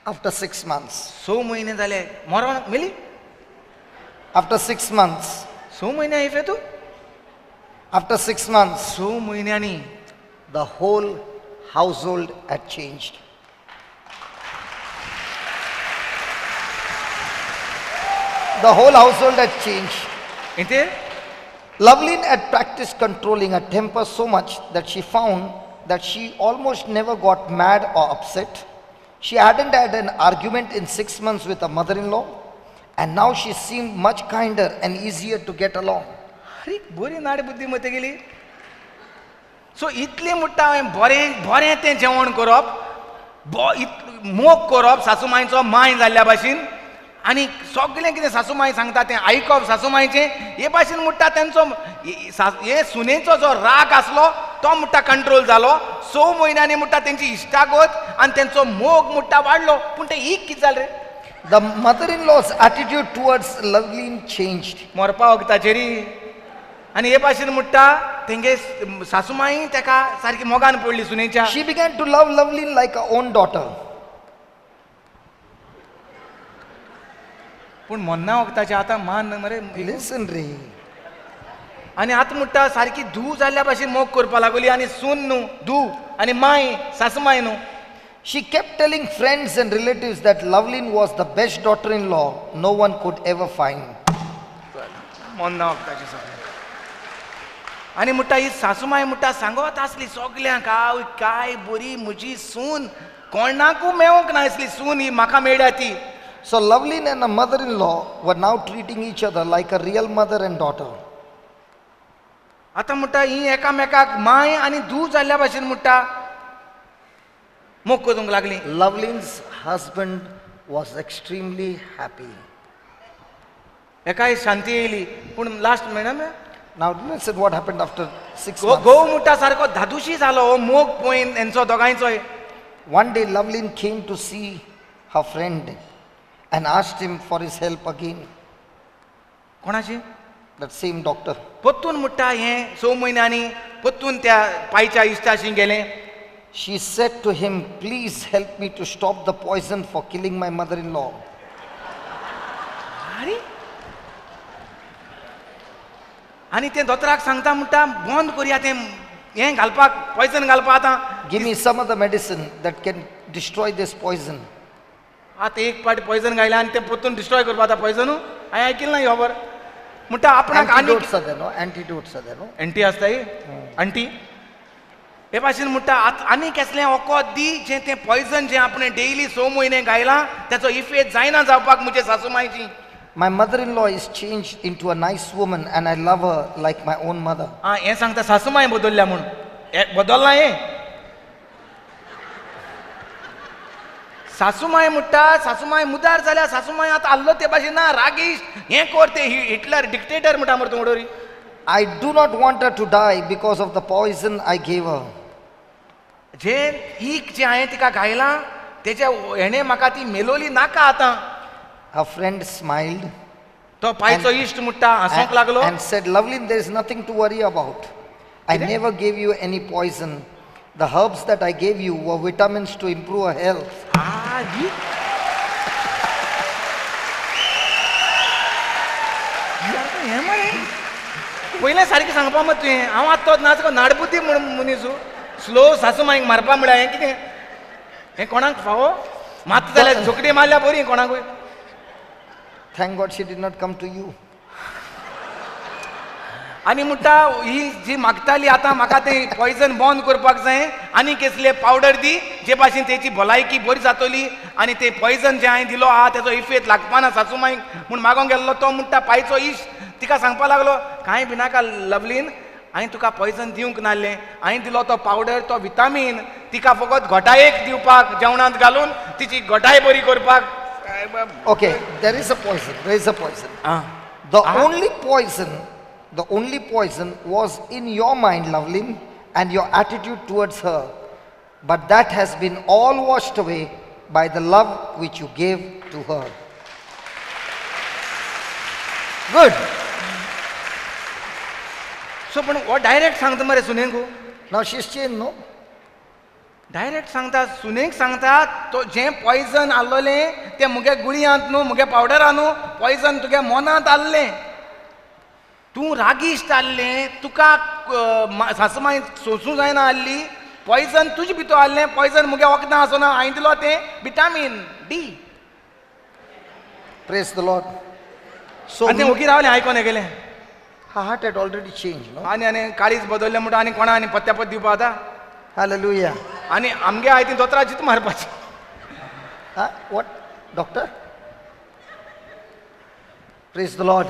After 6 months, 6 म्हयने जाले मरोन मेली after 6 months, 6 म्हयने आयफे तूं after 6 months, 6 म्हयन्यांनी the whole household had changed. The whole household had changed. इथे Loveline had practiced controlling her temper so much that she found that she almost never got mad or upset. She hadn't had an argument in 6 months with her mother-in-law, and now she seemed much kinder and easier to get along. अरे बरी नाडी बुद्धी मते गेली सो इतलें म्हणटा हांवें बरें बरें तें जेवण करप मोग करप सासूमायचो माय जाल्ल्या भाशेन आनी सगळें कितें सासूमाय सांगता तें आयकप सासूमायचें हे भाशेन म्हणटा तेंचो हे सुनेचो जो राग आसलो तो म्हणटा कंट्रोल जालो 6 म्हयन्यांनी म्हणटा तेंची इश्टागत आनी तेंचो मोग म्हणटा वाडलो पूण तें एक कितें जालें रे The mother-in-law's attitude towards Loveline changed. मरपा वखदाचेरी आनी हे भाशेन म्हणटा तेंगे सासूमाय तेका सारकी मोगान पडली सुनेच्या She began to love Loveline like her own daughter. पूण मन्ना वखदाचें आतां मान मरे Listen, Ray. आनी आतां म्हणटा सारकी धूव जाल्ल्या भाशेन मोग करपा लागली आनी सून न्हू धूव आनी माय सासूमाय न्हू She kept telling friends and relatives that Loveline was the best daughter-in-law no one could ever find. मन्ना वखदाचें सगळें आनी म्हणटा ही सासूमाय म्हणटा सांगत आसली सगल्यांक आवय काय बरी म्हजी सून कोणाकूय मेळोंक ना आसली सून ही म्हाका मेळ्ळ्या ती So Loveline and her mother-in-law were now treating each other like a real mother and daughter. आतां म्हणटा ही एकामेकाक माय आनी धूव जाल्ल्या भाशेन म्हणटा मोग करूंक लागली Loveline's husband was extremely happy. एकाय शांती येयली पूण लास्ट म्हयन्या Now listen what happened after 6 घोव months. म्हणटा सारको धादुशी जालो हो मोग पळयन हेंचो दोगांयचोय One day Loveline came to see her friend and asked him for his help again. कोणाची That same doctor. पत्तून म्हणटा हें 6 म्हयन्यांनी पत्तून त्या पायच्या इश्टाशी गेलें She said to him, please help me to stop the poison for killing my mother-in-law. अरे आनी तें दोतोराक सांगता म्हणटा बंद करया तें हें घालपाक पॉयझन घालपाक आतां Give me some of the medicine that can destroy this poison. आतां एक पाटी पॉयझन घायलें आनी तें परतून डिस्ट्रॉय करपा आतां पॉयझनू हांवें आयकिल्लें ना खबर म्हणटा आपणाक आनी Antidotes are there, no? Antidotes are there, no? Anti आसताय अंटी हे भाशेन म्हणटा आनी कसलें वखद दी जें तें पॉयझन जें आपणें डेली 6 म्हयने घायलां तेचो इफेक्ट जायना जावपाक म्हजे सासूमायची. My mother-in-law is changed into a nice woman and I love her like my own mother. आं हें सांगता सासूमाय बदलल्या म्हूण बदलना हें सासूमाय म्हणटा सासूमाय मुदार जाल्या सासूमाय आतां आल्लो ते भाशेन ना रागीश हें कर तें हिटलर डिक्टेटर म्हणटा मरे तूं उडोरी. I do not want her to die because of the poison I gave her. जें हीक जें हांवें तिका घायलां तेच्या हेणें म्हाका ती मेलोली नाका आतां. Her friend smiled तो पायचो इश्ट म्हणटा हांसोंक लागलो and said, Lovelin, there is nothing to worry about. I never gave you any poison. The herbs that I gave you were vitamins to improve her health. हें मरे पयलें सारकें सांगपा मत तुवें हांव आतां तो नाचको नाडबुद्दी म्हूण मनीस स्लो सासूमायक मारपा म्हळ्यार हें कितें हें कोणाक फावो मात जाल्यार झोकडी मारल्या बरी कोणाकूय. Thank God she did not come to you. आनी म्हणटा ही जी मागताली आतां म्हाका तें पॉयझन बंद करपाक जाय आनी कसले पावडर दी जे भाशेन तेची भलायकी बरी जातली आनी तें पॉयझन जें हांवें दिलो आहा तेजो इफेक्ट लागपा ना सासूमायक म्हूण मागोंक गेल्लो तो म्हणटा पायचो इश्ट तिका सांगपा लागलो कांय भिनाका लवलीन हांवें तुका पॉयझन दिवंक नासलें हांवें दिलो तो पावडर तो विटामीन तिका फकत घोटायेक दिवपाक जेवणांत घालून तिची घोटाय बरी करपाक. Okay, there is a poison. There is a poison. आं The only poison was in your mind, Lovelin, and your attitude towards her. But that has been all washed away by the love which you gave to her. Good. सो पण हो direct सांगता मरे सुनेकू Now she's changed, no? Direct सांगता सुनेक सांगता तो जें poison आसलोलें तें मुगे गुळयांत न्हू मुगे पावडरान न्हू पॉयझन तुगे मनांत आसलें तूं रागिश्ट आसलें तुका सासूमाय सोंसूं जायना आसली पॉयझन तुजे भितर आसलें पॉयझन मुगे वखदां आसना हांवें दिलो तें vitamin D. Praise the Lord. So आनी तें ओगी रावलें आयकोन गेलें her heart had already changed, no? आनी काळीज बदललें म्हणटा आनी कोणा आनी पत्त्यापत दिवपा आतां Hallelujah. आनी आमगे आय ती दोतोरा चित मारपाची. What? Doctor? Praise the Lord.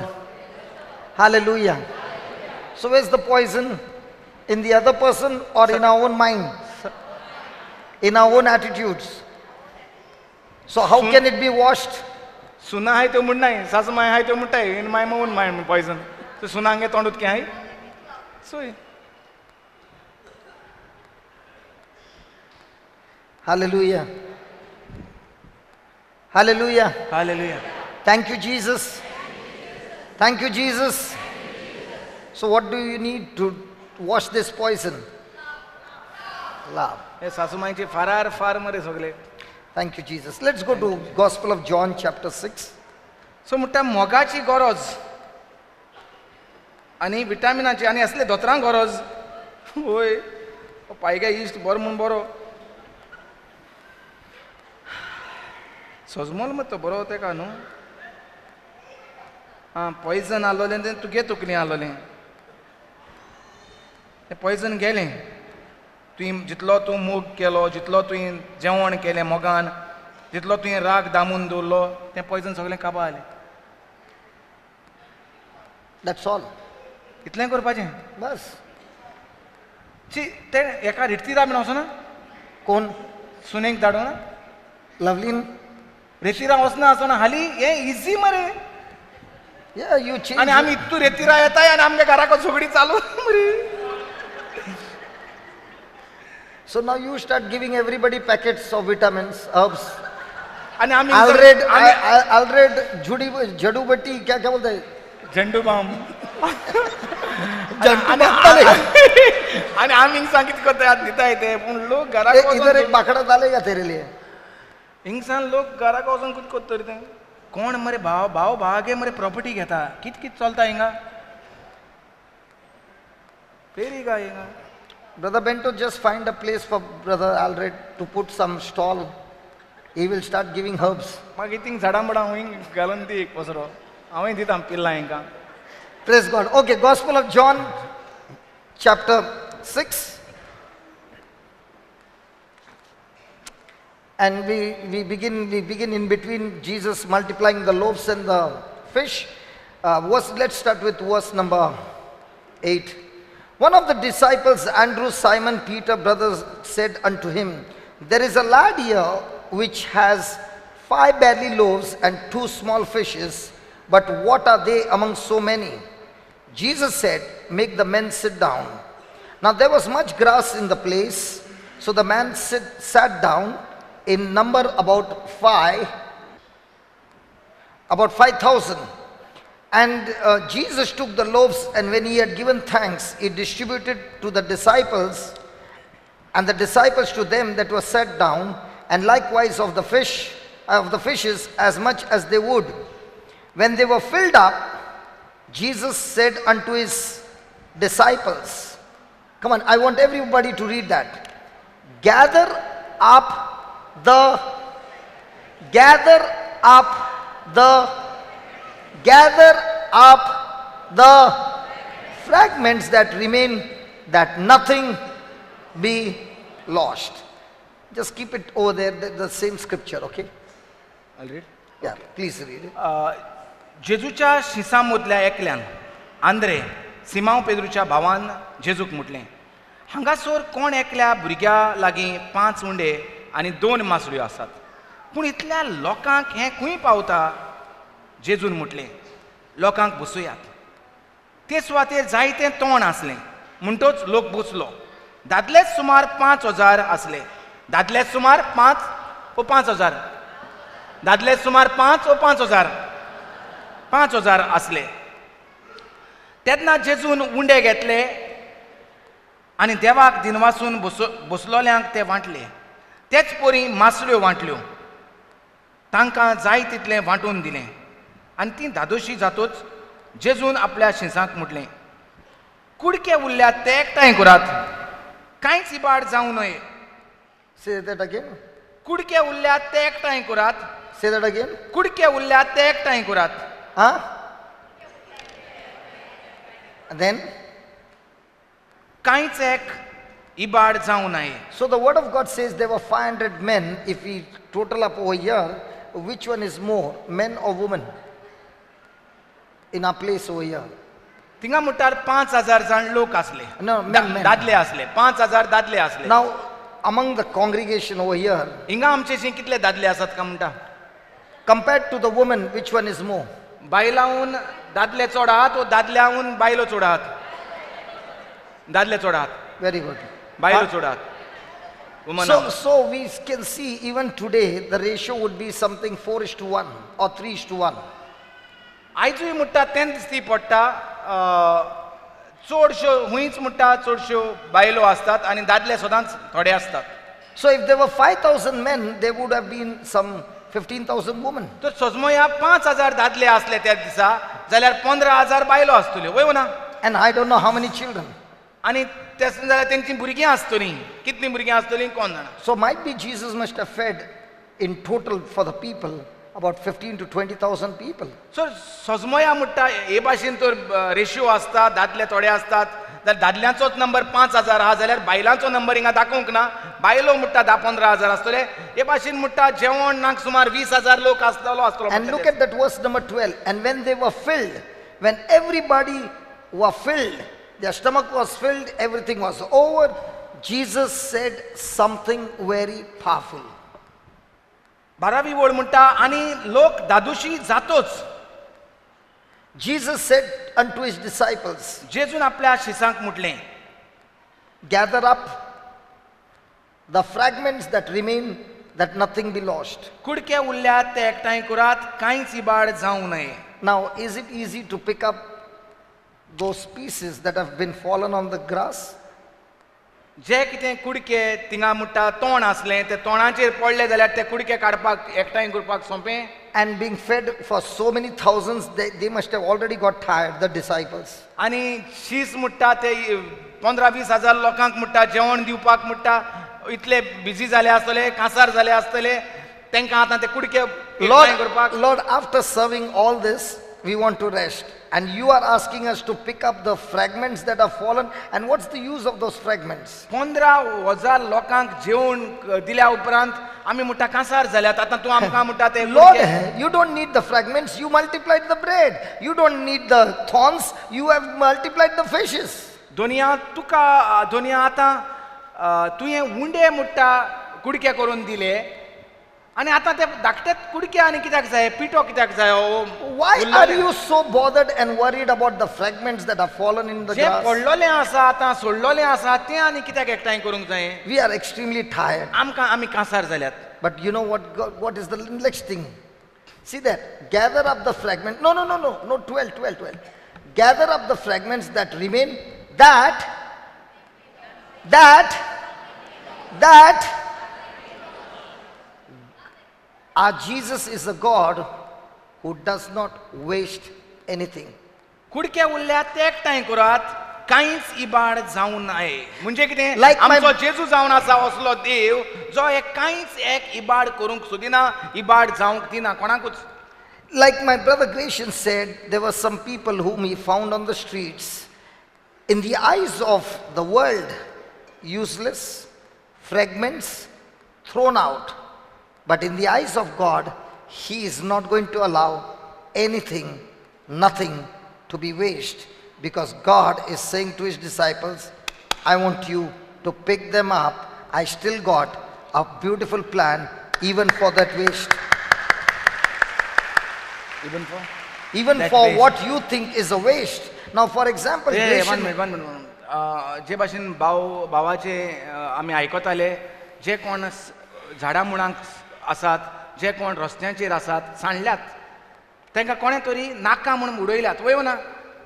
Hallelujah. So where's the poison? In the other person or in our own mind? In our own attitudes. So how can it be washed? सुना हाय त्यो म्हणनाय सासू माय हाय त्यो म्हणटाय in my own my poison तो सुनांगे तोंडूत के हाय सोय. Hallelujah. Hallelujah. Hallelujah. Thank you, Jesus. Thank you, Jesus. So what do you need to wash this poison? Love. हे सासूमाईचे फारार फार मरे सगळे. Thank you, Jesus. Let's go to Gospel of John chapter 6. सो म्हणटा मोगाची गरज आनी विटामिनाची आनी असले दोतरांक गरज होय पायगे इश्ट बरो म्हूण बरो सजमोल मत तो बरो तेका न्हू आं पॉयझन आसलोलें तें तुगे तकलें आसलोलें तें पॉयझन गेलें तुवें जितलो तूं मोग केलो जितलो तुवें जेवण केलें मोगान जितलो तुवें राग दामून दवरलो तें पॉयझन सगळें काबां जालें. That's all. इतलें करपाचें Bas. ची तें एका रितीरा बीन वचना Kon? सुनेक धाडून ना Lovelin? रेतीरा वचना आसना हाली हें इजी मरे Yeah, you change. आनी आमी इतू रेतीरा येताय आनी आमगे घराको झगडी चालू मरे. So now you start giving everybody packets of vitamins, herbs. आनी आमी Alred, jadu batti, क्या बोलते हैं? झंडू बाम आनी आमी हिंगसान कितें कोत्ताय दिताय ते पूण लोक घराक इधर एक बाकड़ा डालेगा तेरे लिए. हिंगसान लोक घराक वचून कितें कोत्ता रे तें कोण मरे भाव भावागे मरे प्रॉपर्टी घेता कित चलता हिंगा फेरी काय हिंगा. Brother Bento, just find a place for Brother Alred to put some stall. He will start giving herbs. मागीर थिंग झाडां बडां हूंय घालून दी एक पसरो हांवें दिता पिल्लां हांकां. Praise God. Okay, Gospel of John, chapter 6. And we begin in between Jesus multiplying the loaves and the fish. Let's start with verse number 8. One of the disciples, Andrew, Simon, Peter, brothers, said unto him, There is a lad here which has 5 barley loaves and 2 small fishes, but what are they among so many? Jesus said, Make the men sit down. Now there was much grass in the place, so the man sat down, in number about 5,000. And Jesus took the loaves, and when he had given thanks, he distributed to the disciples, and the disciples to them that were sat down, and likewise of the fishes as much as they would. When they were filled up, Jesus said unto his disciples, come on, I want everybody to read that. Gather up the fragments that remain, that nothing be lost. Just keep it over there, the same scripture, okay? I'll read. Yeah, please read it. जेजूच्या शिसां मदल्या एकल्यान Andre Simao पेद्रूच्या भावान जेजूक म्हटलें, हांगासर कोण एकल्या भुरग्या लागीं 5 उंडे आनी 2 मासळ्यो आसात, पूण इतल्या लोकांक हें खंय पावता? जेजून म्हटलें, लोकांक बसुयात. ते सुवातेर जायतें तोंड आसलें, म्हणटोच लोक बसलो. दादलेच सुमार 5,000 आसले. दादले सुमार 5 व 5,000. दादले सुमार 5 व 5,000. 5,000 आसले. तेन्ना जेजून उंडे घेतले आनी देवाक दिनवासून बसलोल्यांक ते वांटले. तेच परी मासळ्यो वांटल्यो. तांकां जाय तितलें वांटून दिलें. आनी ती धादोशी जातूच जेजून आपल्या शिंसांक म्हटलें, कुडके उरल्यात ते एकठांय करात, कांयच इबाड जावं न्हय. Say that again. कुडके उरल्यात ते एकठांय करात. Say that again. कुडके उरल्यात ते एकठांय करात. Huh? And then? कांयच एक इबाड जावं नये. So the word of God says there were 500 men. If we total up over here, which one is more, men or women? In our place over here. थिंगा म्हणटार 5,000 जाण लोक आसले. No, men. दादले आसले. 5,000 दादले आसले. Now, among the congregation over here, हिंगा आमचेशी कितले दादले आसात काय म्हणटा? compared to the women, which one is more? बायलाहून दादले चड आहात व दादल्याहून बायलो चड आहात? दादले चड आहात. Very good. बायलो चड आहात. Women So we can see even today the ratio would be something 4:1 or 3:1. आयजूय म्हणटा तें दिसती पडटा. चडश्यो हुंयच म्हणटा चडश्यो बायलो आसतात आनी दादले सदांच थोडे आसतात. So if there were 5,000 men, there would have been some 15,000 women. तर सजमोया 5,000 दादले आसले त्या दिसा जाल्यार 15,000 बायलो आसतल्यो, वय ना? And I don't know how many children. आनी तेच जाल्यार तेंची भुरगीं आसतलीं. कितलीं भुरगीं आसतलीं कोण जाणा. So might be Jesus must have fed in total for the people about 15 to 20,000 people. सो सजमोया म्हणटा हे भाशेन तर रेशियो आसता, दादले थोडे आसतात, जाल्यार दादल्यांचोच नंबर 5,000 आहा जाल्यार बायलांचो नंबर हिंगा दाखोवंक ना. बायलो म्हणटा 10-15,000 आसतले. हे भाशेन म्हणटा जेवण नाक सुमार 20,000 लोक आसतलो. And look at that verse number 12. And when they were filled, when everybody were filled, their stomach was filled, everything was over, Jesus said something very powerful. 12वी ओळ म्हणटा आनी लोक दादोशी जातोच. Jesus said unto his disciples, जेजून आपल्या शिसांक म्हटलें, gather up the fragments that remain, that nothing be lost. कुडके उरल्यात ते एकठांय करात, कांयच इबाड जावं नये. Now, is it easy to pick up those pieces that have been fallen on the grass? जे कितें कुडके थिंगा म्हणटा तोंड आसलें, ते तोंडाचेर पडले जाल्यार ते कुडके काडपाक एकठांय करपाक सोंपें. And being fed for so many thousands, they must have already got tired, the disciples. आनी शीस म्हणटा ते 15-20 हजार लोकांक म्हणटा जेवण दिवपाक म्हणटा इतले बिजी जाले आसतले, कांसार जाले आसतले. तांकां आतां ते कुडके एकठांय Lord, करपाक Lord, after serving all this, we want to rest. And you are asking us to pick up the fragments that have fallen. And what's the use of those fragments? 15,000 लोकांक जेवण दिल्या उपरांत आमी म्हणटा कांसार जाल्यात आतां तूं आमकां म्हणटा ते Lord, कुडके you don't need the fragments. You multiplied the bread. You don't need the thorns. You have multiplied the fishes. दोनया आतां तुवें उंडे म्हणटा कुडके करून दिले आनी आतां ते धाकटे कुडके आनी कित्याक जाय पिठो कित्याक जाय Why are you so bothered and worried about the fragments that have fallen in the J grass? पडलोलें आसा आतां सोडलोलें आसा तें आनी कित्याक एकठांय करूंक जाय We are extremely tired. आमी कांसार जाल्यात But you know what is the next thing? See that. Gather up the fragments. No, 12. Gather up the fragments that remain. That our Jesus is a God who does not waste anything. कुडके उरल्यात ते एकठांय करात कांयच इबाड जावं नये म्हणजे कितें Like my- आमचो जेजू जावन आसा असलो देव जो एक कांयच एक इबाड करूंक सोदिना इबाड जावंक दिना कोणाकूच Like my brother Gratian said, there were some people whom he found on the streets. In the eyes of the world, useless, fragments, thrown out. But in the eyes of God, he is not going to allow anything, nothing to be waste. Because God is saying to his disciples, I want you to pick them up. I still got a beautiful plan even for that waste. Even That for waste. what you think is a waste. Now, for example, Gratian- one minute जे भाशेन भावाचे आमी आयकताले जे कोण झाडां मुळांक आसात जे कोण रस्त्यांचेर आसात सांडल्यात तांकां कोणें तरी नाका म्हणून उडयल्यात वय ना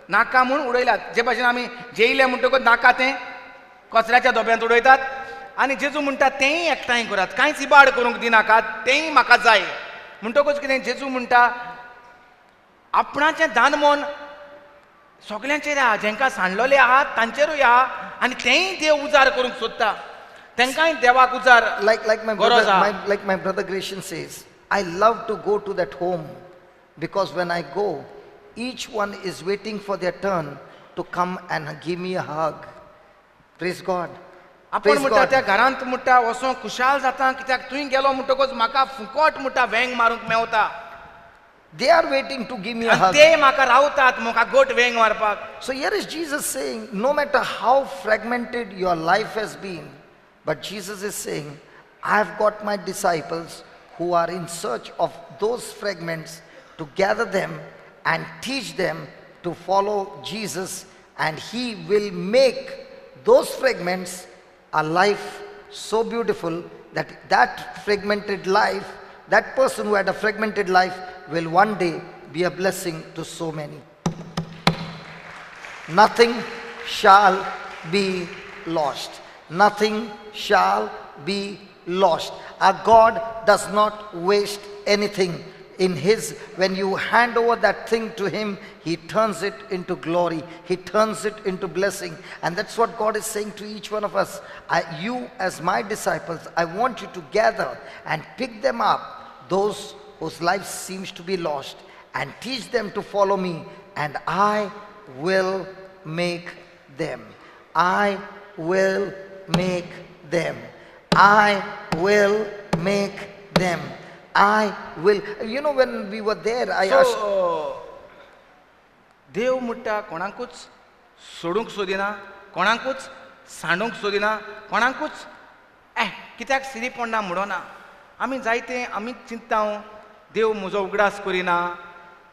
नाका म्हणून उडयल्यात जे भाशेन आमी जेयले म्हणटकूच नाका तें कचऱ्याच्या डब्यांत उडयतात आनी जेजू म्हणटा तेंय एकठांय करात कांयच इबाड करूंक दिनाकात तेंय म्हाका जाय म्हणटकूच कितें जेजू म्हणटा आपणाचें दानमोन सगल्यांचेर आहा जेंकां सांडलोले आहात तांचेरूय आहा आनी तेंय देव उजार करूंक सोदता तांकांय देवाक उजार like my गरज आहा. like my brother Gratian says, I love to go to that home because when I go, each one is waiting for their turn to come and give me a hug. Praise God. आपण Praise म्हणटा God. त्या घरांत म्हणटा वचों खुशाल जाता कित्याक थंय गेलो म्हणटकूच म्हाका फुकट म्हणटा वेंग मारूंक Mewat They are waiting to give me a आनी hug. ते म्हाका रावतात म्हाका गोट वेंग मारपाक So here is Jesus saying, no matter how fragmented your life has been, but Jesus is saying, I've got my disciples who are in search of those fragments to gather them and teach them to follow Jesus, and he will make those fragments a life so beautiful that that fragmented life, that person who had a fragmented life will one day be a blessing to so many. Nothing shall be lost. Nothing shall be lost. Our God does not waste anything. In his, when you hand over that thing to him, he turns it into glory. He turns it into blessing. And that's what God is saying to each one of us. You as my disciples, I want you to gather and pick them up, those whose life seems to be lost, and teach them to follow me, and I will make them. I will make them. I will make them. I will. You know, when we were there, I asked. देव म्हणटा कोणाकूच सोडूंक सोदिना कोणाकूच सांडूंक सोदिना कोणाकूच कित्याक सिरी पडना म्हणोना आमी जायते आमीच चिंतता देव म्हजो उगडास करिना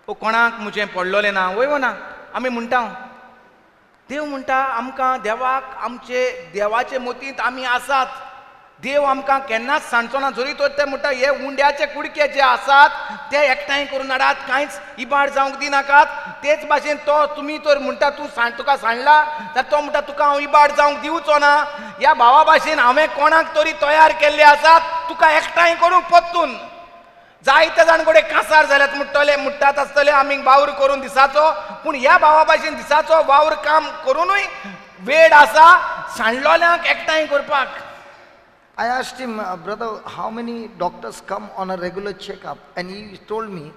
ओ कोणाक म्हजें पडलोलें ना वय ना आमी म्हणटा देव म्हणटा आमकां देवाक आमचे देवाचे मोतींत आमी आसात देव आमकां केन्नाच सांडचो ना जरी तो ते म्हणटा हे उंड्याचे कुडके जे आसात ते एकठांय करून हाडात कांयच इबाड जावंक दिनाकात तेच भाशेन तो तुमी तर म्हणटा तूं तुका सांडला जाल्यार तो म्हणटा तुका हांव इबाड जावंक दिवचो ना ह्या भावा भाशेन हांवें कोणाक तरी तयार केल्ले आसात तुका एकठांय करूंक परतून जायते जाण कोडे कांसार जाल्यात म्हणटात आसतले आमी वावर करून दिसाचो पूण ह्या भावा भाशेन दिसाचो वावर काम करूनय वेळ आसा सांडलोल्यांक एकठांय करपाक I asked him, brother, how many doctors come on a regular checkup? And he told me,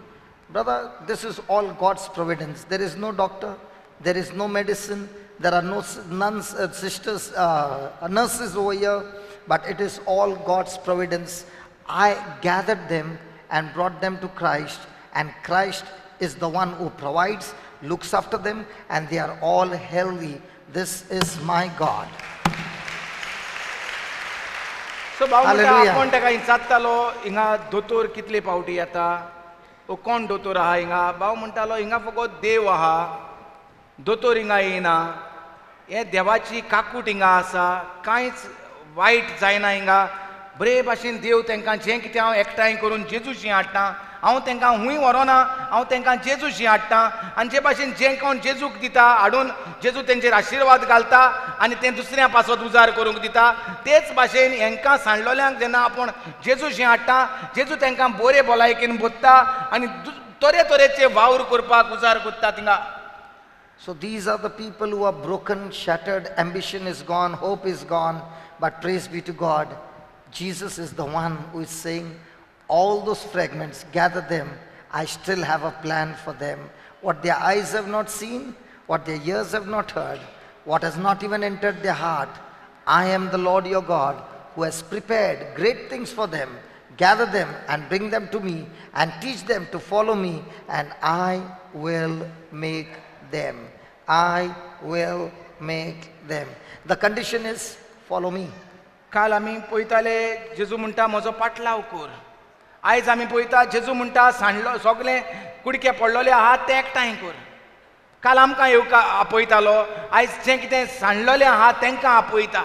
brother, this is all God's providence. There is no doctor, there is no medicine, there are no nuns, sisters, nurses over here, but it is all God's providence. I gathered them and brought them to Christ, and Christ is the one who provides, looks after them, and they are all healthy. This is my God. सो भाऊ म्हणटा Hallelujah. आपण ताका विचारतालो हिंगा दोतोर कितले पावटी येता ओ कोण दोतोर आहा हिंगा भाऊ म्हणटालो हिंगा फकत देव आहा दोतोर हिंगा येना हे देवाची काकूट हिंगा आसा कांयच वायट जायना हिंगा बरे भाशेन देव तांकां जें कितें हांव एकठांय करून जेजूशी हाडटा हांव तांकां हूंय व्हरोना हांव तांकां जेजूशी हाडटा आनी जे भाशेन जें कोण जेजूक दिता हाडून जेजू तेंचेर आशिर्वाद घालता आनी तें दुसऱ्या पासत उजार करूंक दिता तेच भाशेन हेंकां सांडलोल्यांक जेन्ना आपूण जेजूशी हाडटा जेजू तांकां बरे भलायकेन बोत्ता आनी तरेतरेचे वावर करपाक उजार कोत्ता थिंगा. So these are the people who are broken, shattered, ambition is gone, hope is gone, but praise be to God. Jesus is the one who is saying, all those fragments, gather them. I still have a plan for them. What their eyes have not seen, what their ears have not heard, what has not even entered their heart. I am the Lord your God who has prepared great things for them. Gather them and bring them to me and teach them to follow me, and I will make them. I will make them. The condition is, follow me. काल आमी पळयताले जेजू म्हणटा म्हजो पाटलाव कर आयज आमी पळयता जेजू म्हणटा सांडलो सगळे कुडके पडलेले आहात ते एकठांय कर काल आमकां येवका आपयतालो आयज जें कितें सांडलेलें आहा तांकां आपयता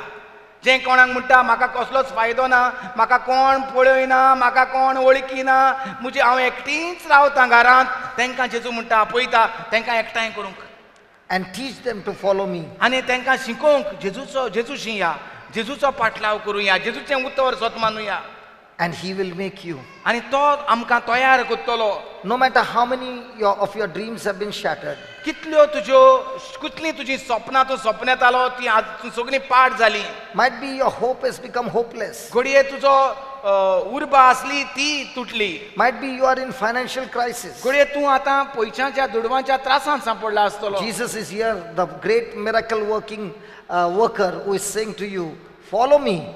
जें कोणाक म्हणटा म्हाका कसलोच फायदो ना म्हाका कोण पळयना म्हाका कोण वळखीना म्हजी हांव एकटीच रावता घरांत तांकां जेजू म्हणटा आपयता तांकां एकठांय करूंक And teach them to follow me. आनी तांकां शिकोवंक जेजूशी या जेजूचो पाटलाव करुया जेजूचें उतर सत मानुया And he will make you. आनी तो आमकां तयार करतलो No matter how many of your dreams have been shattered, कितलीं तुजीं सपनां तूं सपनेतालो ती सगळीं पाड जालीं might be your hope has become hopeless. घडये तुजो उर्बा आसली ती तुटली Might be you are in financial crisis. घडये तूं आतां पयशांच्या दुडवांच्या त्रासांत सांपडला आसतलो Jesus is here, the great miracle working worker who is saying to you, follow me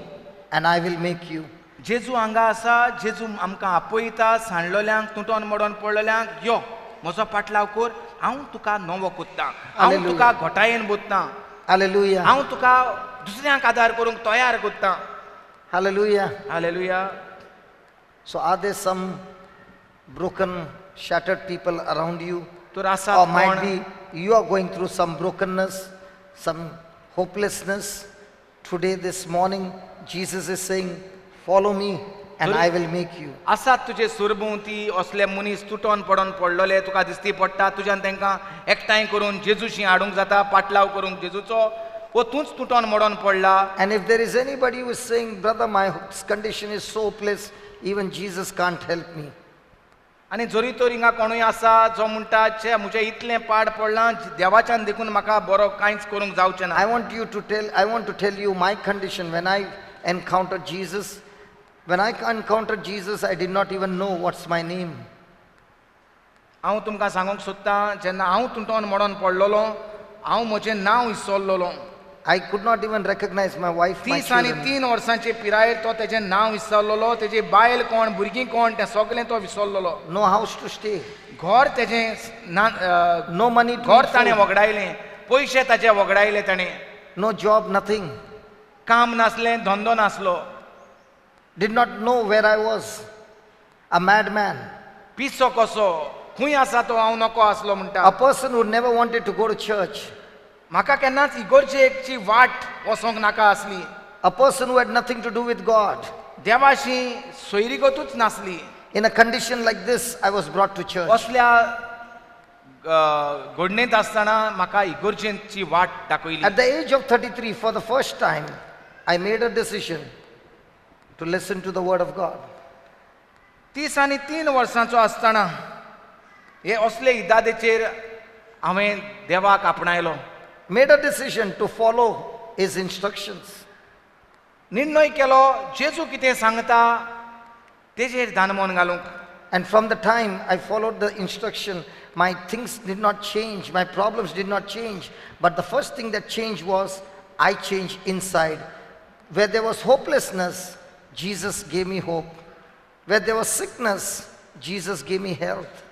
and I will make you. जेजू हांगा आसा जेजू आमकां आपयता सांडलोल्यांक तुटोन मोडोन पडलेल्यांक यो म्हजो पाटलाव कर हांव तुका नवो कोत्तां हांव Hallelujah. तुका घोटायेन बोत्तां Hallelujah. हांव तुका दुसऱ्यांक आदार करूंक तयार कोत्तां Hallelujah. Hallelujah. So are there some broken, shattered people around you? तर आसा Or might कोण be you are going through some brokenness, some hopelessness. Today, this morning, Jesus is saying, follow me and I will make you. आसात तुजे सुरभोवती असले मनीस तुटोन पडोन पडलेले तुका दिसती पडटा तुज्यान तांकां एकठांय करून जेजूशी हाडूंक जाता पाटलाव करूंक जेजूचो वो तूंच तुटोन मोडोन पडला. And if there is anybody who is saying, brother, my condition is so hopeless, even Jesus can't help me. आनी जरी तर हिंगा कोणूय आसा जो म्हणटा चे म्हजें इतलें पाड पडलां देवाच्यान देखून म्हाका बरो कांयच करूंक जावचें ना. I want to tell you my condition when I encountered Jesus. When I encountered Jesus, I did not even know what's my name. हांव तुमकां सांगूंक सोदतां जेन्ना हांव तुटोन मोडोन पडलोलो हांव म्हजें नांव विसरलोलो. I could not even recognize my wife, my 30 आनी children. 3 वर्सांचे पिरायेर तो तेजें नांव विसरलोलो तेजी बायल कोण भुरगीं कोण तें सगळें तो विसरलोलो. No house to stay. घर तेजें No money to घर eat ताणें food. वगडायलें पयशे ताचे वगडायले ताणें No job, nothing. काम नासलें धंदो नासलो Did not know where I was. A madman. पिसो कसो खंय आसा तो हांव नको आसलो म्हणटा. A person who never wanted to go to church. म्हाका केन्नाच इगोर्जेची वाट वचोंक नाका आसली. A person who had nothing to do with God. देवाशी सोयरीगतूच नासली. In a condition like this, I was brought to church. असल्या घडणेंत आसतना म्हाका इगोर्जेची वाट दाखयली. At the age of 33, for the first time, I made a decision to listen to the word of God. 30 आनी 3 वर्सांचो आसतना हे असले इदादेचेर हांवें देवाक आपणायलो. Made a decision to follow his instructions. निर्णय केलो जेजू कितें सांगता तेजेर धानमोन घालूंक. And from the time I followed the instruction, my things did not change, my problems did not change. But the first thing that changed was I changed inside. Where there was hopelessness, Jesus gave me hope. Where there was sickness, Jesus gave me health.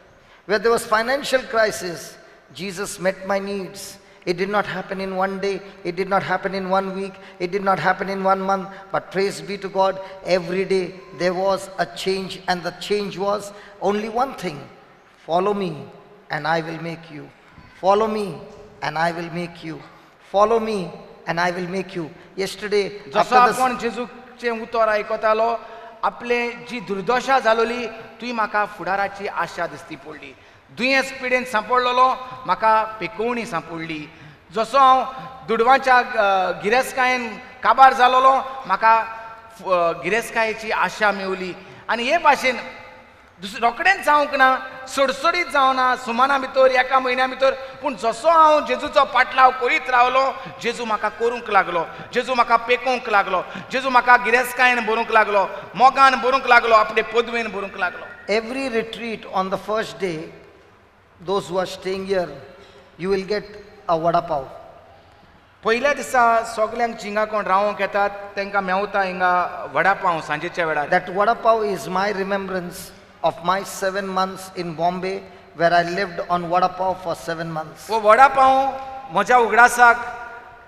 Where there was financial crisis, Jesus met my needs. It did not happen in one day, it did not happen in 1 week, it did not happen in 1 month, but praise be to God, every day there was a change, and the change was only one thing: follow me and I will make you. Follow me and I will make you. Follow me and I will make you. Yesterday, जसो after this, आपण जेजूचे उतर आयकतालो, आपले जी दुर्दशा जालोली तुई म्हाका फुडाराची आशा दिसती पडली. दुयेंस पिडेन सांपडलेलो म्हाका पेकोवणी सांपडली. जसो हांव दुडवांच्या गिरेस्कायेन काबार जालोलो म्हाका गिरेस्कायेची आशा मेवली. आनी हे भाशेन रोखडेंच जावंक ना, सडसडीत जावना, सुमाना भितर एका म्हयन्या भितर, पूण जसो हांव जेजूचो पाटलाव करीत रावलो, जेजू म्हाका करूंक लागलो, जेजू म्हाका पेकोवंक लागलो, जेजू म्हाका गिरेस्कायेन भरूंक लागलो, मोगान भरूंक लागलो, आपले पदवेन भरूंक लागलो. every retreat on the first day, those who are staying here, you will get a vada pav. पयल्या दिसा सगल्यांक जिंगा कोण रावंक येतात तांकां मेवता हिंगा वडा पाव सांजेच्या वेळार. That vada pav is my remembrance of my 7 months in Bombay, where I lived on vada pav for 7 months. वो वडा पाव म्हज्या उगडासाक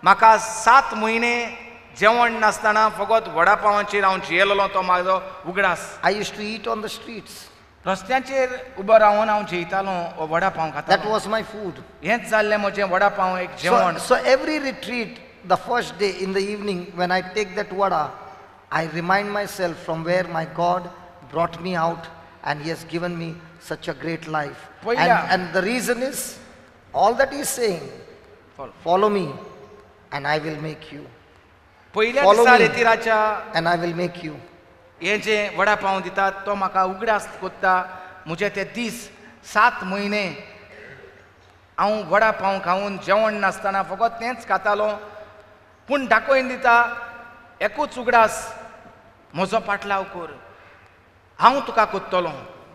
म्हाका 7 म्हयने जेवण नासतना फकत वडा पावांचेर हांव जियेलोलो तो म्हाजो उगडास. I used to eat on the streets. रस्त्याचेर उबो रावन हांव जेयतालो वो vada pav That खातालो. was my food. हेंच जाल्लें म्हजें वडा पाव एक जेवण. So every retreat, the first day in the evening, when I take that vada, I remind myself from where my God brought me out, and He has given me such a great life. And the reason is, all that He's saying, follow me and I will make you. पयल्या Follow दिसा me. रेतीराच्या And I will make you. हे जे वडा पाव दितात तो म्हाका उगडास कोत्ता. म्हजे ते दीस 7 म्हयने हांव वडा पाव खावन जेवण नासतना फकत तेंच खातालो. पूण दाखोवन दिता एकूच उगडास, म्हजो पाटलाव कर, हांव तुका कोत्तलो,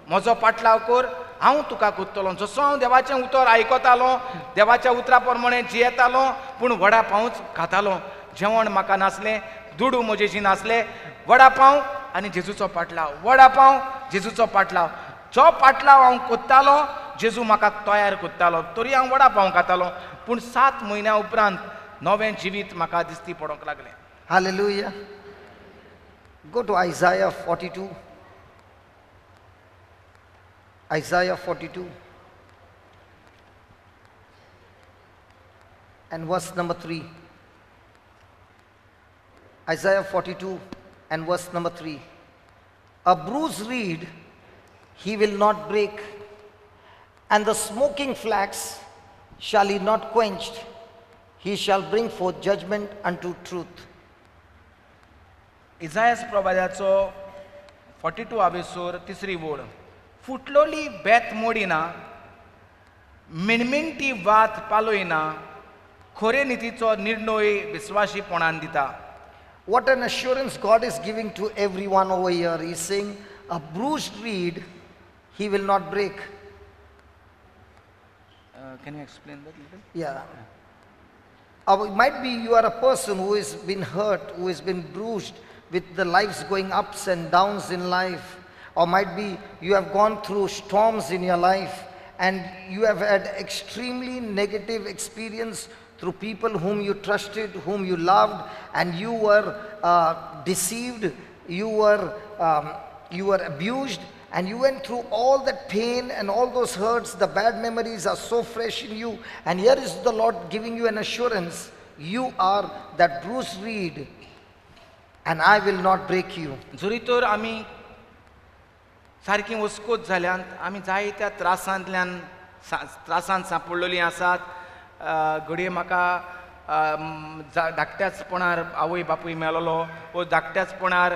म्हजो पाटलाव कर, हांव तुका कोत्तलो. जसो हांव देवाचें उतर आयकतालो, देवाच्या उतरा प्रमाणे जियेतालो, पूण वडा पावच खातालो. जेवण म्हाका नासलें, दुडू म्हजेशी नासले, वडा पाव आनी जेजूचो पाटलाव, वडा पाव जेजूचो पाटलाव. जो पाटलाव हांव कोत्तालो, जेजू म्हाका तयार कोत्तालो, तरी हांव वडा पाव खातालो. पूण 7 म्हयन्या उपरांत नवें जिवीत म्हाका दिसती पडोंक लागलें. Hallelujah. Go to Isaiah 42. Isaiah 42 and verse number 3. Isaiah 42 and verse number 3. A bruised reed he will not break, and the smoking flax shall he not quench. He shall bring forth judgment unto truth. इजायास प्रवाद्याचो 42 हावेसूर 3री ओळ. फुटलोली बेत मोडिना, मिणमिणटी वात पालोयना, खोरे नितीचो निर्णय विस्वाशीपणान दिता. What an assurance God is giving to everyone over here. He's saying, a bruised reed he will not break. Can you explain that little? Yeah. It might be you are a person who has been hurt, who has been bruised with the lives going ups and downs in life. Or might be you have gone through storms in your life and you have had extremely negative experience through people whom you trusted, whom you loved, and you were deceived, you were abused, and you went through all that pain and all those hurts. The bad memories are so fresh in you, and here is the Lord giving you an assurance: you are that bruised reed, and I will not break you. जरी तर आमी सारकी वस्कोत जाल्यांत, आमी जायत्या त्रासांतल्यान त्रासांत सांपडलेलीं आसात. घडये म्हाका धाकट्याचपणार आवय बापूय मेलोलो, वो धाकट्याचपणार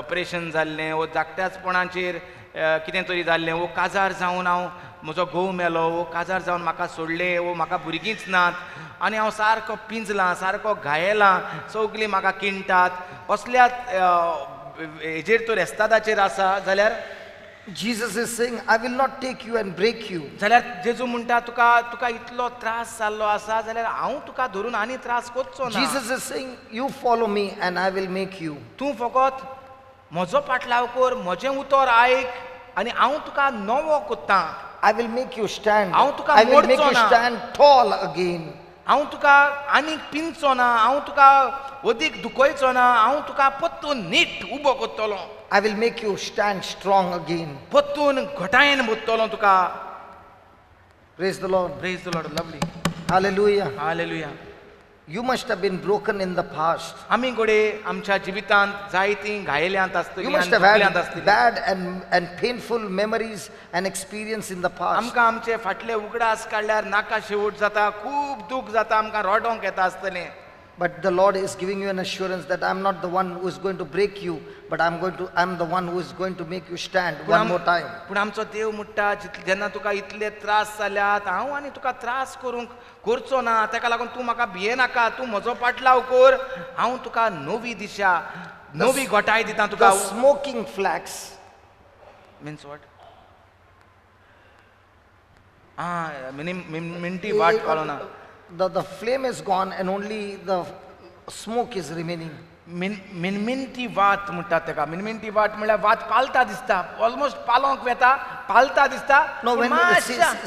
ऑपरेशन जाल्लें, वो धाकट्याचपणाचेर कितें तरी जाल्लें वो काजार जावन हांव म्हजो घोव मेलो वो काजार जावन म्हाका सोडलें वो म्हाका भुरगींच नात आनी हांव सारको पिंजलां सारको घायेलां सगलीं म्हाका किणटात असल्या हेजेर तो रेस्तादाचेर आसा जाल्यार Jesus is saying, I will not take you and break you. जाल्यार जेजू म्हणटा तुका तुका इतलो त्रास जाल्लो आसा जाल्यार हांव तुका धरून आनी त्रास कोत्चो ना Jesus is saying, you follow me and I will make you. तूं फकत म्हजो फाटलाव कर म्हजें उतर आयक आनी हांव तुका नवो कोत्तां I will make you stand. हांव तुका I will make मोडचो you ना. stand tall again. हांव तुका आनीक पिंजचो ना हांव तुका अदीक दुखयचो ना हांव तुका पत्तून नीट उबो कोत्तलो I will make you stand strong again. पत्तून घटायेन बोत्तलो तुका Praise the Lord. Praise the Lord lovely Hallelujah. Hallelujah You must have been broken in the past. आमी घोडे आमच्या जिवितांत जायतीं घायल्यांत You आसतलीं must आनी have दुखल्यांत had आसतलीं bad and painful memories and experience in the past. आमकां आमचे फाटले उगडास काडल्यार नाका शेवट जाता खूब दूख जाता आमकां रोडोंक येता आसतलें But the Lord is giving you an assurance that I'm not the one who is going to break you, but I'm the one who is going to make you stand one more time. पूण आमचो देव म्हणटा जेन्ना तुका इतले त्रास जाल्यात हांव आनी तुका त्रास करूंक करचो ना ताका लागून तूं म्हाका भियेनाका तूं म्हजो पाटलाव कर हांव तुका नवी दिशा नवी घोटाय दिता तुका The smoking flax, means what मिनटी वाट कळो ना the flame is gone and only the smoke is remaining. मिनमिनटी वात म्हणटात ताका मिनमिनटी वाट म्हळ्यार वात पालता दिसता ऑलमोस्ट पालोंक वेता पालता दिसता No, पूण when मातशा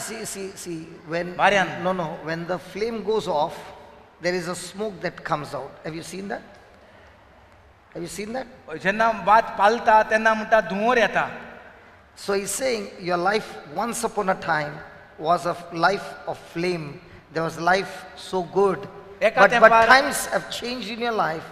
see, when Marian. no, when the flame goes off, there is a smoke that comes out. Have you seen that? Have you seen that? जेन्ना वात पालता तेन्ना म्हणटा धुंवर येता So he's saying your life once upon a time was a life of flame. There was life so good. Eka But tempar- times have changed in your life.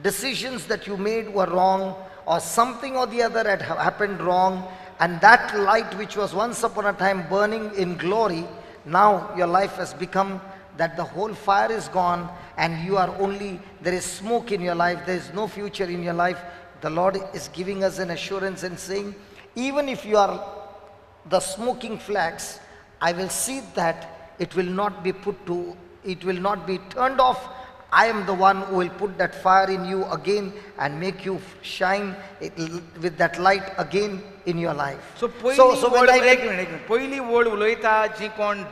Decisions that you made were wrong, or something or the other had happened wrong, and that light which was once upon a time burning in glory, now your life has become that the whole fire is gone and you are only, there is smoke in your life, there is no future in your life. The Lord is giving us an assurance and saying, even if you are the smoking flax, I will see that it will not be it will not be turned off. I am the one who will put that fire in you again and make you shine with that light again in your life. सो पयली वड उलयता जी कोण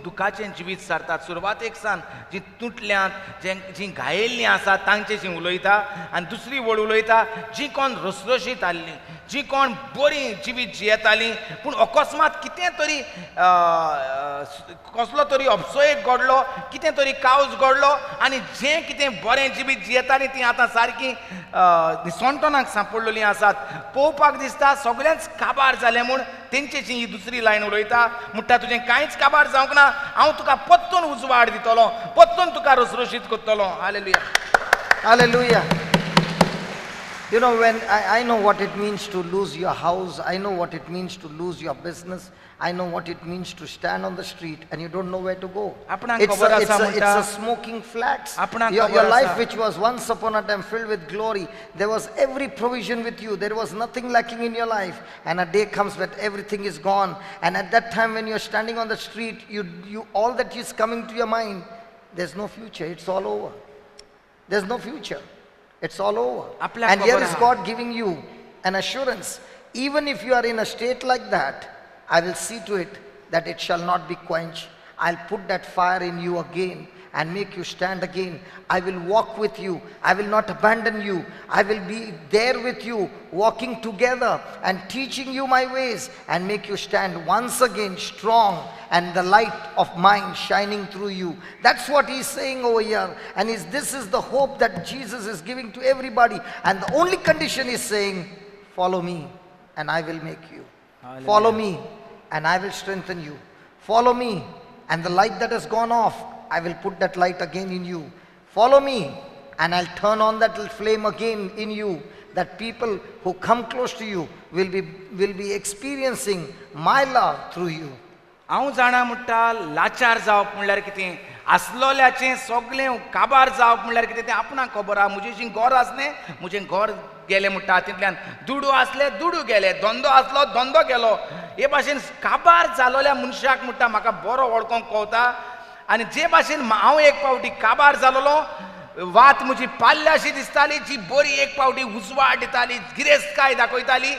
दुखाचें जिवीत सारतात सुरवातेक सावन जी तुटल्यांत जी घायल्लीं आसात तांचेशी उलयता आनी दुसरी वड उलयता जी कोण रसरशीत आसलीं जी कोण बरी जिवीत जियेतालीं पूण अकस्मात कितें तरी कसलो तरी अपसोयेक घडलो कितें तरी कावज घडलो आनी जें कितें बरें जिवीत जियेतालीं तीं आतां सारकीं निसंटोनाक सांपडलेलीं आसात पळोवपाक दिसता सगळेंच काबार जालें म्हूण तेंचेची ही दुसरी लायन उलयता म्हणटा तुजें कांयच काबार जावंक ना हांव तुका पत्तून उजवाड दितलो पत्तून तुका रसरशीत करतलो hallelujah Hallelujah. You know, when I know what it means to lose your house, I know what it means to lose your business, I know what it means to stand on the street and you don't know where to go. It's a smoking flax. Your life, which was once upon a time filled with glory, there was every provision with you, there was nothing lacking in your life, and a day comes when everything is gone, and at that time when you're standing on the street, you all that is coming to your mind, there's no future, it's all over. There's no future. It's all over. And here is God giving you an assurance. Even if you are in a state like that, I will see to it that it shall not be quenched. I'll put that fire in you again and make you stand again. I will walk with you. I will not abandon you. I will be there with you, walking together and teaching you my ways and make you stand once again strong and the light of mine shining through you. That's what he's saying over here. And this is the hope that Jesus is giving to everybody. And the only condition is saying, follow me and I will make you. Hallelujah. Follow me and I will strengthen you. Follow me and the light that has gone off, I will put that light again in you. Follow me and I'll turn on that flame again in you, that people who come close to you will be experiencing my love through you. हांव जाणा म्हणटा लाचार जावप म्हणल्यार कितें आसलोल्याचें सगळें काबार जावप म्हणल्यार कितें तें आपणाक खबर आहा. म्हजें घर आसलें, म्हजें घर गेलें म्हणटा हातूंतल्यान. दुडू आसले, दुडू गेले. धंदो आसलो, धंदो गेलो. हे भाशेन काबार जालोल्या मनशाक म्हणटा म्हाका बरो वळखोंक कळटा. आनी जे भाशेन हांव एक फावटी काबार जालोलो, वात म्हजी पाल्ल्या अशी दिसताली, जी बरी एक फावटी उजवाड दिताली, गिरेस्तकाय दाखयताली,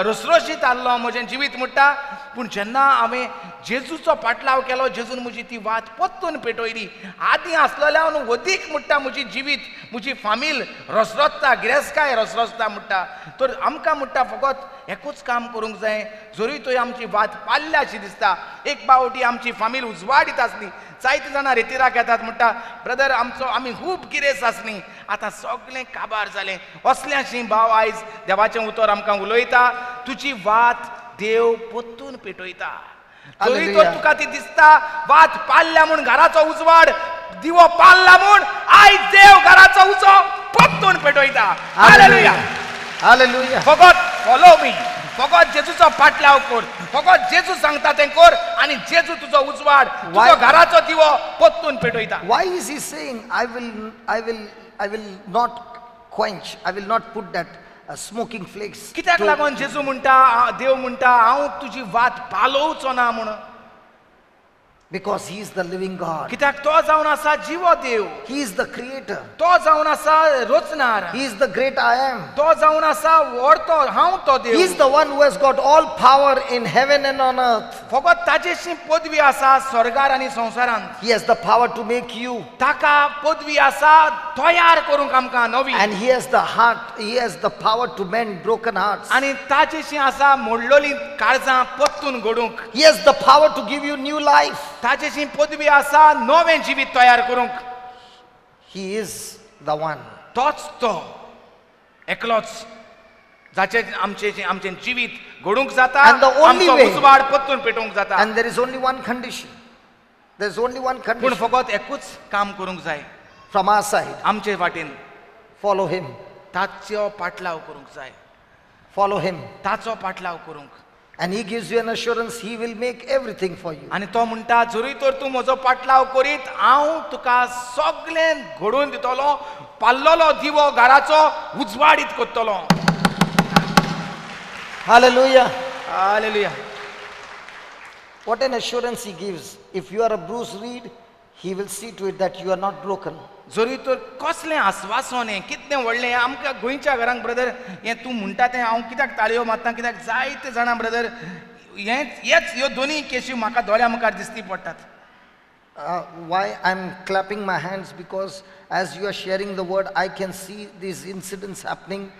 रसरशीत आसलो म्हजें जिवीत म्हणटा. पूण जेन्ना हांवें जेजूचो पाटलाव केलो, जेजून म्हजी ती वात परतून पेटयली. आदीं आसलेल्यान अदीक म्हणटा म्हजी जिवीत, म्हजी फामील रसरसता, गिरेस्तकाय रसरसता म्हणटा. तर आमकां म्हणटा फकत एकूच काम करूंक जाय. जरी तोय आमची वात पाल्ल्या अशी दिसता, एक फावटी आमची फामील उजवाडीत आसली, जायते जाणां रेतीराक येतात म्हणटा ब्रदर आमी खूब गिरेस्त आसली, आतां सगळें काबार जालें. असल्याशी भाव आयज देवाचें उतर आमकां उलयता. तुजी वात देव परतून पेटयता. जरी तर तुका ती दिसता वात पाल्ल्या म्हूण घराचो उजवाड, दिवो पाल्ला म्हूण आयज देव घराचो उजो परतून पेटयता. Hallelujah, hallelujah. फकत फॉलो मी, फकत जेजूचो पाटलाव कर, फकत जेजू सांगता तें कर, आनी जेजू तुजो उजवाड, तुजो घराचो दिवो परतून पेटयता. Why is he saying, I will not quench, I will not put that smoking flakes? कित्याक लागून जेजू म्हणटा, देव म्हणटा हांव तुजी वात पालोवचो ना म्हूण? Because he is the living God. कित्याक तो जावन आसा जिवो देव. He is the creator. तो जावन आसा रचणार. He is the great I am. तो जावन आसा व्हडतो, हांव तो देव. He is the one who has got all power in heaven and on earth. फकत ताचेशी पदवी आसा स्वर्गार आनी संवसारांत. He has the power to make you. ताका पदवी आसा तयार करूंक आमकां नवी. And he has the heart, he has the power to mend broken hearts. आनी ताचेशी आसा मोडलोली काळजां परतून घडोवंक. He has the power to give you new life. ताचेशी पदवी आसा नवें जिवीत तयार करूंक. He is the one. तोच तो एकलोच जाचे आमचें जिवीत घडोवंक जाता, And the only आमचो way. उजवाड परतून पेटोवंक जाता. And there is only one condition. There is only one पूण condition फकत एकूच काम करूंक जाय from our side. आमचे वाटेन. Follow him. ताचो पाटलाव करूंक जाय, Follow him. ताचो पाटलाव करूंक. And he gives you an assurance he will make everything for you. आनी तो म्हणटा जरी तर तूं म्हजो पाटलाव करीत, हांव तुका सगळें घडोवन दितलो, पाल्लोलो दिवो घराचो उजवाडीत करतलो. Hallelujah. Hallelujah. What an assurance he gives. If you are a Bruce Reed, he will see to it that you are not broken. जरी तर कसलें आस्वासन हें, कितलें व्हडलें आमकां गोंयच्या घरांक ब्रदर. हें तूं म्हणटा तें हांव कित्याक ताळयो मारता, कित्याक जायते जाणां ब्रदर ह्यो दोनूय केशी म्हाका दोळ्या मुखार दिसती पडटात. Why I'm clapping my hands? Because as you are sharing the word, I can see these incidents happening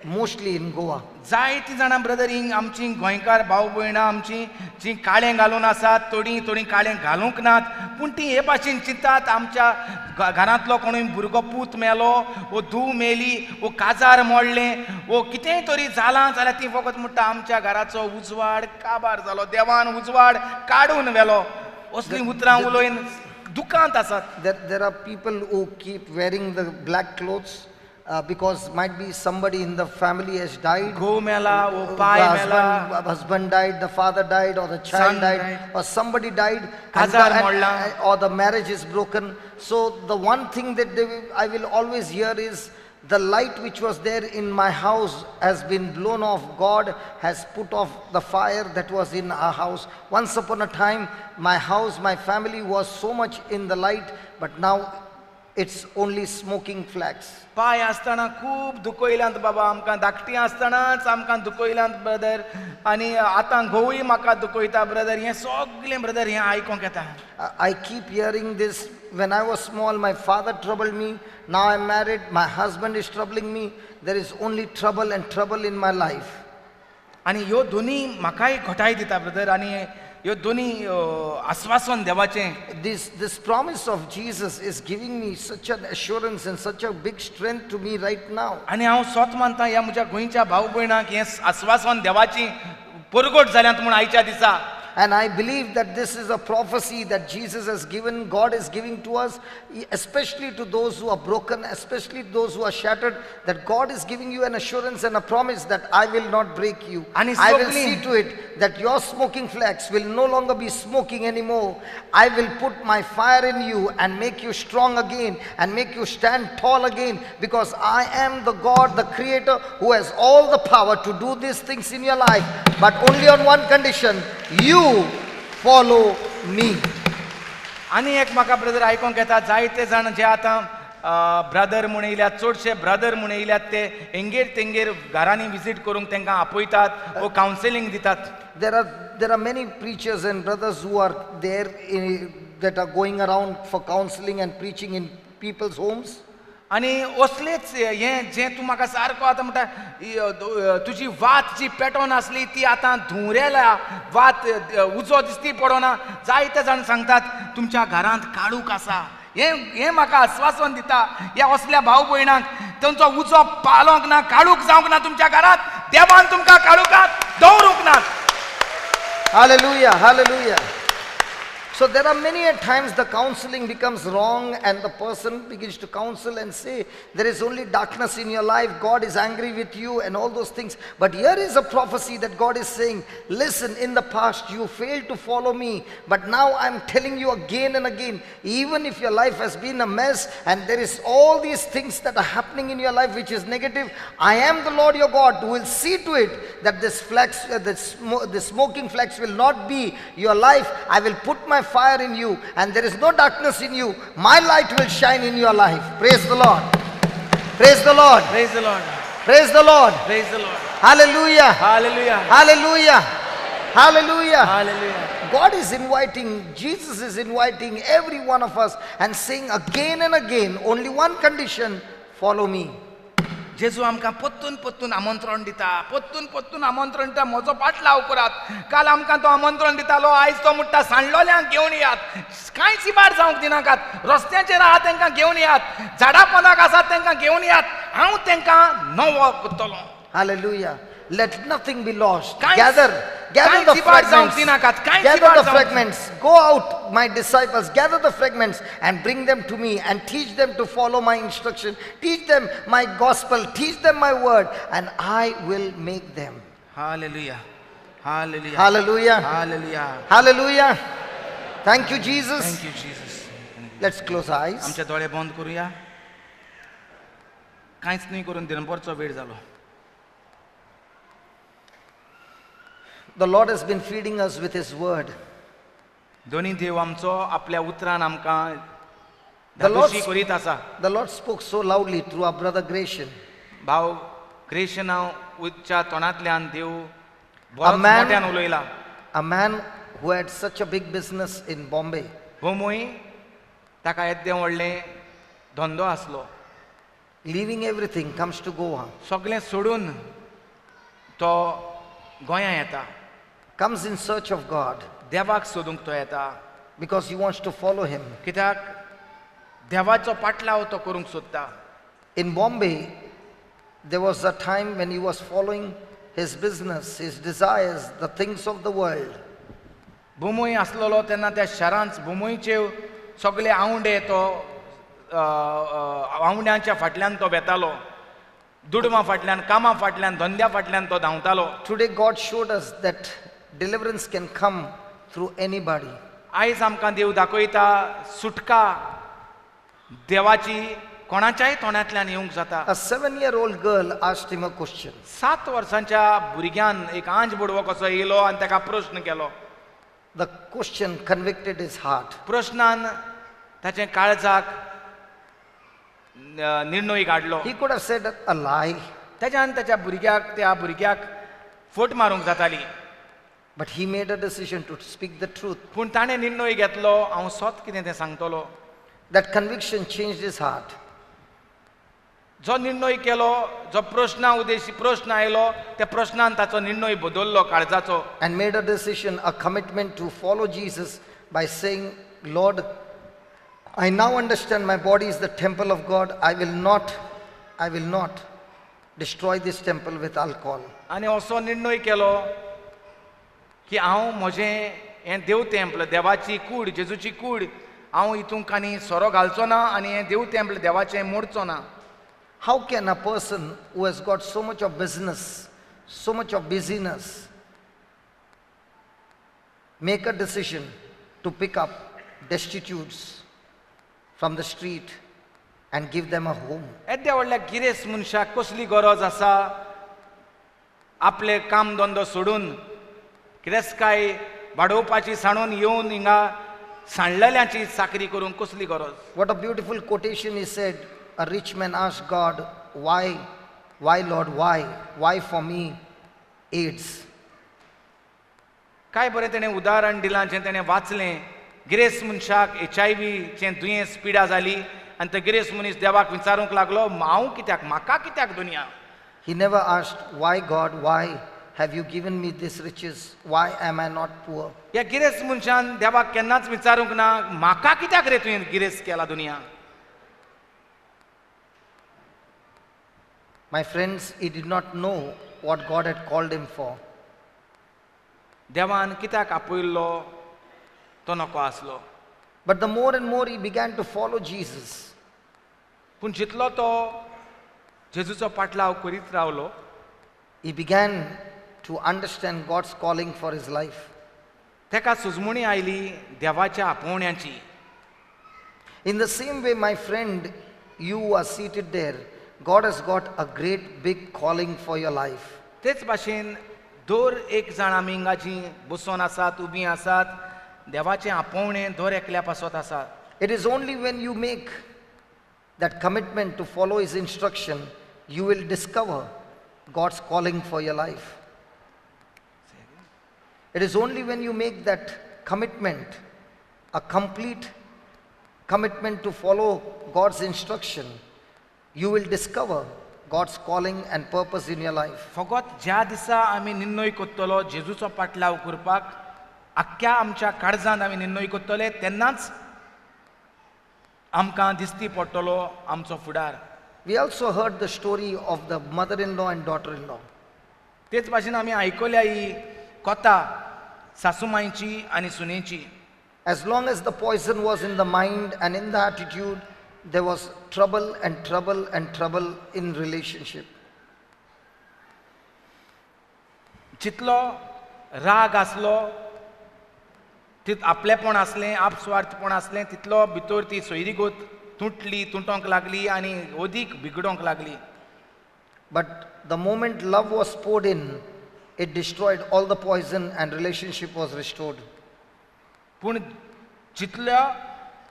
mostly in Goa. जायतीं जाणां ब्रदर ही आमची गोंयकार भाव भयणां आमची जीं काळें घालून आसात, थोडीं काळें घालूंक नात, पूण तीं हे भाशेन चिंतात आमच्या घरांतलो कोणूय भुरगो पूत मेलो, वो धूव मेली, वो काजार मोडलें, वो कितेंय तरी जालां जाल्यार तीं फकत म्हणटा आमच्या घराचो उजवाड काबार जालो, देवान उजवाड काडून व्हेलो. असलीं उतरां उलोवन दुखांत आसात. There are people who keep wearing the black clothes because might be somebody in the family has died. घोव मेला, वो The pi Mela, husband died, the father died, or the child Son died, died. or somebody died, Kazar modla. or the marriage is broken. So the one thing that I will always hear is, the light which was there in my house has been blown off. God has put off the fire that was in our house. Once upon a time, my house, my family was so much in the light, but now it's only smoking flags. पाय आसतना खूब दुखयल्यांत बाबा आमकां, धाकटीं आसतनाच आमकां दुखयल्यांत brother, आनी आतां घोवूय म्हाका दुखयता brother. हें सगळें ब्रदर हें आयकोंक येता. I keep hearing this. When I was small, my father troubled me. Now I'm married, my husband is troubling me. There is only trouble and trouble in my life. आनी ह्यो दोनी म्हाकाय घटाय दिता brother, आनी ह्यो दोनी आस्वासन देवाचें. This promise of Jesus is giving me such an assurance and such a big strength to me right now. आनी हांव स्वत मानता ह्या म्हज्या गोंयच्या भाव भयणांक हें आस्वासन देवाची परगट जाल्यांत म्हूण आयच्या दिसा. And I believe that this is a prophecy that Jesus has given, God is giving to us, especially to those who are broken, especially those who are shattered, that God is giving you an assurance and a promise that I will not break you. And I will sogli- see to it that your smoking flax will no longer be smoking anymore. I will put my fire in you and make you strong again and make you stand tall again, because I am the God, the Creator, who has all the power to do these things in your life, but only on one condition: you follow me. आनी एक म्हाका brother आयकोंक येता, जायते जाण जे आतां brother म्हूण येयल्यात, चडशे brother म्हूण येयल्यात ते एंगेर तेंगेर घरांनी विजीट करूंक तांकां आपयतात वो कावन्सिलींग दितात. There are many preachers and brothers who are there that are going around for counseling and preaching in people's homes. आनी असलेच हें जें तूं म्हाका सारको आतां म्हणटा तुजी वात जी पेटोवन आसली ती आतां धुंवरेल्या, वात उजो दिसती पडोना. जायते जाण सांगतात तुमच्या घरांत काळूक आसा. हें म्हाका आस्वासन दिता ह्या असल्या भाव भयणांक, तांचो उजो पालोंक ना, काळूक जावंक ना तुमच्या घरांत. देवान तुमकां काळुकांत दवरूंक ना. Hallelujah, hallelujah. So there are many a times the counseling becomes wrong and the person begins to counsel and say there is only darkness in your life, God is angry with you and all those things. But here is a prophecy that God is saying, listen, in the past you failed to follow me, but now I'm telling you again and again, even if your life has been a mess and there is all these things that are happening in your life which is negative, I am the Lord your God who will see to it that this flax, the smoking flax will not be your life. I will put my fire in you and there is no darkness in you. My light will shine in your life. Praise the Lord. Praise the Lord. Praise the Lord. Praise the Lord. Praise the Lord. Hallelujah. Hallelujah. Hallelujah. Hallelujah. Hallelujah. God is inviting, Jesus is inviting every one of us and saying again and again, only one condition: follow me. जेजू आमकां पोत्तून पोत्तून आमंत्रण दिता, पोत्तून पोत्तून आमंत्रण दिता, म्हजो पाटलाव करात. काल आमकां तो आमंत्रण दितालो, आयज तो म्हणटा सांडलोल्यांक घेवन येयात, कांयच इबाड जावंक दिनाकात, रस्त्याचेर आहात तांकां घेवन येयात, झाडां पोंदाक आसात तांकां घेवन येयात, हांव तांकां नवो करतलो. Hallelujah. Let nothing be lost. Kains- Gather the kains ibaad zaunk fragments. dinakat, kains Gather ibaad the zaunk. fragments. Go out, my disciples. Gather the fragments and bring them to me and teach them to follow my instruction. Teach them my gospel. Teach them my word, and I will make them. Hallelujah. Hallelujah. Hallelujah. Hallelujah. Hallelujah. Thank you, Jesus. Thank you, Jesus. Let's close our eyes. आमचे दोळे बंद करूया. कांयच न्ही करून दिनभरचो वेळ जालो. The Lord has been feeding us with His word. दोनी देव आमचो आपल्या उतरान आमकां The Lord- धादोशी करीत आसा. The Lord spoke so loudly through our brother Gratian. भाव ग्रेशना उच्च्या तोंडांतल्यान देव बरोच man- मोठ्यान उलयला. A man who had such a big business in Bombay. भोमूय ताका येदें व्हडलें धंदो आसलो. Leaving everything, comes to Goa. सगळें सोडून तो गोंयां येता. Comes in search of God देवाक सोदूंक तो येता. because he wants to follow Him. कित्याक देवाचो पाटलाव तो करूंक सोदता. In Bombay, there was a time when he was following his business, his desires, the things of the world. भुमूय आसलेलो तेन्ना त्या शारांत भुमूयचे सगळे आवंडे तो आवंड्यांच्या फाटल्यान तो वेतालो. दुडमा फाटल्यान, कामा फाटल्यान, धंद्या फाटल्यान तो धांवतालो. Today, God showed us that deliverance can come through anybody. आयज आमकां देव दाखयता सुटका देवाची कोणाच्याय तोंडांतल्यान येवंक जाता. A 7-year-old girl asked him a question. 7 वर्सांच्या भुरग्यान एक आंज बुडवो कसो येयलो आनी ताका प्रश्न केलो. The question convicted his heart. प्रश्नान ताचे काळजाक निर्णय काडलो. He could have said a lie, त्याच्यान त्या भुरग्याक फट मारूंक जाताली. but he made a decision to speak the truth. पूण ताणें निर्णय घेतलो हांव सोत कितें तें सांगतलो. That conviction changed his heart. जो निर्णय केलो, जो प्रश्न आयलो त्या प्रश्नान ताचो निर्णय बदललो काळजाचो. And made a decision, a commitment to follow Jesus by saying, Lord, I now understand my body is the temple of God. I will not destroy this temple with alcohol. आनी असो निर्णय केलो की हांव म्हजें हें देव तेंपल देवाची कूड जेजूची कूड हांव हितूंक आनी सोरो घालचो ना आनी हें देव तेंपल देवाचें मोडचो ना. How can a person who has got so much of business, so much of busyness, make a decision to pick up destitutes from the street and give them a home? येद्या व्हडल्या गिरेस्त मनशाक कसली गरज आसा आपले काम धंदो सोडून गिरेस्तकाय वाडोवपाची सांडून येवन हिंगा सांडलेल्यांची चाकरी करूंक कसली गरज. What a beautiful quotation he said. A rich man asked God, why Lord, why for me AIDS? काय बरें तेणें उदाहरण दिलां जें तेणें वाचलें. गिरेस्त मनशाक HIV चें दुयेंस पिडा जाली आनी तो गिरेस्त मनीस देवाक विचारूंक लागलो हांव कित्याक म्हाका कित्याक दुनिया. He never asked, why God, why have you given me this riches? Why am I not poor? ह्या गिरेस्त मनशान देवाक केन्नाच विचारूंक ना म्हाका कित्याक रे तुवें गिरेस्त केला दुनिया. My friends, he did not know what God had called him for. देवान कित्याक आपयल्लो तो नको आसलो. But the more and more he began to follow Jesus, पूण जितलो तो जेजूचो पाटलाव करीत रावलो he began to understand God's calling for his life. तेका सुजमणी आयली देवाच्या आपोवण्यांची. In the same way, my friend, you are seated there. God has got a great big calling for your life. तेच भाशेन दर एक जाण आमी हिंगा जीं बसून आसात उबीं आसात देवाचें आपोवणें दर एकल्या पासत आसा. It is only when you make that commitment to follow his instruction, you will discover God's calling for your life. It is only when you make that commitment, a complete commitment to follow God's instruction, you will discover God's calling and purpose in your life. फकत ज्या दिसा आमी निर्णय करतलो जेजूचो पाटलाव करपाक आख्ख्या आमच्या काळजांत आमी निर्णय करतले तेन्नाच आमकां दिसती पडटलो आमचो फुडार. We also heard the story of the mother-in-law and daughter-in-law. तेच भाशेन आमी आयकल्या ही कथा सासूमांयची आनी सुनेची. As long as the poison was in the mind and in the attitude, there was trouble and trouble and trouble in relationship. जितलो राग आसलो तित आपलेपण आसलें आपस्वार्थपण आसलें तितलो भितर ती सोयरीगोत तुटोंक लागली आनी अदीक बिगडोंक लागली. But the moment love was poured in, it destroyed all the poison and relationship was restored. पूण जितलो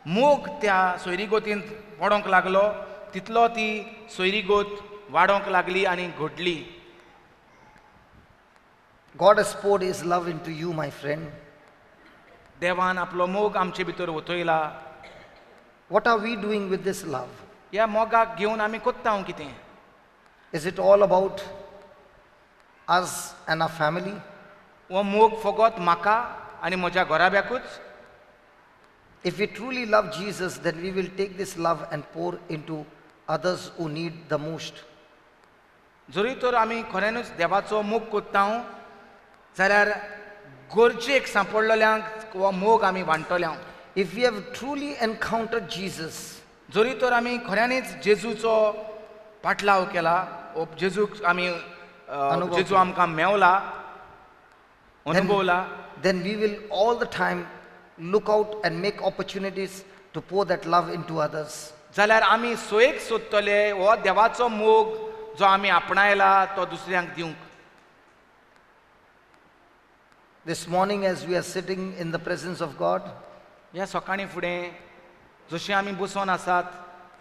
मोग त्या सोयरीगोतीन पडोंक लागलो तितलो ती सोयरीगोत वाडोंक लागली आनी घडली. God has poured his love into you, my friend. देवान आपलो मोग आमचे भितर ओतयला. What are we doing with this love? ह्या मोगाक घेवन आमी कोत्ता कितें. Is it all about us and our family? हो मोग फकत म्हाका आनी म्हज्या घोराब्याकूच. If we truly love Jesus, then we will take this love and pour into others who need the most. जरी तर आमी खऱ्यानूच देवाचो मोग कोत्ता जाल्यार गरजेक सांपडलेल्यांक हो मोग आमी वांटतल्या. If we have truly encountered Jesus, जरी तर आमी खऱ्यांनीच जेजूचो पाटलाव केला जेजूक आमी जेजू आमकां मेवला अनुभवला then we will all the time look out and make opportunities to pour that love into others. जाल्यार आमी सोयेक सोदतले हो देवाचो मोग जो आमी आपणायला तो दुसऱ्यांक दिवंक. This morning, as we are sitting in the presence of God, ह्या सकाळी फुडें जशी आमी बसून आसात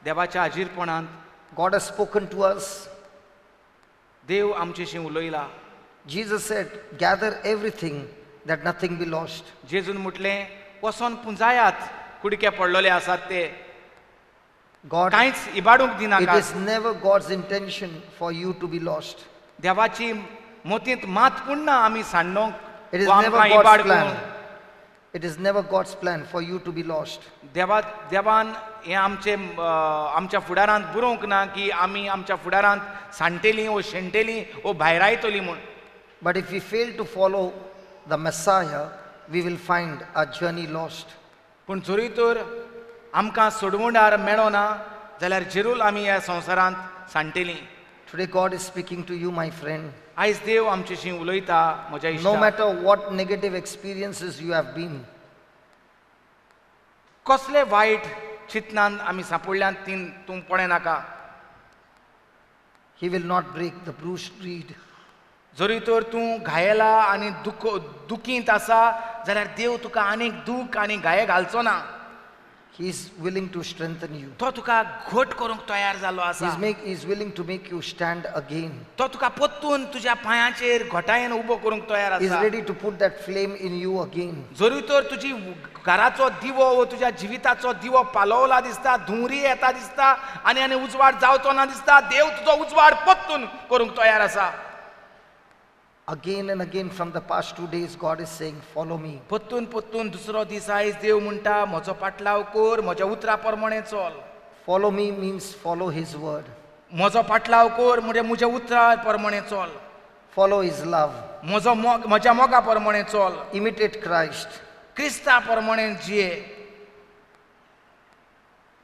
देवाच्या हाजीरपणांत God has spoken to us. Dev आमचेशी उलयला. Jesus said, gather everything that nothing be lost. जेजून म्हटलें वचोन पुंजायात कुडके पडलेले आसात ते God, कांयच इबाडूंक it दिनाकात. is never God's intention for you to be lost. देवाची मोतींत मात पुण्ण आमी सांडूंक It is वा never आमकां God's इबाड plan. करूंक. It is never God's plan for you to be lost. देवान हें आमच्या फुडारांत बरोवंक ना की आमी आमच्या फुडारांत सांडटेलीं वो शेणटेलीं वो भायर आयतलीं म्हूण. But if we fail to follow the Messiah, we will find our journey lost. पूण जोरी तर आमकां सोडवणार मेळो ना जाल्यार जरूर आमी ह्या संवसारांत सांठेलीं. Today God is speaking to you, my friend. आयज देव आमचेशी उलयता म्हज्या No इश्टा. matter what negative experiences you have been, कसले वायट चिंतनांत आमी सांपडल्यान तूं पडे नाका. He will not break the bruised reed. जरी तर तूं घायला आनी दुखींत आसा जाल्यार देव तुका आनीक दूख आनी घाये घालचो ना. He is willing to strengthen you. तो तुका घट करूंक तयार जाल्लो आसा. He is willing to make you stand again. तो तुका परतून तुज्या पांयाचेर घोटायेन उबो करूंक तयार He is आसा. ready to put that flame in you again. जरी तर तुजी घराचो दिवो व तुज्या जिविताचो दिवो पालवला दिसता, धुंवरी येता दिसता आनी आनी उजवाड जावचो ना दिसता, देव तुजो उजवाड परतून करूंक तयार आसा. Again and again from the past 2 days, God is saying, follow me. परतून दुसरो दीस आयज देव म्हणटा म्हजो पाटलाव कर, म्हज्या उतरा प्रमाणे चल. Follow me means follow His word. म्हजो पाटलाव कर म्हणजे म्हज्या उतरा प्रमाणे चल. Follow His love. म्हज्या मोगा प्रमाणे चल. Imitate Christ. क्रिस्ता प्रमाणे जिये.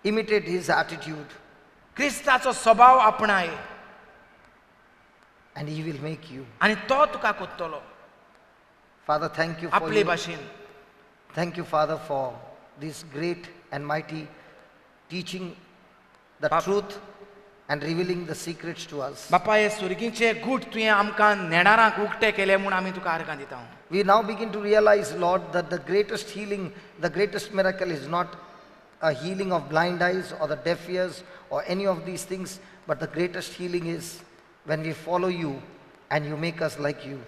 Imitate His attitude. क्रिस्ताचो स्वभाव आपणाय And He will make you. आनी तो तुका कोत्तलो Father, thank you for आपले you. भाशेन. Thank you, Father, for this great and mighty teaching the Pap- truth and revealing the secrets to us. बापा हे सुरगीचे गूट तुवें आमकां नेणारांक उक्ते केले म्हूण आमी तुका आर्गां दिता. We now begin to realize, Lord, that the greatest healing, the greatest miracle is not a healing of blind eyes or the deaf ears or any of these things, but the greatest healing is when we follow you and you make us like you.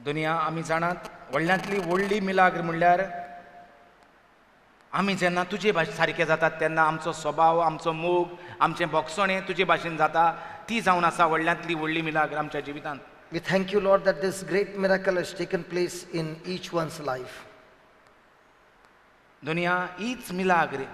दुनिया आमी जाणात व्हडल्यांतली व्हडली मिलाग्र म्हणल्यार आमी जेन्ना तुजे भाशेन सारके जातात तेन्ना आमचो स्वभाव, आमचो मोग, आमचें बोगसणें तुजे भाशेन जाता. ती जावन आसा व्हडल्यांतली व्हडली मिलाग्र आमच्या जिवितांत. We thank you, Lord, that this great miracle has taken place in each one's life. दुनिया हीच मिलाग्र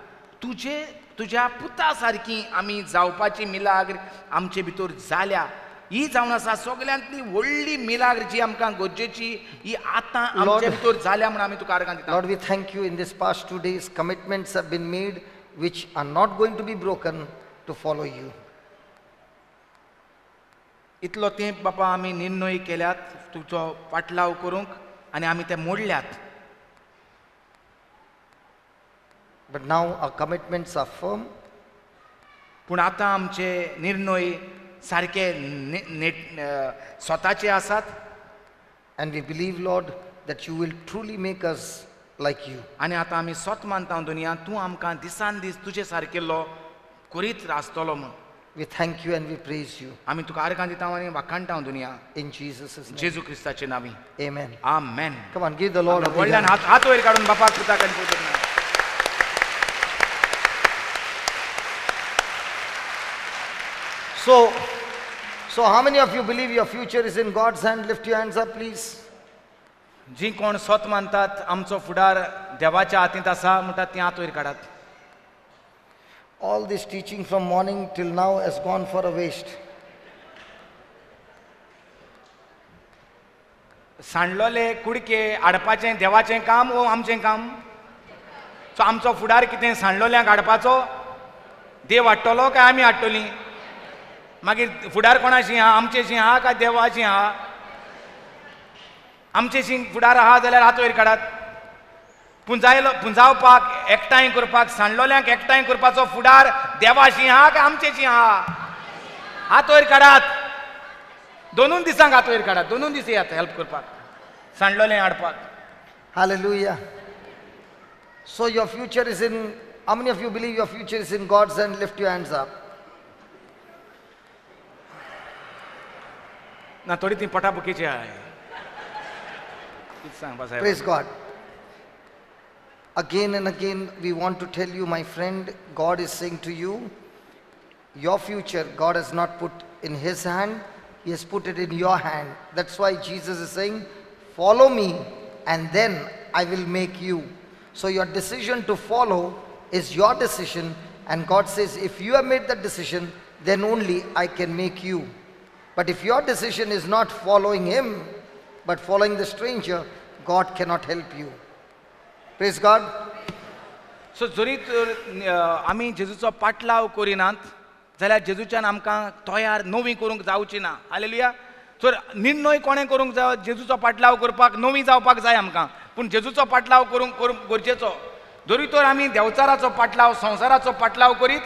तुज्या पुता सारकी आमी जावपाची मिलाग्र आमचे भितर जाल्या. ही जावन आसा सगल्यांतली व्हडली मिलाग्र जी आमकां गरजेची, ही आतां आमचे भितर जाल्या म्हूण आमी तुका आर्गां दिता. Lord, we thank you in this past 2 days, commitments have been made which are not going to be broken to follow you. इतलो तेंप बापा आमी निर्णय केल्यात तुजो पाटलाव करूंक आनी आमी ते मोडल्यात. But now our commitments are firm. पूण आतां आमचे निर्णय सारके स्वताचे आसात. And we believe, Lord, that you will truly make us like you. आनी आतां आमी स्वत मानता दुनिया तूं आमकां दिसान दीस तुजे सारकेलो करीत आसतलो म्हूण. We thank you and we praise you. आमी तुका आर्गां दिता आनी वाखाणटा दुनिया In Jesus' name. Jeju क्रिस्ताचे नांवी. Amen. Amen. Come on, give the Lord a big व्हडल्यान hand. हात वयर काडून बापाक कृतज्ञ करता. So how many of you believe your future is in God's hand? Lift your hands up, please. जी कोण स्वत मानतात आमचो फुडार देवाच्या हातींत आसा म्हणटात ती हात वयर काडात. All this teaching from morning till now has gone for a waste. सांडलोले कुडके हाडपाचें देवाचें काम वो आमचें काम. सो आमचो फुडार कितें सांडलोल्यांक हाडपाचो, देव हाडटलो काय आमी हाडटलीं? मागीर फुडार कोणाची आहा, आमचेशी आहा काय देवाची आहा? आमचेशी फुडार आहा जाल्यार हात वयर काडात. पुंजावपाक एकठांय करपाक सांडलोल्यांक एकठांय करपाचो फुडार देवाशी आहा काय आमचेशी आहा? हात वयर काडात. दोनूय दिसांक हात वयर काडात. दोनूय दीस येयात हेल्प करपाक, सांडलोलें हाडपाक. Hallelujah. So your future is in, how many of you believe your future is in God's hand? Lift your hands up. ना थोडी ती पटापकीची आहे. कितें सांग बासाहेब? Praise God. Again and again, we want to tell you, my friend, God is saying to you, your future, God has not put in His hand, He has put it in your hand. That's why Jesus is saying, follow me and then I will make you. So your decision to follow is your decision. And God says, if you have made that decision, then only I can make you. But if your decision is not following him, but following the stranger, God cannot help you. Praise God. सो जरी तर आमी जेजूचो पाटलाव करिनात जाल्यार जेजूच्यान आमकां तयार नवी करूंक जावची ना. Hallelujah. तर निर्णय कोणें करूंक जाय? जेजूचो पाटलाव करपाक नवी जावपाक जाय आमकां, पूण जेजूचो पाटलाव करूंक गरजेचो. जरी तर आमी देंवचाराचो पाटलाव, संवसाराचो पाटलाव करीत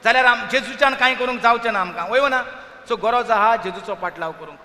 जाल्यार जेजूच्यान कांय करूंक जावचें ना आमकां, वय ना. सो गरज आहा जेजूचो पाटलाव करूंक.